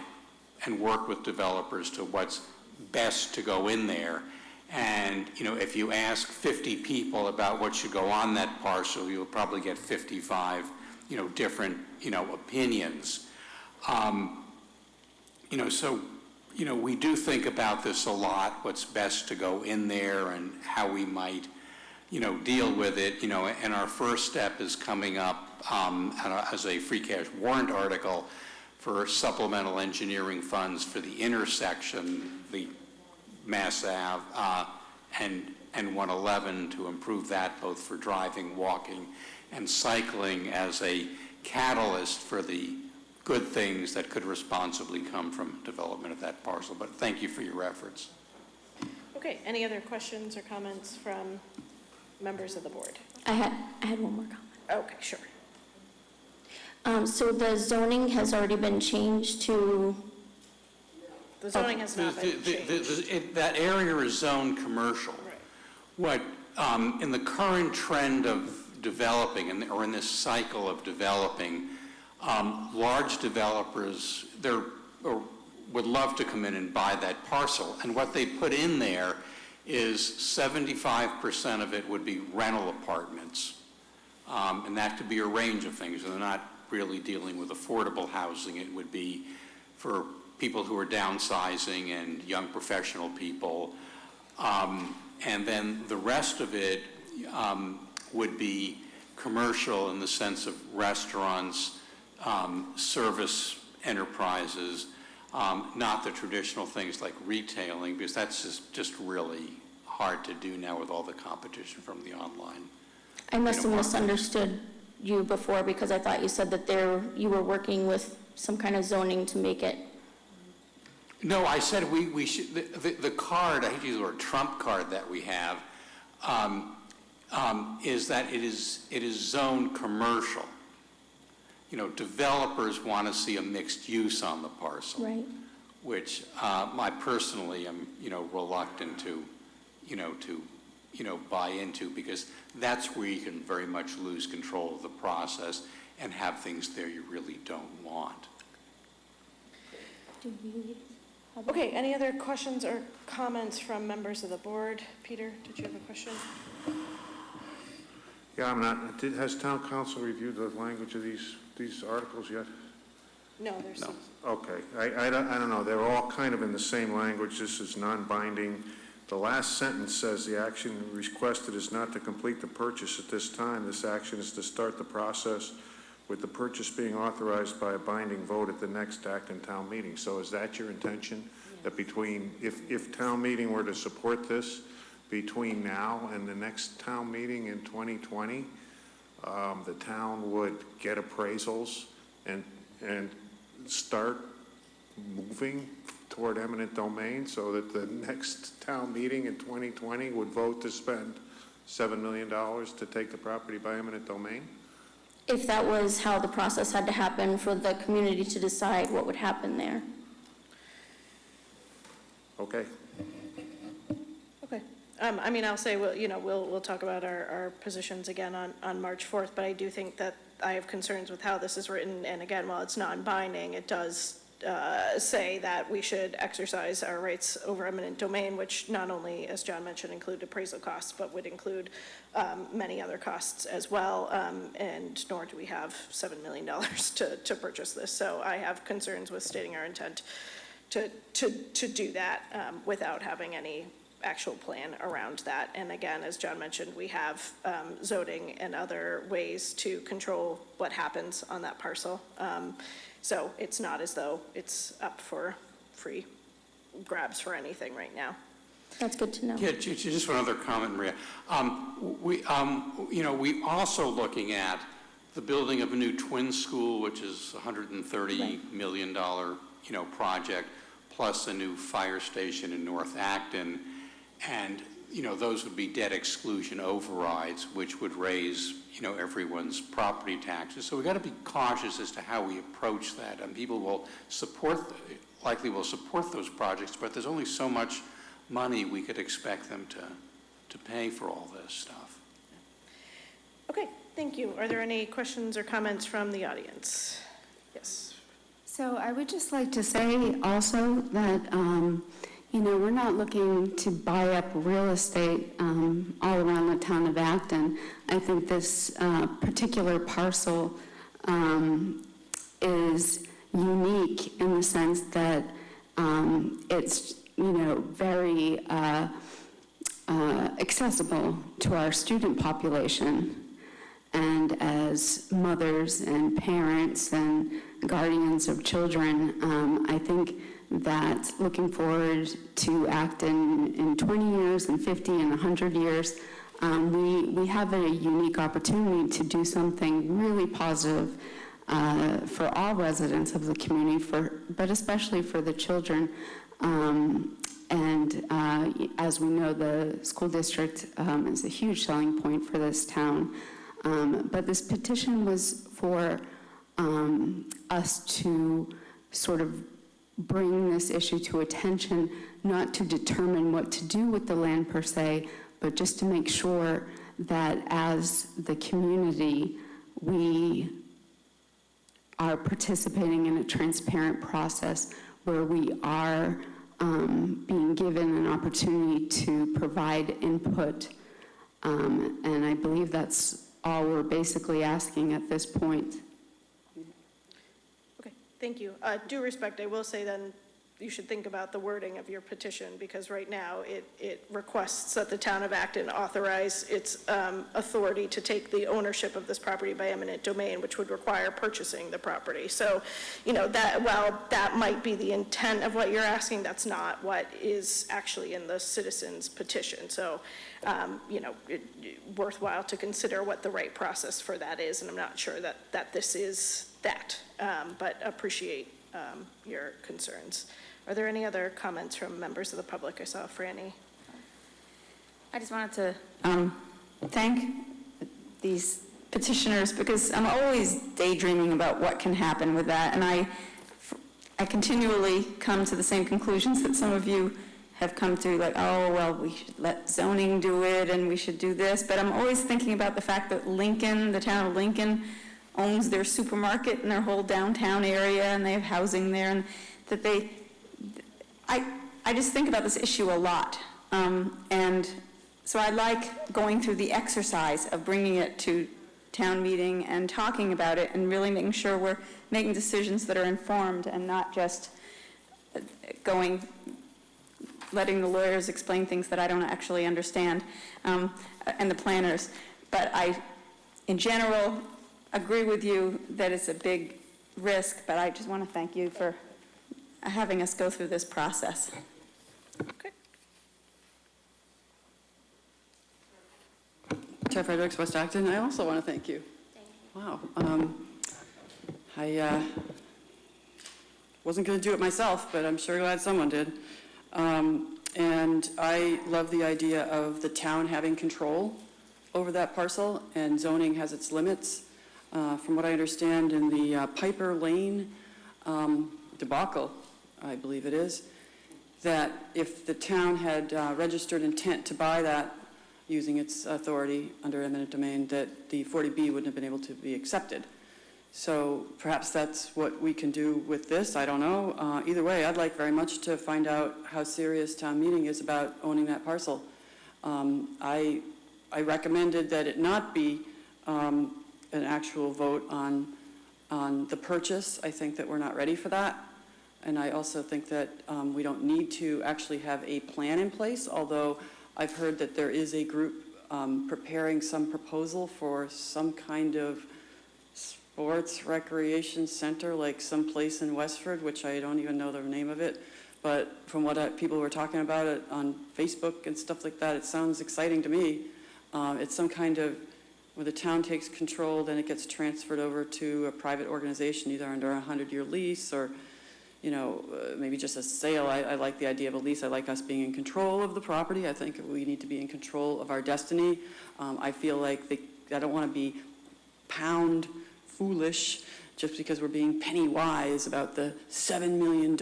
and work with developers to what's best to go in there. And, if you ask 50 people about what should go on that parcel, you'll probably get 55, different, opinions. We do think about this a lot, what's best to go in there and how we might, deal with it, and our first step is coming up as a free cash warrant article for supplemental engineering funds for the intersection, the Mass Ave and 111, to improve that both for driving, walking, and cycling as a catalyst for the good things that could responsibly come from development of that parcel. But thank you for your efforts. Okay, any other questions or comments from members of the board? I had one more comment. Okay, sure. So the zoning has already been changed to, The zoning has not been changed. That area is zoned commercial. What, in the current trend of developing, or in this cycle of developing, large developers, would love to come in and buy that parcel. And what they put in there is 75% of it would be rental apartments. And that could be a range of things. They're not really dealing with affordable housing. It would be for people who are downsizing and young professional people. And then the rest of it would be commercial in the sense of restaurants, service enterprises, not the traditional things like retailing, because that's just really hard to do now with all the competition from the online. I must have misunderstood you before, because I thought you said that you were working with some kind of zoning to make it. No, I said we should, the card, I hate to use the word trump card that we have, is that it is zoned commercial. You know, developers want to see a mixed use on the parcel. Right. Which I personally am, reluctant to buy into, because that's where you can very much lose control of the process and have things there you really don't want. Okay, any other questions or comments from members of the board? Peter, did you have a question? Yeah, I'm not, has town council reviewed the language of these articles yet? No, there's No. Okay, I don't know, they're all kind of in the same language. This is non-binding. The last sentence says the action requested is not to complete the purchase at this time. This action is to start the process with the purchase being authorized by a binding vote at the next Acton town meeting. So is that your intention? That if town meeting were to support this, between now and the next town meeting in 2020, the town would get appraisals and start moving toward eminent domain, so that the next town meeting in 2020 would vote to spend $7 million to take the property by eminent domain? If that was how the process had to happen for the community to decide what would happen there. Okay. Okay. I mean, I'll say, we'll talk about our positions again on March 4th, but I do think that I have concerns with how this is written. And again, while it's non-binding, it does say that we should exercise our rights over eminent domain, which not only, as John mentioned, include appraisal costs, but would include many other costs as well. And nor do we have $7 million to purchase this. So I have concerns with stating our intent to do that without having any actual plan around that. And again, as John mentioned, we have zoning and other ways to control what happens on that parcel. So it's not as though it's up for free grabs for anything right now. That's good to know. Yeah, just one other comment, Maria. We also looking at the building of a new twin school, which is $130 million, project, plus a new fire station in North Acton. And, those would be debt exclusion overrides, which would raise, everyone's property taxes. So we've got to be cautious as to how we approach that. And people likely will support those projects, but there's only so much money we could expect them to pay for all this stuff. Okay, thank you. Are there any questions or comments from the audience? Yes. So I would just like to say also that, we're not looking to buy up real estate all around the town of Acton. I think this particular parcel is unique in the sense that it's, very accessible to our student population. And as mothers and parents and guardians of children, I think that looking forward to Acton in 20 years and 50 and 100 years, we have a unique opportunity to do something really positive for all residents of the community, but especially for the children. And as we know, the school district is a huge selling point for this town. But this petition was for us to sort of bring this issue to attention, not to determine what to do with the land per se, but just to make sure that as the community, we are participating in a transparent process where we are being given an opportunity to provide input. And I believe that's all we're basically asking at this point. Okay, thank you. Due respect, I will say then, you should think about the wording of your petition, because right now it requests that the town of Acton authorize its authority to take the ownership of this property by eminent domain, which would require purchasing the property. So, that while that might be the intent of what you're asking, that's not what is actually in the citizens' petition. So, worthwhile to consider what the right process for that is, and I'm not sure that this is that, but appreciate your concerns. Are there any other comments from members of the public? I saw Franny. I just wanted to thank these petitioners, because I'm always daydreaming about what can happen with that, and I continually come to the same conclusions that some of you have come to, like, oh, well, we should let zoning do it, and we should do this, but I'm always thinking about the fact that Lincoln, the town of Lincoln, owns their supermarket and their whole downtown area, and they have housing there, and that I just think about this issue a lot. And so I like going through the exercise of bringing it to town meeting and talking about it and really making sure we're making decisions that are informed and not just letting the lawyers explain things that I don't actually understand, and the planners. But I, in general, agree with you that it's a big risk, but I just want to thank you for having us go through this process. Okay. Chair Frederick, West Acton, I also want to thank you. Wow. I wasn't going to do it myself, but I'm sure glad someone did. And I love the idea of the town having control over that parcel, and zoning has its limits. From what I understand, in the Piper Lane debacle, I believe it is, that if the town had registered intent to buy that using its authority under eminent domain, that the 40B wouldn't have been able to be accepted. So perhaps that's what we can do with this. I don't know. Either way, I'd like very much to find out how serious town meeting is about owning that parcel. I recommended that it not be an actual vote on the purchase. I think that we're not ready for that. And I also think that we don't need to actually have a plan in place, although I've heard that there is a group preparing some proposal for some kind of sports recreation center, like someplace in Westford, which I don't even know the name of it. But from what people were talking about it on Facebook and stuff like that, it sounds exciting to me. It's some kind of, where the town takes control, then it gets transferred over to a private organization, either under a 100-year lease or, maybe just a sale. I like the idea of a lease. I like us being in control of the property. I think we need to be in control of our destiny. I feel like I don't want to be pound foolish just because we're being penny wise about the $7 million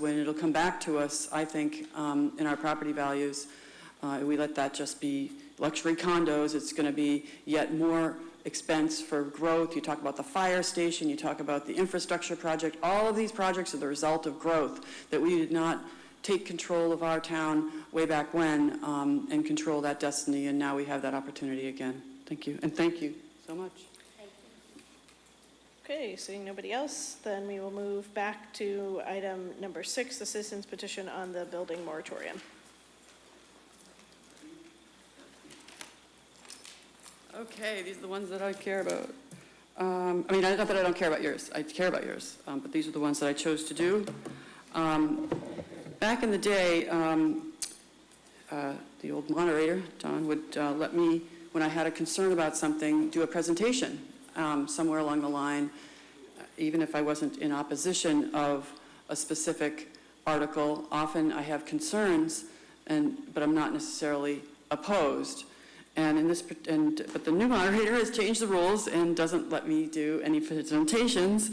when it'll come back to us, I think, in our property values. We let that just be luxury condos. It's going to be yet more expense for growth. You talk about the fire station, you talk about the infrastructure project. All of these projects are the result of growth, that we did not take control of our town way back when and control that destiny, and now we have that opportunity again. Thank you, and thank you so much. Okay, seeing nobody else, then we will move back to item number 6, the citizens petition on the building moratorium. Okay, these are the ones that I care about. Not that I don't care about yours. I care about yours, but these are the ones that I chose to do. Back in the day, the old moderator, John, would let me, when I had a concern about something, do a presentation somewhere along the line, even if I wasn't in opposition of a specific article, often I have concerns, but I'm not necessarily opposed. But the new moderator has changed the rules and doesn't let me do any presentations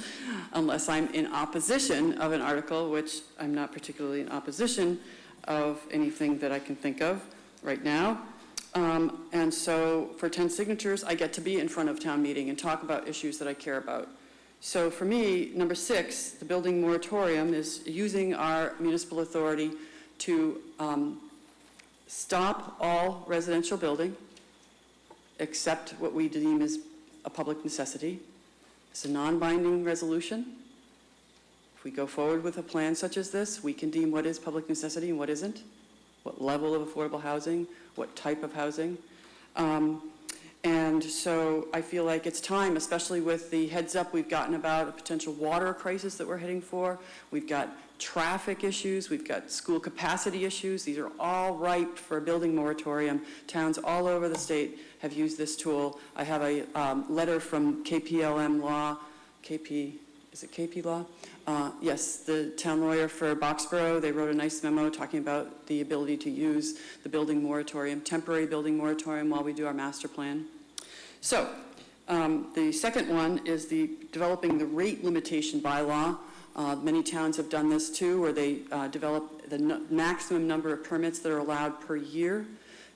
unless I'm in opposition of an article, which I'm not particularly in opposition of anything that I can think of right now. And so for 10 signatures, I get to be in front of town meeting and talk about issues that I care about. So for me, number 6, the building moratorium is using our municipal authority to stop all residential building, except what we deem as a public necessity. It's a non-binding resolution. If we go forward with a plan such as this, we can deem what is public necessity and what isn't, what level of affordable housing, what type of housing. And so I feel like it's time, especially with the heads up we've gotten about a potential water crisis that we're heading for. We've got traffic issues, we've got school capacity issues. These are all ripe for a building moratorium. Towns all over the state have used this tool. I have a letter from KPLM Law, is it KP Law? Yes, the town lawyer for Boxborough. They wrote a nice memo talking about the ability to use the building moratorium, temporary building moratorium, while we do our master plan. So the second one is developing the rate limitation bylaw. Many towns have done this too, where they develop the maximum number of permits that are allowed per year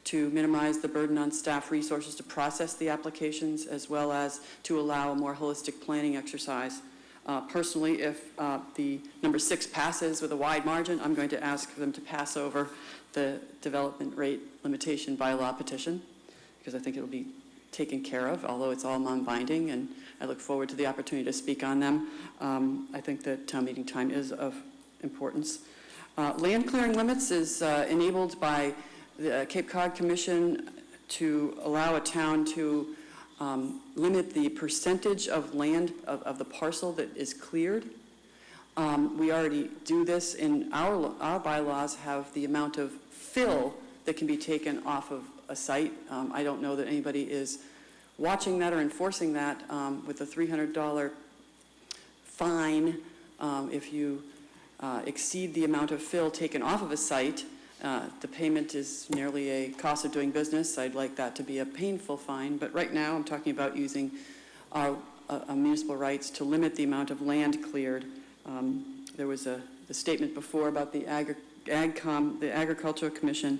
to minimize the burden on staff resources to process the applications, as well as to allow a more holistic planning exercise. Personally, if the number 6 passes with a wide margin, I'm going to ask them to pass over the development rate limitation bylaw petition, because I think it will be taken care of, although it's all non-binding, and I look forward to the opportunity to speak on them. I think that town meeting time is of importance. Land clearing limits is enabled by the Cape Cod Commission to allow a town to limit the percentage of land of the parcel that is cleared. We already do this in our bylaws, have the amount of fill that can be taken off of a site. I don't know that anybody is watching that or enforcing that with a $300 fine if you exceed the amount of fill taken off of a site. The payment is nearly a cost of doing business. I'd like that to be a painful fine, but right now I'm talking about using our municipal rights to limit the amount of land cleared. There was the statement before about the Agricultural Commission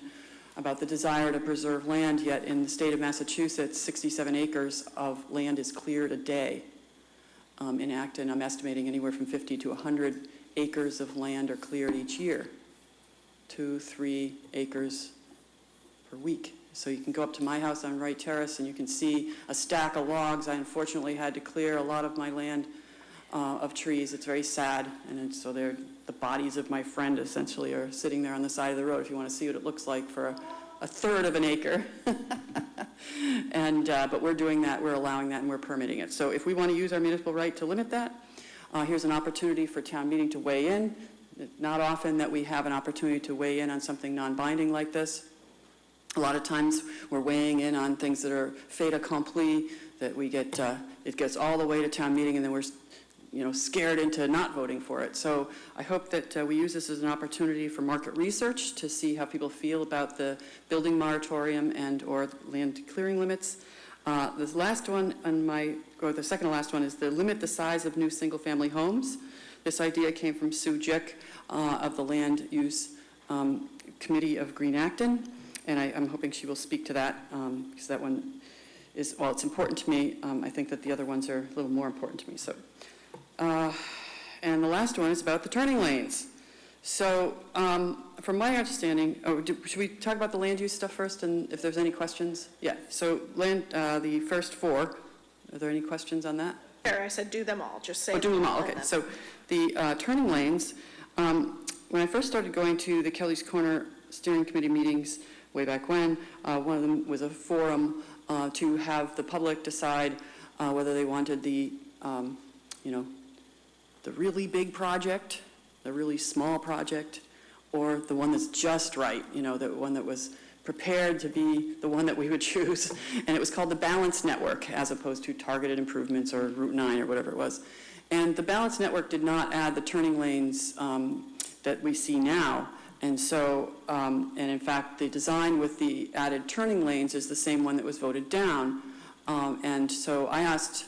about the desire to preserve land, yet in the state of Massachusetts, 67 acres of land is cleared a day. In Acton, I'm estimating anywhere from 50 to 100 acres of land are cleared each year. 2-3 acres per week. So you can go up to my house on Wright Terrace and you can see a stack of logs. I unfortunately had to clear a lot of my land of trees. It's very sad. And so the bodies of my friend essentially are sitting there on the side of the road if you want to see what it looks like for a third of an acre. But we're doing that, we're allowing that, and we're permitting it. So if we want to use our municipal right to limit that, here's an opportunity for town meeting to weigh in. Not often that we have an opportunity to weigh in on something non-binding like this. A lot of times we're weighing in on things that are fait accompli, that we get, it gets all the way to town meeting and then we're scared into not voting for it. So I hope that we use this as an opportunity for market research to see how people feel about the building moratorium and or land clearing limits. This last one the second to last one is to limit the size of new single-family homes. This idea came from Sue Jick of the Land Use Committee of Green Acton, and I'm hoping she will speak to that because that one is, while it's important to me, I think that the other ones are a little more important to me. So, and the last one is about the turning lanes. So from my understanding, should we talk about the land use stuff first and if there's any questions? Yeah, so the first 4, are there any questions on that? I said do them all, just say. Oh, do them all, okay. So the turning lanes, when I first started going to the Kelly's Corner Steering Committee meetings way back when, one of them was a forum to have the public decide whether they wanted the really big project, the really small project, or the one that's just right, the one that was prepared to be the one that we would choose. And it was called the Balance Network, as opposed to Targeted Improvements or Route 9 or whatever it was. And the Balance Network did not add the turning lanes that we see now. And so, and in fact, the design with the added turning lanes is the same one that was voted down. And so I asked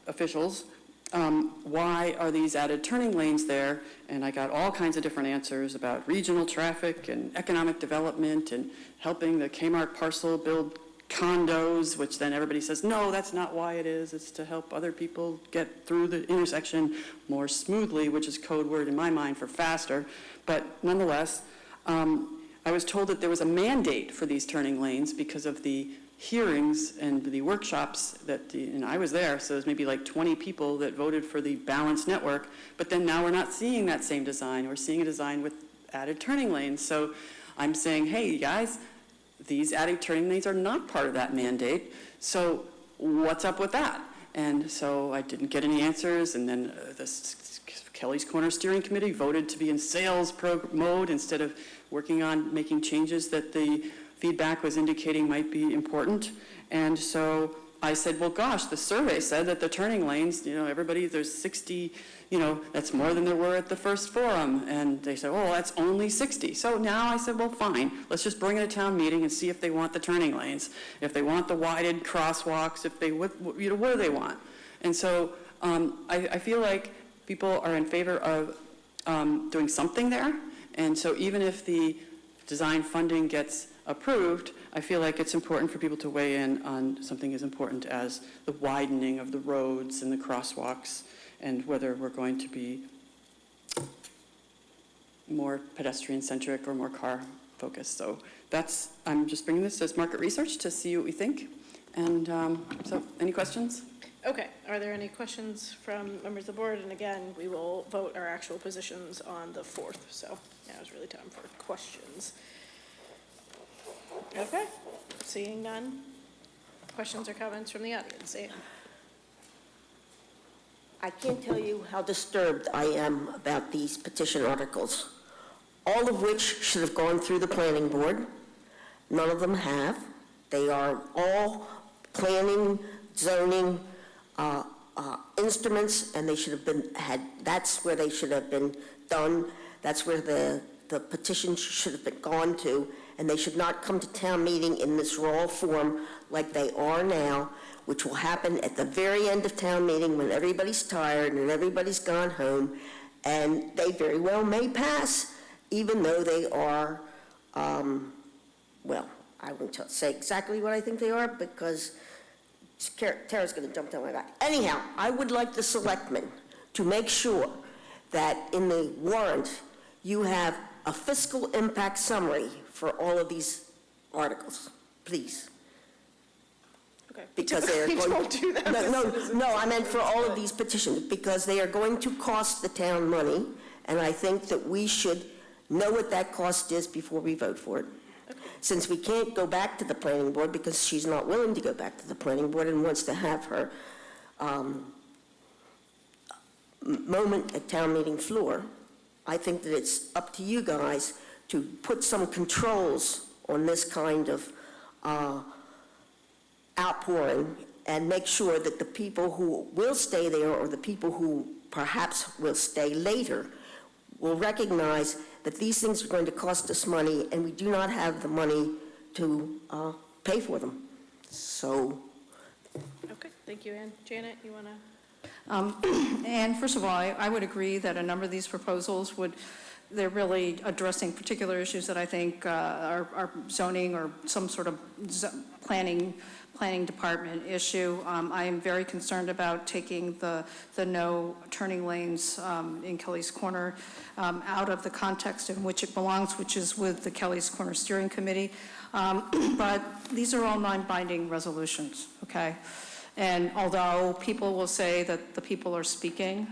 officials, why are these added turning lanes there? And I got all kinds of different answers about regional traffic and economic development and helping the Kmart parcel build condos, which then everybody says, no, that's not why it is. It's to help other people get through the intersection more smoothly, which is code word in my mind for faster. But nonetheless, I was told that there was a mandate for these turning lanes because of the hearings and the workshops that, and I was there, so there's maybe like 20 people that voted for the balanced network, but then now we're not seeing that same design. We're seeing a design with added turning lanes. So I'm saying, hey, you guys, these added turning lanes are not part of that mandate, so what's up with that? And so I didn't get any answers, and then Kelly's Corner Steering Committee voted to be in sales mode instead of working on making changes that the feedback was indicating might be important. And so I said, well, gosh, the survey said that the turning lanes, everybody, there's 60, that's more than there were at the first forum. And they said, oh, that's only 60. So now I said, well, fine, let's just bring it to town meeting and see if they want the turning lanes, if they want the widened crosswalks, if they, what do they want? And so I feel like people are in favor of doing something there. And so even if the design funding gets approved, I feel like it's important for people to weigh in on something as important as the widening of the roads and the crosswalks and whether we're going to be more pedestrian-centric or more car-focused. So I'm just bringing this as market research to see what we think. And so any questions? Okay, are there any questions from members of the board? And again, we will vote our actual positions on the 4th. So now is really time for questions. Okay, seeing none. Questions or comments from the audience? Ann? I can't tell you how disturbed I am about these petition articles, all of which should have gone through the planning board. None of them have. They are all planning, zoning instruments, and they should have been that's where they should have been done. That's where the petition should have been gone to, and they should not come to town meeting in this raw form like they are now, which will happen at the very end of town meeting when everybody's tired and everybody's gone home, and they very well may pass, even though they are, well, I won't say exactly what I think they are because Tara's going to jump down my back. Anyhow, I would like the selectmen to make sure that in the warrant you have a fiscal impact summary for all of these articles, please. Okay. Because they are We going don't do that with no, I meant for all of these petitions, because they are going to cost the town money, and I think that we should know what that cost is before we vote for it. Okay. Since we can't go back to the planning board because she's not willing to go back to the planning board and wants to have her moment at town meeting floor, I think that it's up to you guys to put some controls on this kind of outpouring and make sure that the people who will stay there or the people who perhaps will stay later will recognize that these things are going to cost us money and we do not have the money to pay for them. So. Okay, thank you, Ann. Janet, you want to? And first of all, I would agree that a number of these proposals they're really addressing particular issues that I think are zoning or some sort of planning department issue. I am very concerned about taking the no turning lanes in Kelly's Corner out of the context in which it belongs, which is with the Kelly's Corner Steering Committee. But these are all non-binding resolutions, okay? And although people will say that the people are speaking,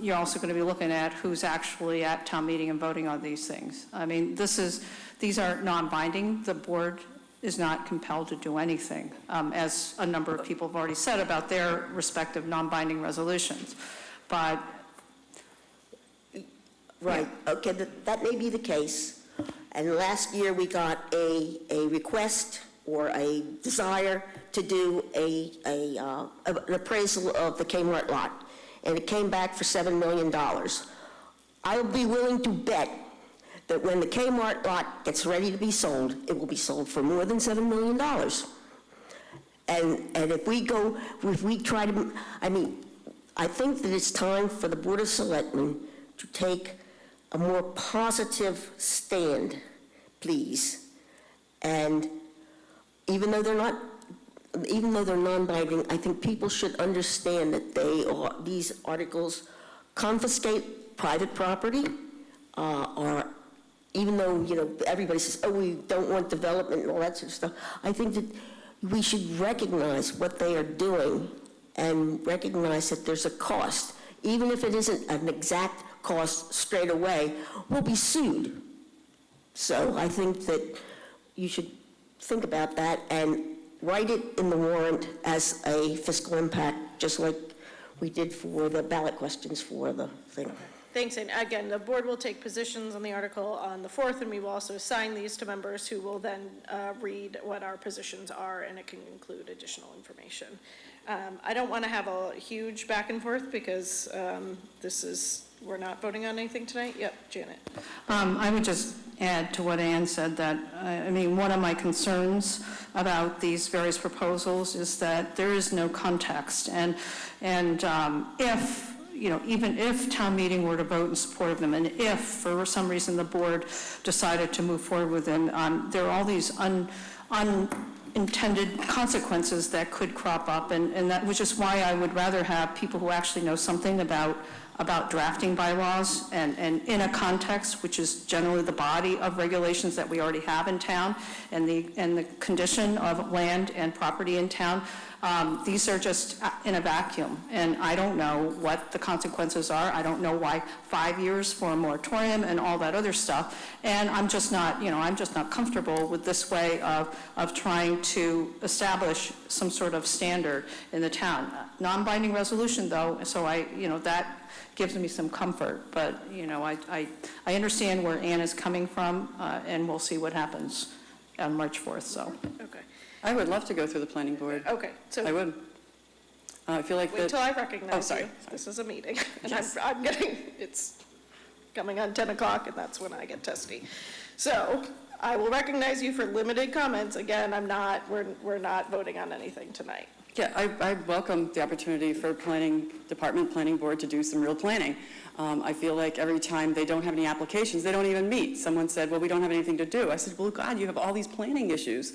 you're also going to be looking at who's actually at town meeting and voting on these things. I mean, these are non-binding. The board is not compelled to do anything, as a number of people have already said about their respective non-binding resolutions. But right, okay, that may be the case. And last year we got a request or a desire to do an appraisal of the Kmart lot, and it came back for $7 million. I'll be willing to bet that when the Kmart lot gets ready to be sold, it will be sold for more than $7 million. And if we try to, I think that it's time for the Board of Selectmen to take a more positive stand, please. And even though they're non-binding, I think people should understand that these articles confiscate private property, or even though, everybody says, oh, we don't want development and all that sort of stuff, I think that we should recognize what they are doing and recognize that there's a cost. Even if it isn't an exact cost straight away, we'll be sued. So I think that you should think about that and write it in the warrant as a fiscal impact, just like we did for the ballot questions for the thing. Thanks, and again, the board will take positions on the article on the 4th, and we will also assign these to members who will then read what our positions are, and it can include additional information. I don't want to have a huge back and forth because we're not voting on anything tonight. Yep, Janet. I would just add to what Ann said that, one of my concerns about these various proposals is that there is no context. And if, even if town meeting were to vote in support of them, and if for some reason the board decided to move forward with them, there are all these unintended consequences that could crop up, and that, which is why I would rather have people who actually know something about drafting bylaws and in a context which is generally the body of regulations that we already have in town and the condition of land and property in town. These are just in a vacuum, and I don't know what the consequences are. I don't know why 5 years for a moratorium and all that other stuff, and I'm just not comfortable with this way of trying to establish some sort of standard in the town. Non-binding resolution, though, so that gives me some comfort, but I understand where Ann is coming from, and we'll see what happens on March 4th. So. Okay. I would love to go through the planning board. Okay, so I would. I feel like wait till I recognize sorry. you. This is a meeting, and Yes. it's coming on 10 o'clock, and that's when I get testy. So I will recognize you for limited comments. Again, we're not voting on anything tonight. Yeah, I welcome the opportunity for planning board to do some real planning. I feel like every time they don't have any applications, they don't even meet. Someone said, well, we don't have anything to do. I said, well, God, you have all these planning issues.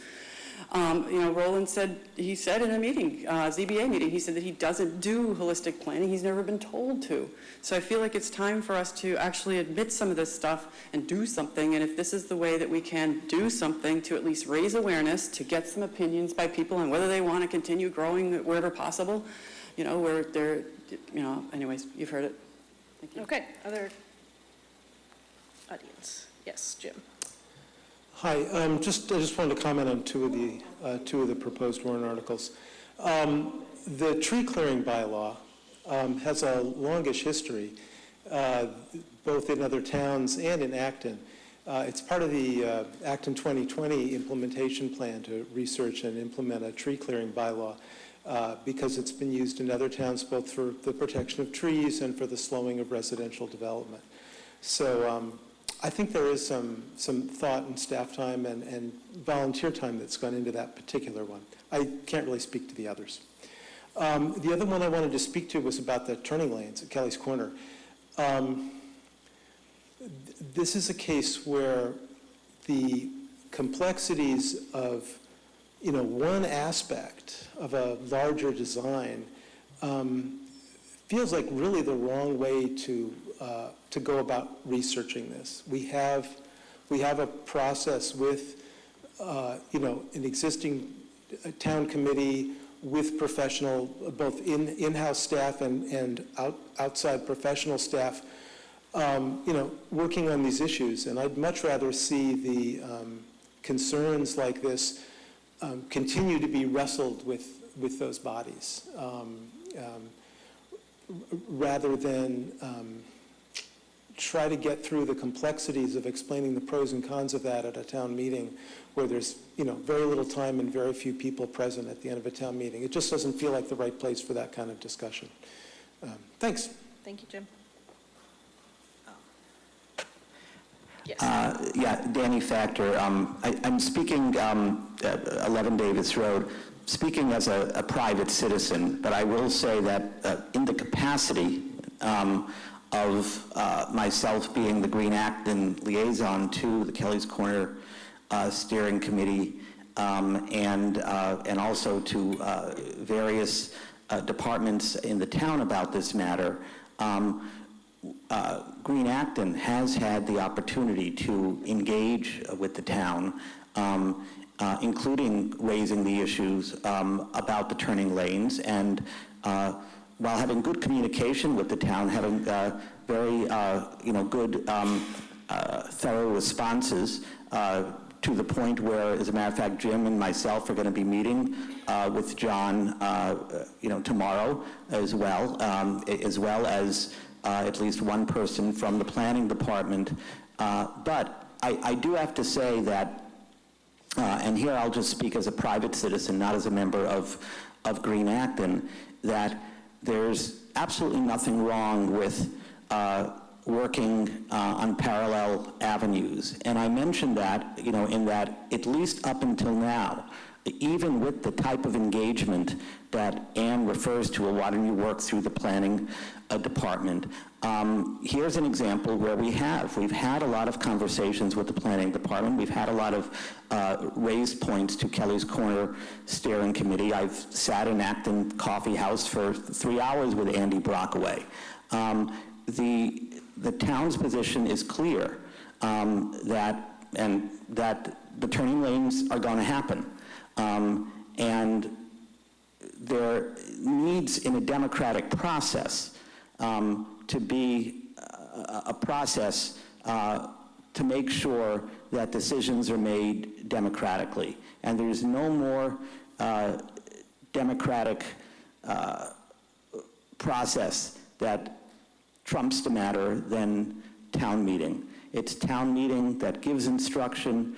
Roland said in a meeting, ZBA meeting, he said that he doesn't do holistic planning. He's never been told to. So I feel like it's time for us to actually admit some of this stuff and do something. And if this is the way that we can do something to at least raise awareness, to get some opinions by people on whether they want to continue growing wherever possible, where they're, anyways, you've heard it. Thank you. Okay, other audience. Yes, Jim. Hi, I just wanted to comment on two of the proposed warrant articles. The tree clearing bylaw has a longish history, both in other towns and in Acton. It's part of the Acton 2020 implementation plan to research and implement a tree clearing bylaw because it's been used in other towns both for the protection of trees and for the slowing of residential development. So I think there is some thought and staff time and volunteer time that's gone into that particular one. I can't really speak to the others. The other one I wanted to speak to was about the turning lanes at Kelly's Corner. This is a case where the complexities of one aspect of a larger design feels like really the wrong way to go about researching this. We have a process with an existing town committee with professional, both in-house staff and outside professional staff, working on these issues. And I'd much rather see the concerns like this continue to be wrestled with those bodies, rather than try to get through the complexities of explaining the pros and cons of that at a town meeting where there's very little time and very few people present at the end of a town meeting. It just doesn't feel like the right place for that kind of discussion. Thanks. Thank you, Jim. Yes. Yeah, Danny Factor. I'm speaking 11 Davis Road, speaking as a private citizen, but I will say that in the capacity of myself being the Green Acton liaison to the Kelly's Corner Steering Committee, and also to various departments in the town about this matter, Green Acton has had the opportunity to engage with the town, including raising the issues about the turning lanes, and while having good communication with the town, having very good thorough responses to the point where, as a matter of fact, Jim and myself are going to be meeting with John tomorrow as well as at least one person from the planning department. But I do have to say that, and here I'll just speak as a private citizen, not as a member of Green Acton, that there's absolutely nothing wrong with working on parallel avenues. And I mentioned that, in that at least up until now, even with the type of engagement that Ann refers to, why don't you work through the planning department, here's an example where we've had a lot of conversations with the planning department. We've had a lot of raised points to Kelly's Corner Steering Committee. I've sat in Acton Coffee House for 3 hours with Andy Brockaway. The town's position is clear that the turning lanes are going to happen. And there needs, in a democratic process, to be a process to make sure that decisions are made democratically. And there's no more democratic process that trumps the matter than town meeting. It's town meeting that gives instruction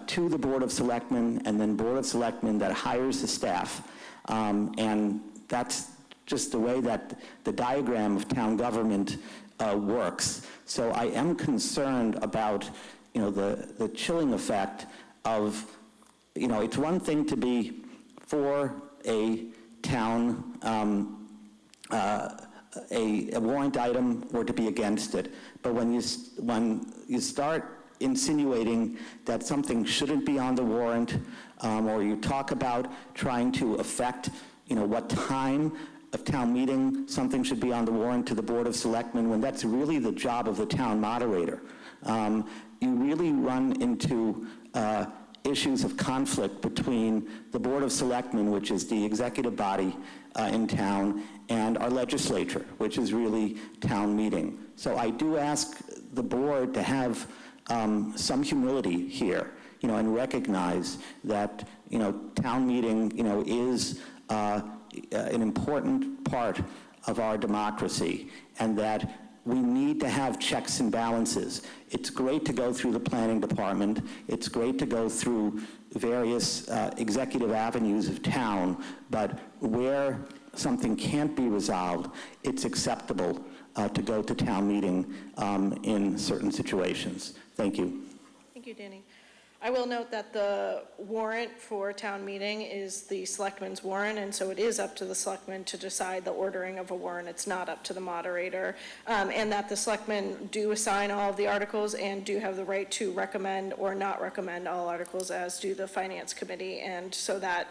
to the Board of Selectmen, and then Board of Selectmen that hires the staff. And that's just the way that the diagram of town government works. So I am concerned about, the chilling effect of, it's one thing to be for a town, a warrant item, or to be against it. But when you start insinuating that something shouldn't be on the warrant, or you talk about trying to affect, what time of town meeting something should be on the warrant to the Board of Selectmen, when that's really the job of the town moderator, you really run into issues of conflict between the Board of Selectmen, which is the executive body in town, and our legislature, which is really town meeting. So I do ask the board to have some humility here, and recognize that, town meeting, is an important part of our democracy, and that we need to have checks and balances. It's great to go through the planning department. It's great to go through various executive avenues of town, but where something can't be resolved, it's acceptable to go to town meeting in certain situations. Thank you. Thank you, Danny. I will note that the warrant for town meeting is the selectmen's warrant, and so it is up to the selectmen to decide the ordering of a warrant. It's not up to the moderator, and that the selectmen do assign all of the articles and do have the right to recommend or not recommend all articles, as do the finance committee, and so that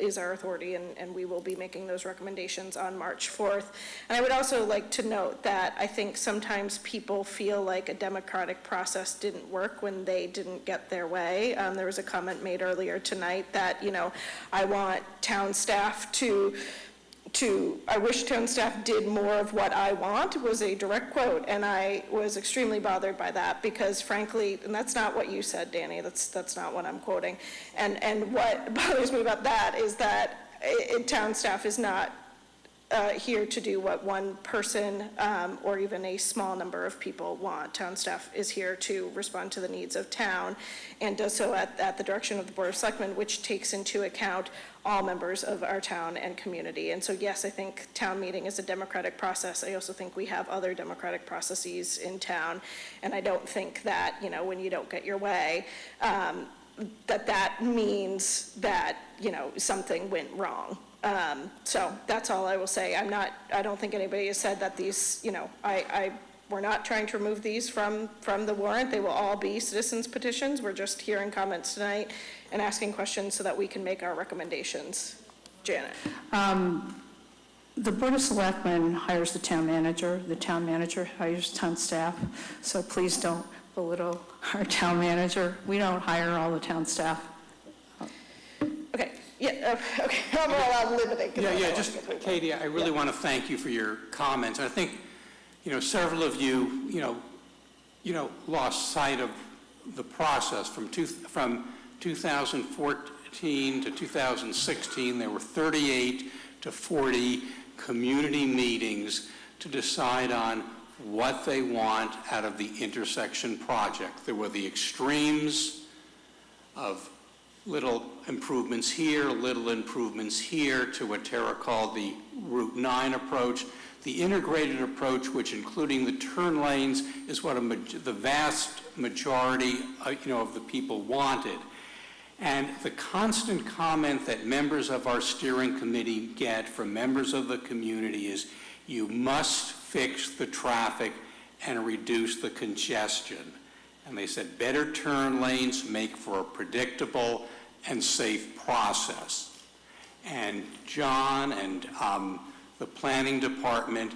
is our authority, and we will be making those recommendations on March 4th. And I would also like to note that I think sometimes people feel like a democratic process didn't work when they didn't get their way. There was a comment made earlier tonight that, I want town staff I wish town staff did more of what I want, was a direct quote, and I was extremely bothered by that, because frankly, and that's not what you said, Danny, that's not what I'm quoting, and what bothers me about that is that town staff is not here to do what one person or even a small number of people want. Town staff is here to respond to the needs of town and does so at the direction of the Board of Selectmen, which takes into account all members of our town and community. And so, yes, I think town meeting is a democratic process. I also think we have other democratic processes in town. And I don't think that, you know, when you don't get your way, that means that, you know, something went wrong. So that's all I will say. I don't think anybody has said that these, you know, we're not trying to remove these from the warrant. They will all be citizens petitions. We're just hearing comments tonight and asking questions so that we can make our recommendations. Janet. The Board of Selectmen hires the town manager hires town staff, so please don't belittle our town manager. We don't hire all the town staff. Okay, yeah, okay, I'm all limiting. Yeah, just, Katie, I really want to thank you for your comments. And I think, you know, several of you, you know, lost sight of the process. From 2014 to 2016, there were 38 to 40 community meetings to decide on what they want out of the intersection project. There were the extremes of little improvements here, little improvements here, to what Tara called the Route 9 approach. The integrated approach, which including the turn lanes, is what the vast majority of the people wanted. And the constant comment that members of our steering committee get from members of the community is, you must fix the traffic and reduce the congestion. And they said better turn lanes make for a predictable and safe process. And John and the planning department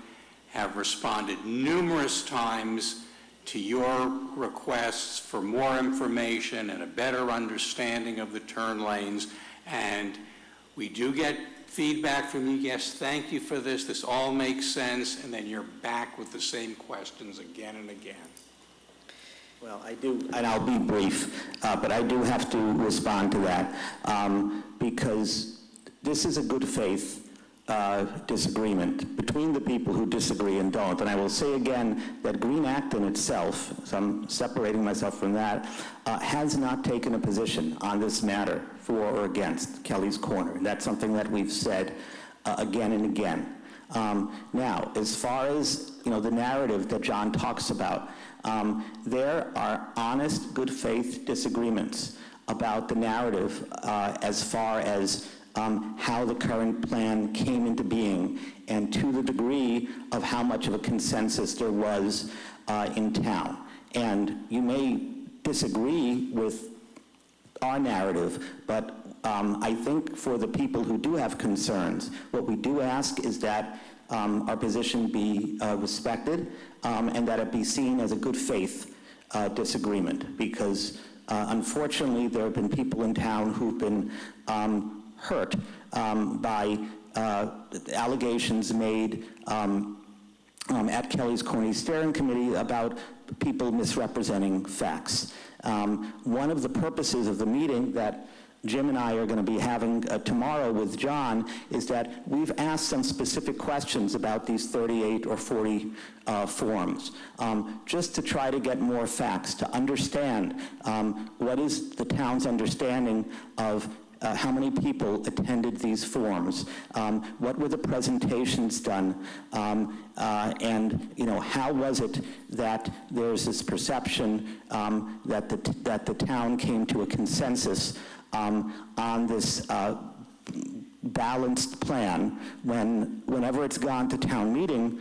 have responded numerous times to your requests for more information and a better understanding of the turn lanes. And we do get feedback from you. Yes, thank you for this. This all makes sense. And then you're back with the same questions again and again. Well, I do, and I'll be brief, but I do have to respond to that because this is a good faith disagreement between the people who disagree and don't. And I will say again that Green Acton itself, so I'm separating myself from that, has not taken a position on this matter for or against Kelly's Corner. And that's something that we've said again and again. Now, as far as the narrative that John talks about, there are honest, good faith disagreements about the narrative as far as how the current plan came into being and to the degree of how much of a consensus there was in town. And you may disagree with our narrative, but I think for the people who do have concerns, what we do ask is that our position be respected and that it be seen as a good faith disagreement, because unfortunately there have been people in town who've been hurt by allegations made at Kelly's Corner Steering Committee about people misrepresenting facts. One of the purposes of the meeting that Jim and I are going to be having tomorrow with John is that we've asked some specific questions about these 38 or 40 forms, just to try to get more facts, to understand what is the town's understanding of how many people attended these forms, what were the presentations done, and how was it that there's this perception that the town came to a consensus on this balanced plan whenever it's gone to town meeting.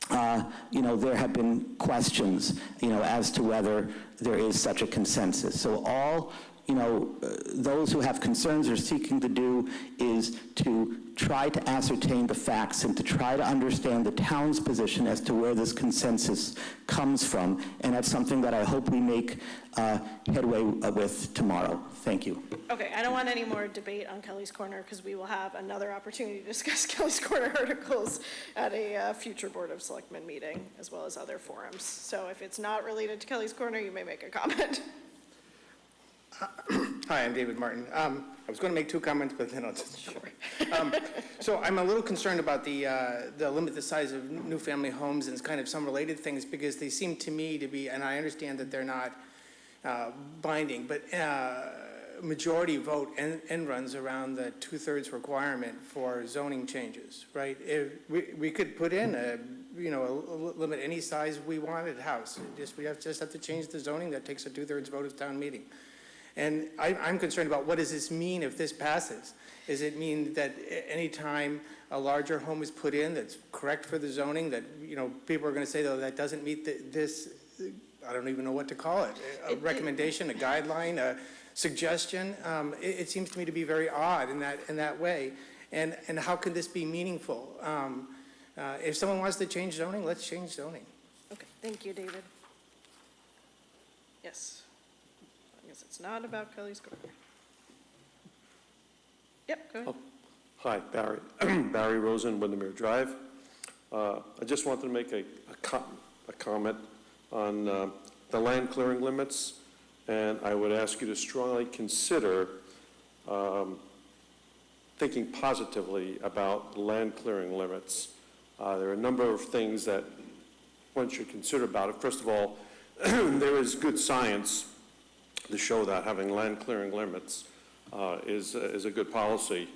There have been questions as to whether there is such a consensus. So all those who have concerns are seeking to do is to try to ascertain the facts and to try to understand the town's position as to where this consensus comes from. And that's something that I hope we make headway with tomorrow. Thank you. Okay, I don't want any more debate on Kelly's Corner because we will have another opportunity to discuss Kelly's Corner articles at a future Board of Selectmen meeting, as well as other forums. So if it's not related to Kelly's Corner, you may make a comment. Hi, I'm David Martin. I was going to make two comments, but then I'll just, sure. So I'm a little concerned about the limit the size of new family homes and kind of some related things, because they seem to me to be, and I understand that they're not binding, but majority vote end runs around the 2/3 requirement for zoning changes, right? If we could put in a limit any size we wanted house. We just have to change the zoning. That takes a 2/3 vote of town meeting. And I'm concerned about what does this mean if this passes? Does it mean that any time a larger home is put in that's correct for the zoning, that people are going to say, though, that doesn't meet this, I don't even know what to call it, a recommendation, a guideline, a suggestion? It seems to me to be very odd in that way. And how can this be meaningful? If someone wants to change zoning, let's change zoning. Okay, thank you, David. Yes. I guess it's not about Kelly's Corner. Yep, go ahead. Hi, Barry. Barry Rosen, Windermere Drive. I just wanted to make a comment on the land clearing limits, and I would ask you to strongly consider thinking positively about land clearing limits. There are a number of things that one should consider about it. First of all, there is good science to show that having land clearing limits is a good policy.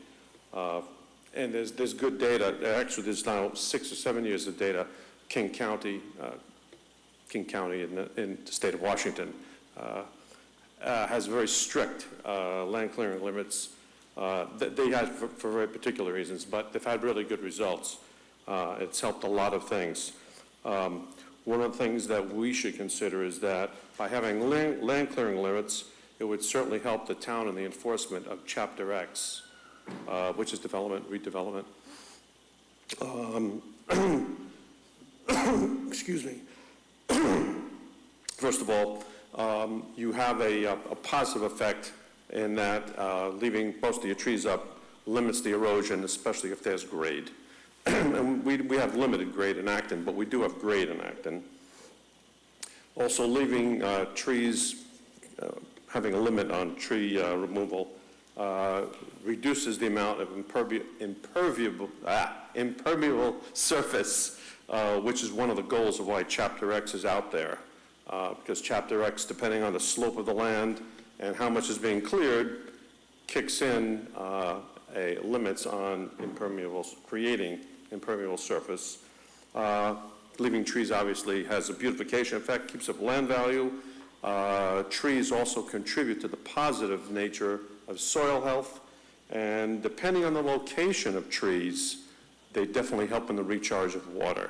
And there's good data. Actually, there's now 6 or 7 years of data. King County in the state of Washington has very strict land clearing limits that they have for very particular reasons, but they've had really good results. It's helped a lot of things. One of the things that we should consider is that by having land clearing limits, it would certainly help the town in the enforcement of Chapter X, which is development, redevelopment. Excuse me. First of all, you have a positive effect in that leaving most of your trees up limits the erosion, especially if there's grade. And we have limited grade in Acton, but we do have grade in Acton. Also, leaving trees, having a limit on tree removal, reduces the amount of impermeable surface, which is one of the goals of why Chapter X is out there. Because Chapter X, depending on the slope of the land and how much is being cleared, kicks in limits on creating impermeable surface. Leaving trees obviously has a beautification effect, keeps up land value. Trees also contribute to the positive nature of soil health, and depending on the location of trees, they definitely help in the recharge of water.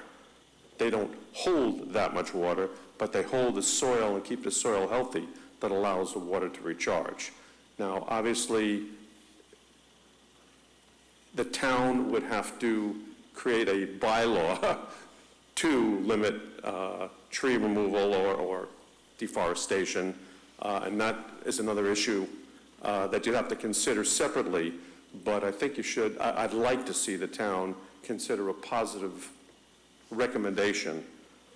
They don't hold that much water, but they hold the soil and keep the soil healthy that allows the water to recharge. Now, obviously, the town would have to create a bylaw to limit tree removal or deforestation, and that is another issue that you'd have to consider separately, but I think you should. I'd like to see the town consider a positive recommendation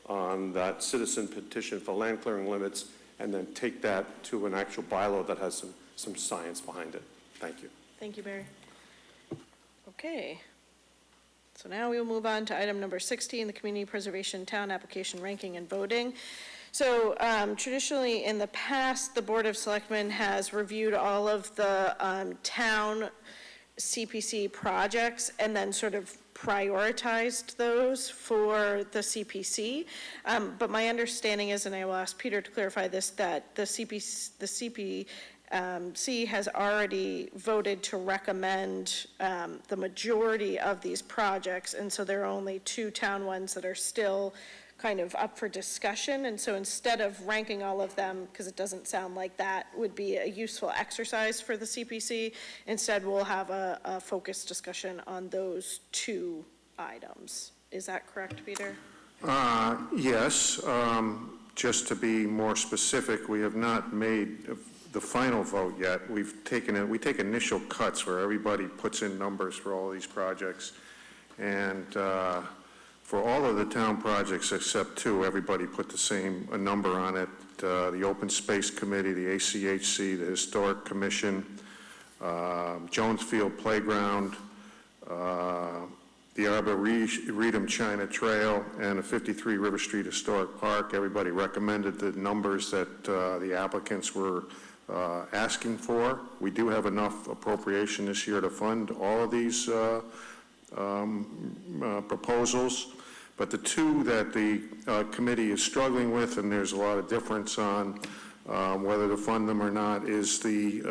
on that citizen petition for land clearing limits, and then take that to an actual bylaw that has some science behind it. Thank you. Thank you, Barry. Okay. So now we will move on to item number 16, the Community Preservation Town Application Ranking and Voting. So traditionally in the past, the Board of Selectmen has reviewed all of the town CPC projects and then sort of prioritized those for the CPC. But my understanding is, and I will ask Peter to clarify this, that the CPC has already voted to recommend the majority of these projects, and so there are only 2 town ones that are still kind of up for discussion. And so instead of ranking all of them, because it doesn't sound like that would be a useful exercise for the CPC, instead we'll have a focused discussion on those 2 items. Is that correct, Peter? Yes. Just to be more specific, we have not made the final vote yet. We take initial cuts where everybody puts in numbers for all these projects, and For all of the town projects except two, everybody put the same number on it. The Open Space Committee, the ACHC, the Historic Commission, Jonesfield Playground, the Arboretum China Trail, and the 53 River Street Historic Park. Everybody recommended the numbers that the applicants were asking for. We do have enough appropriation this year to fund all of these proposals, but the two that the committee is struggling with, and there's a lot of difference on whether to fund them or not, is the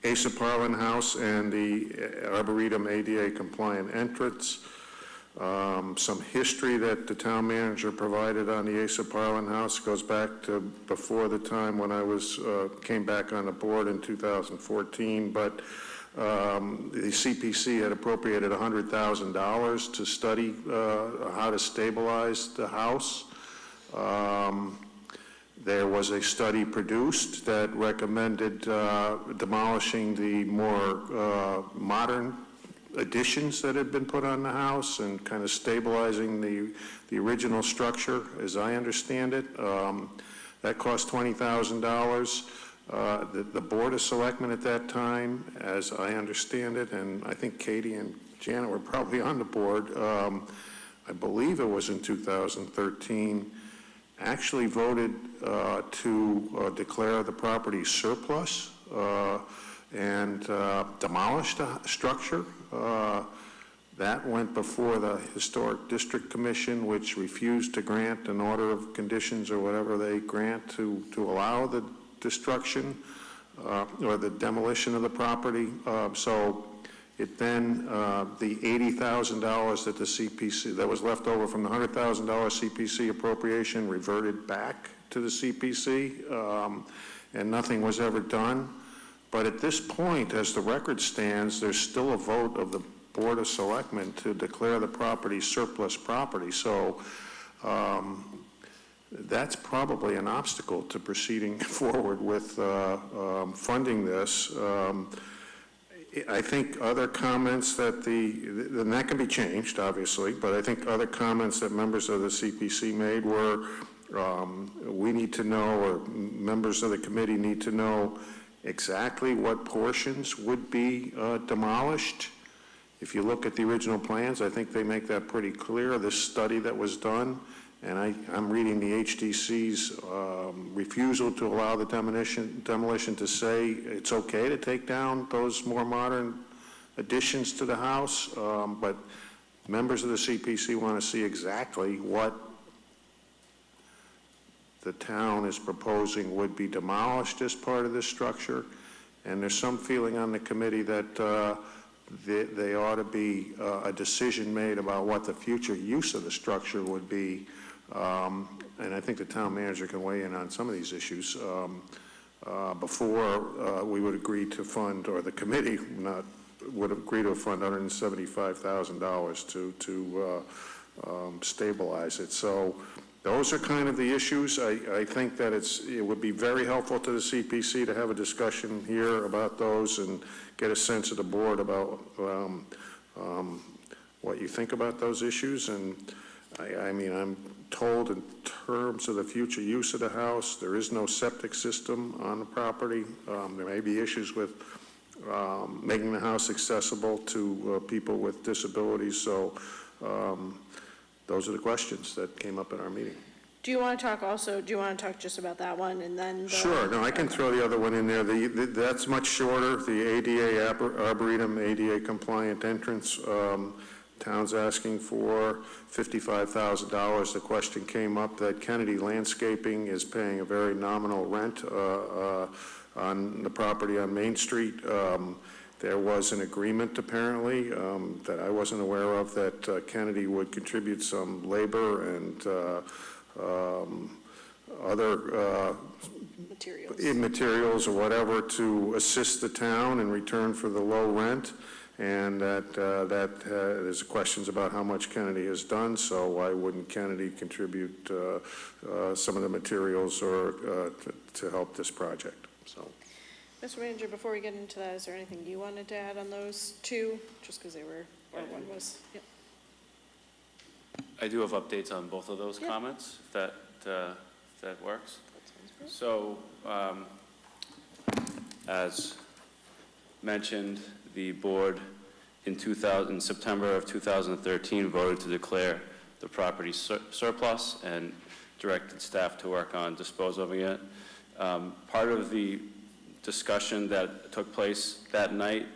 Asa Parlin House and the Arboretum ADA compliant entrance. Some history that the town manager provided on the Asa Parlin House goes back to before the time when I came back on the board in 2014, but the CPC had appropriated $100,000 to study how to stabilize the house. There was a study produced that recommended demolishing the more modern additions that had been put on the house and kind of stabilizing the original structure, as I understand it. That cost $20,000. The Board of Selectmen at that time, as I understand it, and I think Katie and Janet were probably on the board, I believe it was in 2013, actually voted to declare the property surplus and demolish the structure. That went before the Historic District Commission, which refused to grant an order of conditions or whatever they grant to allow the destruction or the demolition of the property. So it then, the $80,000 that the CPC, that was left over from the $100,000 CPC appropriation reverted back to the CPC, and nothing was ever done. But at this point, as the record stands, there's still a vote of the Board of Selectmen to declare the property surplus property. So that's probably an obstacle to proceeding forward with funding this. I think other comments that and that can be changed, obviously, but I think other comments that members of the CPC made were, we need to know, or members of the committee need to know exactly what portions would be demolished. If you look at the original plans, I think they make that pretty clear, this study that was done. And I'm reading the HDC's refusal to allow the demolition to say it's okay to take down those more modern additions to the house, but members of the CPC want to see exactly what the town is proposing would be demolished as part of this structure. And there's some feeling on the committee that they ought to be a decision made about what the future use of the structure would be. And I think the town manager can weigh in on some of these issues before we would agree to fund, or the committee would agree to fund $175,000 to stabilize it. So those are kind of the issues. I think that it would be very helpful to the CPC to have a discussion here about those and get a sense of the board about what you think about those issues. And I mean, I'm told in terms of the future use of the house, there is no septic system on the property. There may be issues with making the house accessible to people with disabilities. So those are the questions that came up in our meeting. Do you want to talk just about that one and then? Sure, no, I can throw the other one in there. That's much shorter, the ADA, Arboretum ADA compliant entrance. Town's asking for $55,000. The question came up that Kennedy Landscaping is paying a very nominal rent on the property on Main Street. There was an agreement, apparently, that I wasn't aware of, that Kennedy would contribute some labor and other materials or whatever to assist the town in return for the low rent. And there's questions about how much Kennedy has done, so why wouldn't Kennedy contribute some of the materials or to help this project? So, Mr. Manager, before we get into that, is there anything you wanted to add on those two? Just because they were, or one was, yep. I do have updates on both of those comments, if that works. So, as mentioned, the board in September of 2013 voted to declare the property surplus and directed staff to work on disposing of it. Part of the discussion that took place that night,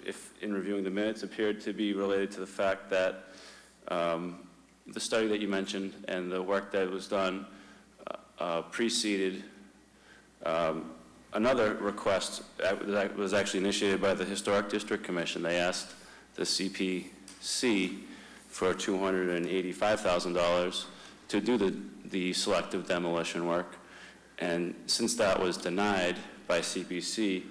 if in reviewing the minutes, appeared to be related to the fact that the study that you mentioned and the work that was done preceded another request that was actually initiated by the Historic District Commission. They asked the CPC for $285,000 to do the selective demolition work. And since that was denied by CPC,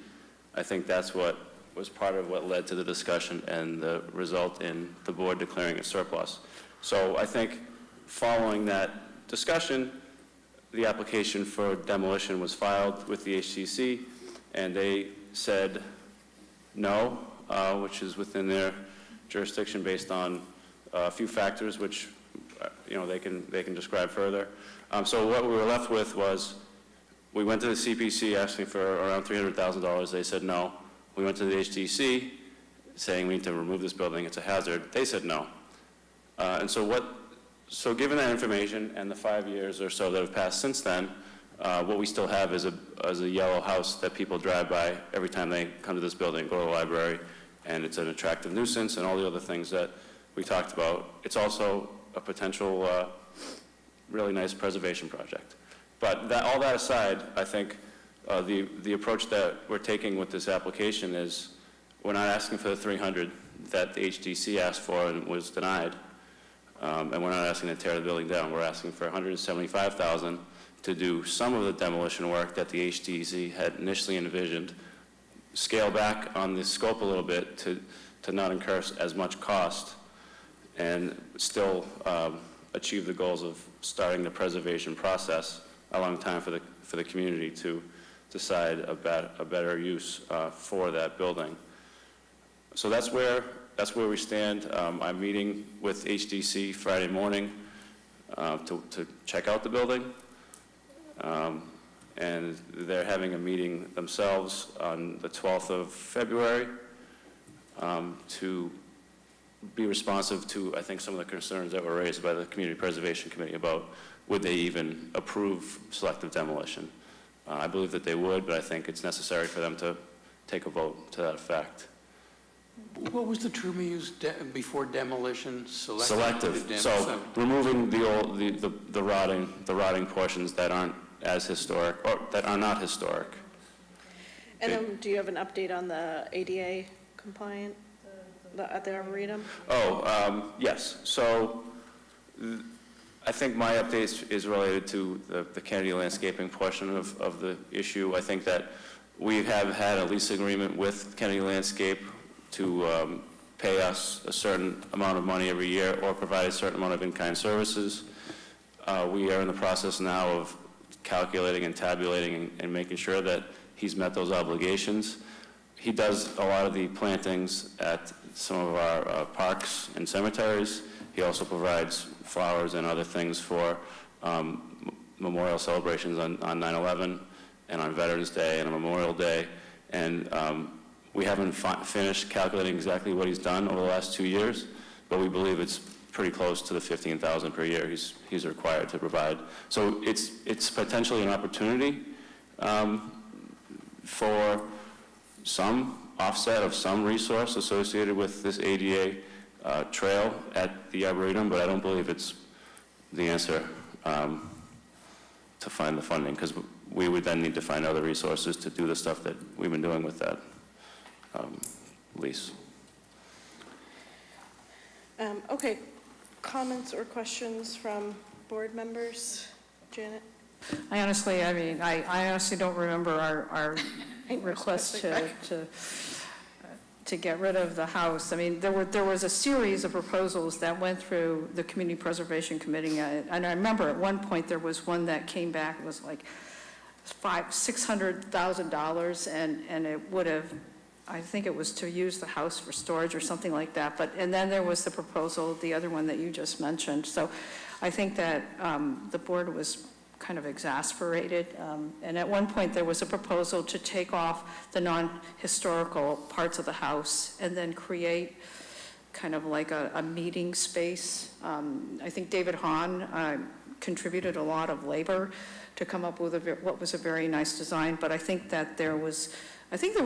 I think that's what was part of what led to the discussion and the result in the board declaring it surplus. So I think following that discussion, the application for demolition was filed with the HTC, and they said no, which is within their jurisdiction based on a few factors, which they can describe further. So what we were left with was, we went to the CPC asking for around $300,000. They said no. We went to the HTC saying we need to remove this building, it's a hazard. They said no. So given that information and the 5 years or so that have passed since then, what we still have is a yellow house that people drive by every time they come to this building, go to the library, and it's an attractive nuisance and all the other things that we talked about. It's also a potential really nice preservation project. But all that aside, I think the approach that we're taking with this application is we're not asking for the $300,000 that the HDC asked for and was denied. And we're not asking to tear the building down. We're asking for $175,000 to do some of the demolition work that the HDC had initially envisioned, scale back on the scope a little bit to not incur as much cost, and still achieve the goals of starting the preservation process, allowing time for the community to decide a better use for that building. So that's where we stand. I'm meeting with HDC Friday morning to check out the building. And they're having a meeting themselves on the 12th of February to be responsive to, I think, some of the concerns that were raised by the Community Preservation Committee about would they even approve selective demolition. I believe that they would, but I think it's necessary for them to take a vote to that effect. What was the term you used before demolition? Selective. So removing the rotting portions that aren't as historic or that are not historic. And then, do you have an update on the ADA compliant at the Arboretum? Yes. So I think my update is related to the Kennedy landscaping portion of the issue. I think that we have had a lease agreement with Kennedy Landscape to pay us a certain amount of money every year or provide a certain amount of in-kind services. We are in the process now of calculating and tabulating and making sure that he's met those obligations. He does a lot of the plantings at some of our parks and cemeteries. He also provides flowers and other things for memorial celebrations on 9/11 and on Veterans Day and on Memorial Day. And we haven't finished calculating exactly what he's done over the last 2 years, but we believe it's pretty close to the $15,000 per year he's required to provide. So it's potentially an opportunity for some offset of some resource associated with this ADA trail at the Arboretum, but I don't believe it's the answer to find the funding, because we would then need to find other resources to do the stuff that we've been doing with that lease. Okay, comments or questions from board members? Janet? I honestly don't remember our request to get rid of the house. I mean, there was a series of proposals that went through the Community Preservation Committee, and I remember at one point there was one that came back, it was like $600,000, and it would have I think it was to use the house for storage or something like that, and then there was the proposal, the other one that you just mentioned. So I think that the board was kind of exasperated, and at one point there was a proposal to take off the non-historical parts of the house and then create kind of like a meeting space. I think David Hahn contributed a lot of labor to come up with what was a very nice design, but I think that there was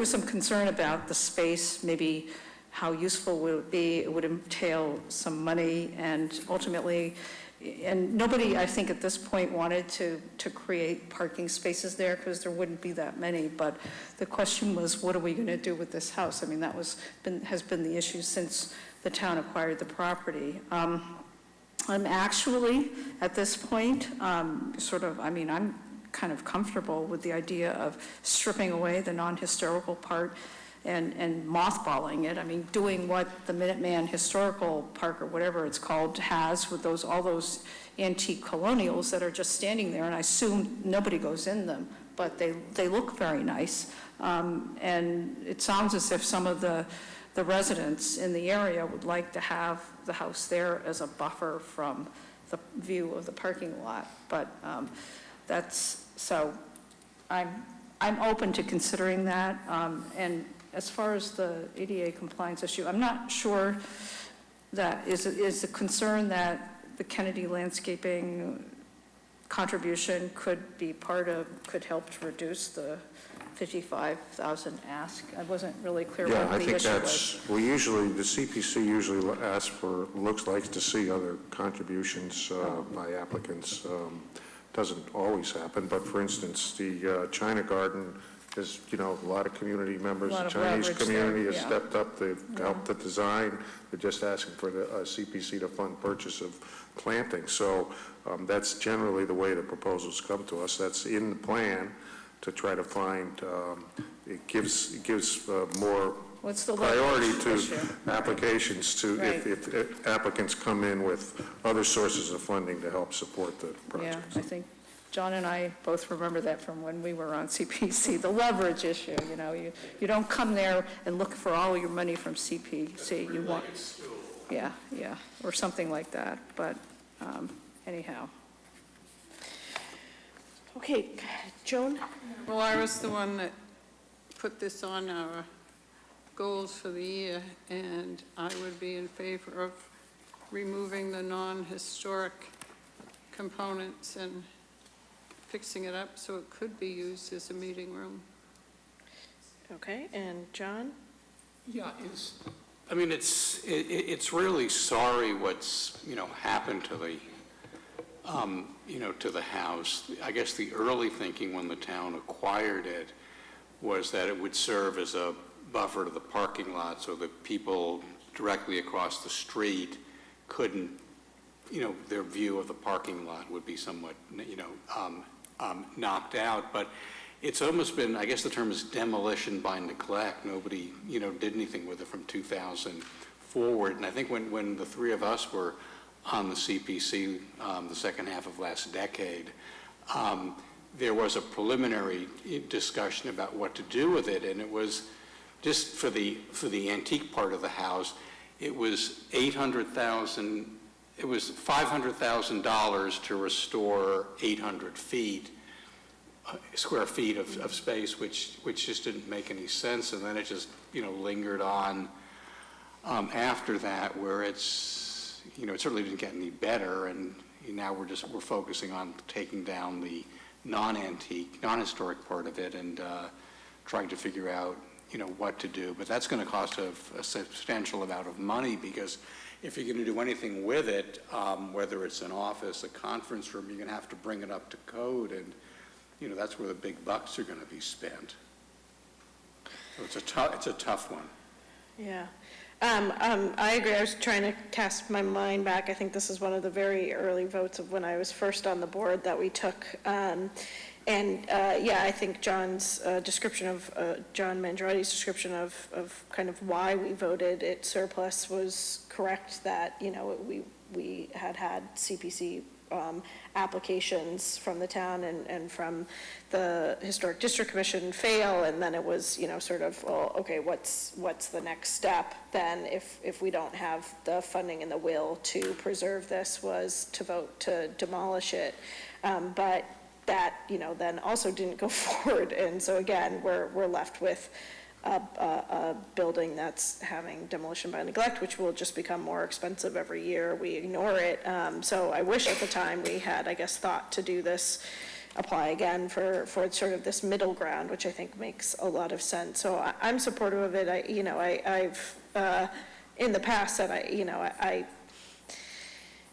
some concern about the space, maybe how useful would it be. It would entail some money, and ultimately, and nobody, I think, at this point wanted to create parking spaces there because there wouldn't be that many. But the question was, what are we going to do with this house? I mean, that has been the issue since the town acquired the property. I'm actually, at this point, I'm kind of comfortable with the idea of stripping away the non-historical part and mothballing it. I mean, doing what the Minuteman Historical Park, or whatever it's called, has with all those antique colonials that are just standing there, and I assume nobody goes in them, but they look very nice. And it sounds as if some of the residents in the area would like to have the house there as a buffer from the view of the parking lot. But so I'm open to considering that. And as far as the ADA compliance issue, I'm not sure that is the concern that the Kennedy landscaping contribution could help to reduce the 55,000 ask. I wasn't really clear Yeah, what I the think issue that's, the CPC usually asks for, looks like to see other contributions by applicants. Doesn't always happen, but for instance, the China Garden is, a lot of community members, the Chinese community has stepped up, they've helped the design, they're just asking for the CPC to fund purchase of planting. So that's generally the way the proposals come to us. That's in the plan to try to find, it gives more priority to applications if applicants come in with other sources of funding to help support the project. Yeah, I think John and I both remember that from when we were on CPC, the leverage issue. You don't come there and look for all your money from CPC. You want, yeah, or something like that. But anyhow. Okay, Joan? Well, I was the one that put this on our goals for the year, and I would be in favor of removing the non-historic components and fixing it up so it could be used as a meeting room. Okay, and John? Yeah, it's really sorry what's, happened to the, to the house. I guess the early thinking when the town acquired it was that it would serve as a buffer to the parking lot so that people directly across the street couldn't, their view of the parking lot would be somewhat, knocked out. But it's almost been, I guess the term is demolition by neglect. Nobody, did anything with it from 2000 forward. And I think when the three of us were on the CPC the second half of last decade, there was a preliminary discussion about what to do with it, and it was just for the antique part of the house, it was $500,000 to restore 800 square feet of space, which just didn't make any sense, and then it just lingered on after that, where it's it certainly didn't get any better, and now we're focusing on taking down the non-antique, non-historic part of it and trying to figure out what to do. But that's going to cost a substantial amount of money, because if you're going to do anything with it, whether it's an office, a conference room, you're going to have to bring it up to code, and that's where the big bucks are going to be spent. So it's a tough one. Yeah. I agree. I was trying to cast my mind back. I think this is one of the very early votes of when I was first on the board that we took. I think John's description of, John Mangiaretti's description of kind of why we voted it surplus was correct, that, we had CPC applications from the town and from the Historic District Commission fail, and then it was, sort of, well, okay, what's the next step then if we don't have the funding and the will to preserve this, was to vote to demolish it. But that, then also didn't go forward, and so again, we're left with a building that's having demolition by neglect, which will just become more expensive every year. We ignore it. So I wish at the time we had, I guess, thought to do this, apply again for sort of this middle ground, which I think makes a lot of sense. So I'm supportive of it. I've in the past said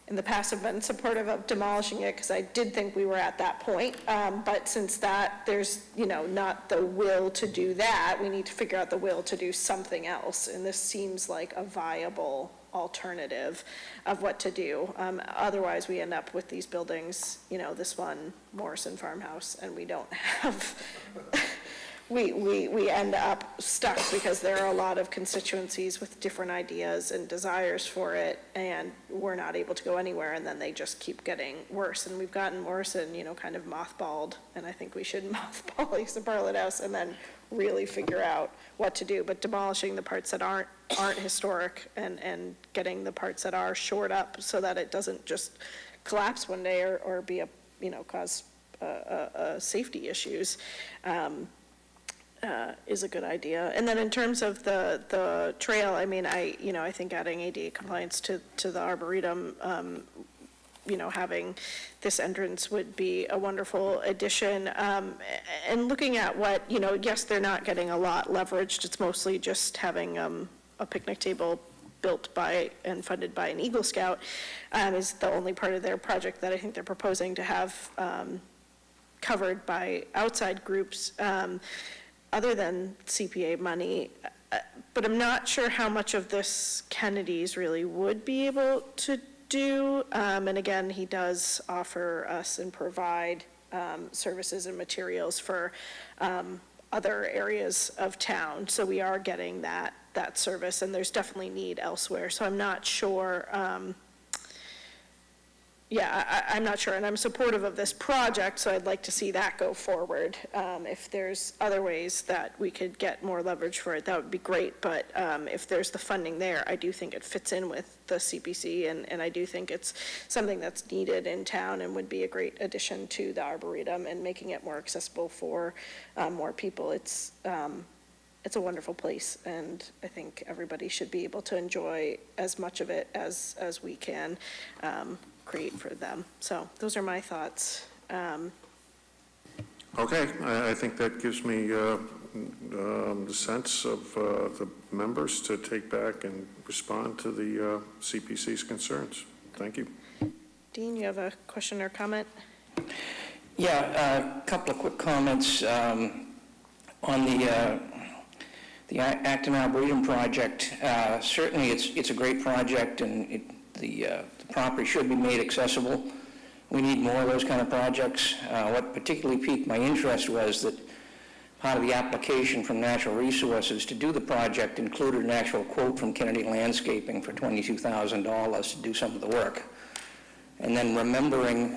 in the past have been supportive of demolishing it because I did think we were at that point. But since there's, not the will to do that, we need to figure out the will to do something else. And this seems like a viable alternative of what to do. Otherwise, we end up with these buildings, this one, Morrison Farmhouse, and we don't have, we end up stuck because there are a lot of constituencies with different ideas and desires for it, and we're not able to go anywhere, and then they just keep getting worse. And we've gotten Morrison, kind of mothballed, and I think we should mothball East of Bartlett House and then really figure out what to do. But demolishing the parts that aren't historic and getting the parts that are shored up so that it doesn't just collapse one day or be cause safety issues. Is a good idea. And then in terms of the trail, I mean, I think adding ADA compliance to the Arboretum, having this entrance would be a wonderful addition. And looking at what, yes, they're not getting a lot leveraged. It's mostly just having a picnic table built by and funded by an Eagle Scout is the only part of their project that I think they're proposing to have covered by outside groups. Other than CPA money, but I'm not sure how much of this Kennedy's really would be able to do. And again, he does offer us and provide services and materials for other areas of town. So we are getting that service, and there's definitely need elsewhere. So I'm not sure. I'm not sure, and I'm supportive of this project, so I'd like to see that go forward. If there's other ways that we could get more leverage for it, that would be great, but if there's the funding there, I do think it fits in with the CPC, and I do think it's something that's needed in town and would be a great addition to the Arboretum and making it more accessible for more people. It's a wonderful place, and I think everybody should be able to enjoy as much of it as we can create for them. So those are my thoughts. Okay, I think that gives me the sense of the members to take back and respond to the CPC's concerns. Thank you. Dean, you have a question or comment? Yeah, a couple of quick comments on the Acton Arboretum project. Certainly it's a great project, and the property should be made accessible. We need more of those kind of projects. What particularly piqued my interest was that part of the application from Natural Resources to do the project included an actual quote from Kennedy Landscaping for $22,000 to do some of the work. And then remembering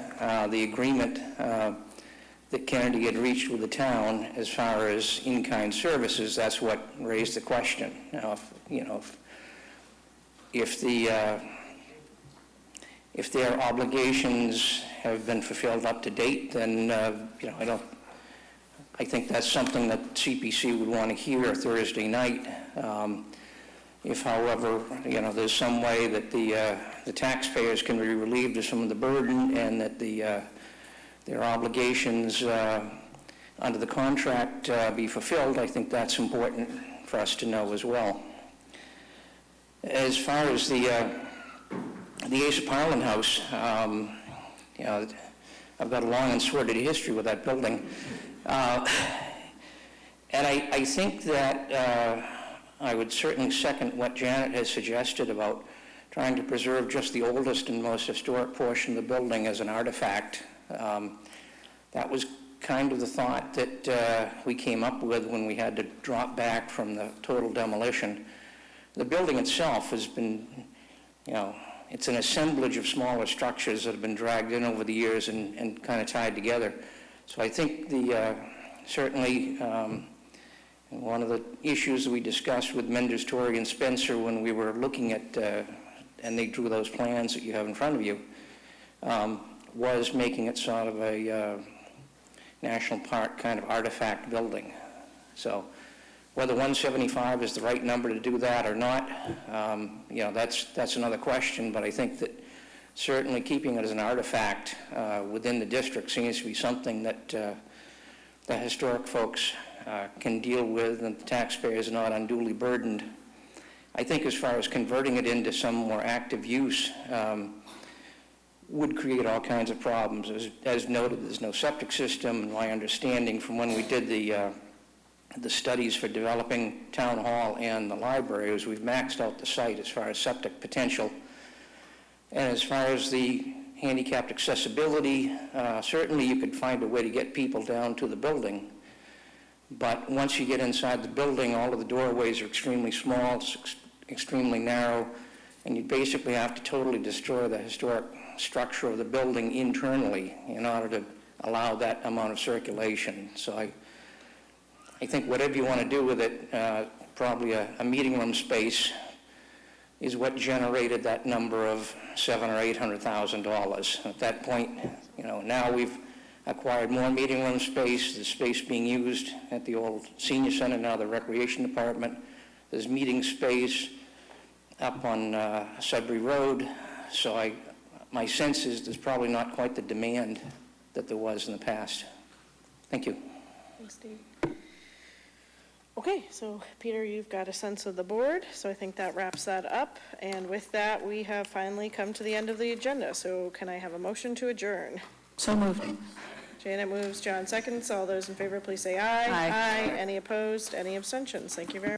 the agreement that Kennedy had reached with the town as far as in-kind services, that's what raised the question. Now, if their obligations have been fulfilled up to date, then I think that's something that CPC would want to hear Thursday night. If, however, there's some way that the taxpayers can be relieved of some of the burden, and that their obligations under the contract be fulfilled, I think that's important for us to know as well. As far as the Ace of Parliament House, I've got a long and sordid history with that building. And I think that I would certainly second what Janet has suggested about trying to preserve just the oldest and most historic portion of the building as an artifact. That was kind of the thought that we came up with when we had to drop back from the total demolition. The building itself has been, it's an assemblage of smaller structures that have been dragged in over the years and kind of tied together. So I think certainly one of the issues that we discussed with Menders, Torrey, and Spencer when we were looking at, and they drew those plans that you have in front of you, was making it sort of a national park kind of artifact building. So whether 175 is the right number to do that or not, that's another question, but I think that certainly keeping it as an artifact within the district seems to be something that the historic folks can deal with, and the taxpayers are not unduly burdened. I think as far as converting it into some more active use would create all kinds of problems. As noted, there's no septic system, and my understanding from when we did the studies for developing town hall and the library was we've maxed out the site as far as septic potential. And as far as the handicapped accessibility, certainly you could find a way to get people down to the building. But once you get inside the building, all of the doorways are extremely small, extremely narrow, and you basically have to totally destroy the historic structure of the building internally in order to allow that amount of circulation. So I think whatever you want to do with it, probably a meeting room space is what generated that number of $700,000 or $800,000. At that point, now we've acquired more meeting room space. The space being used at the old senior center, now the recreation department. There's meeting space up on Sudbury Road. So my sense is there's probably not quite the demand that there was in the past. Thank you. Thanks, Steve. Okay, so Peter, you've got a sense of the board, so I think that wraps that up. And with that, we have finally come to the end of the agenda. So can I have a motion to adjourn? So moved. Janet moves, John seconds. All those in favor, please say aye. Aye. Any opposed? Any abstentions? Thank you very much.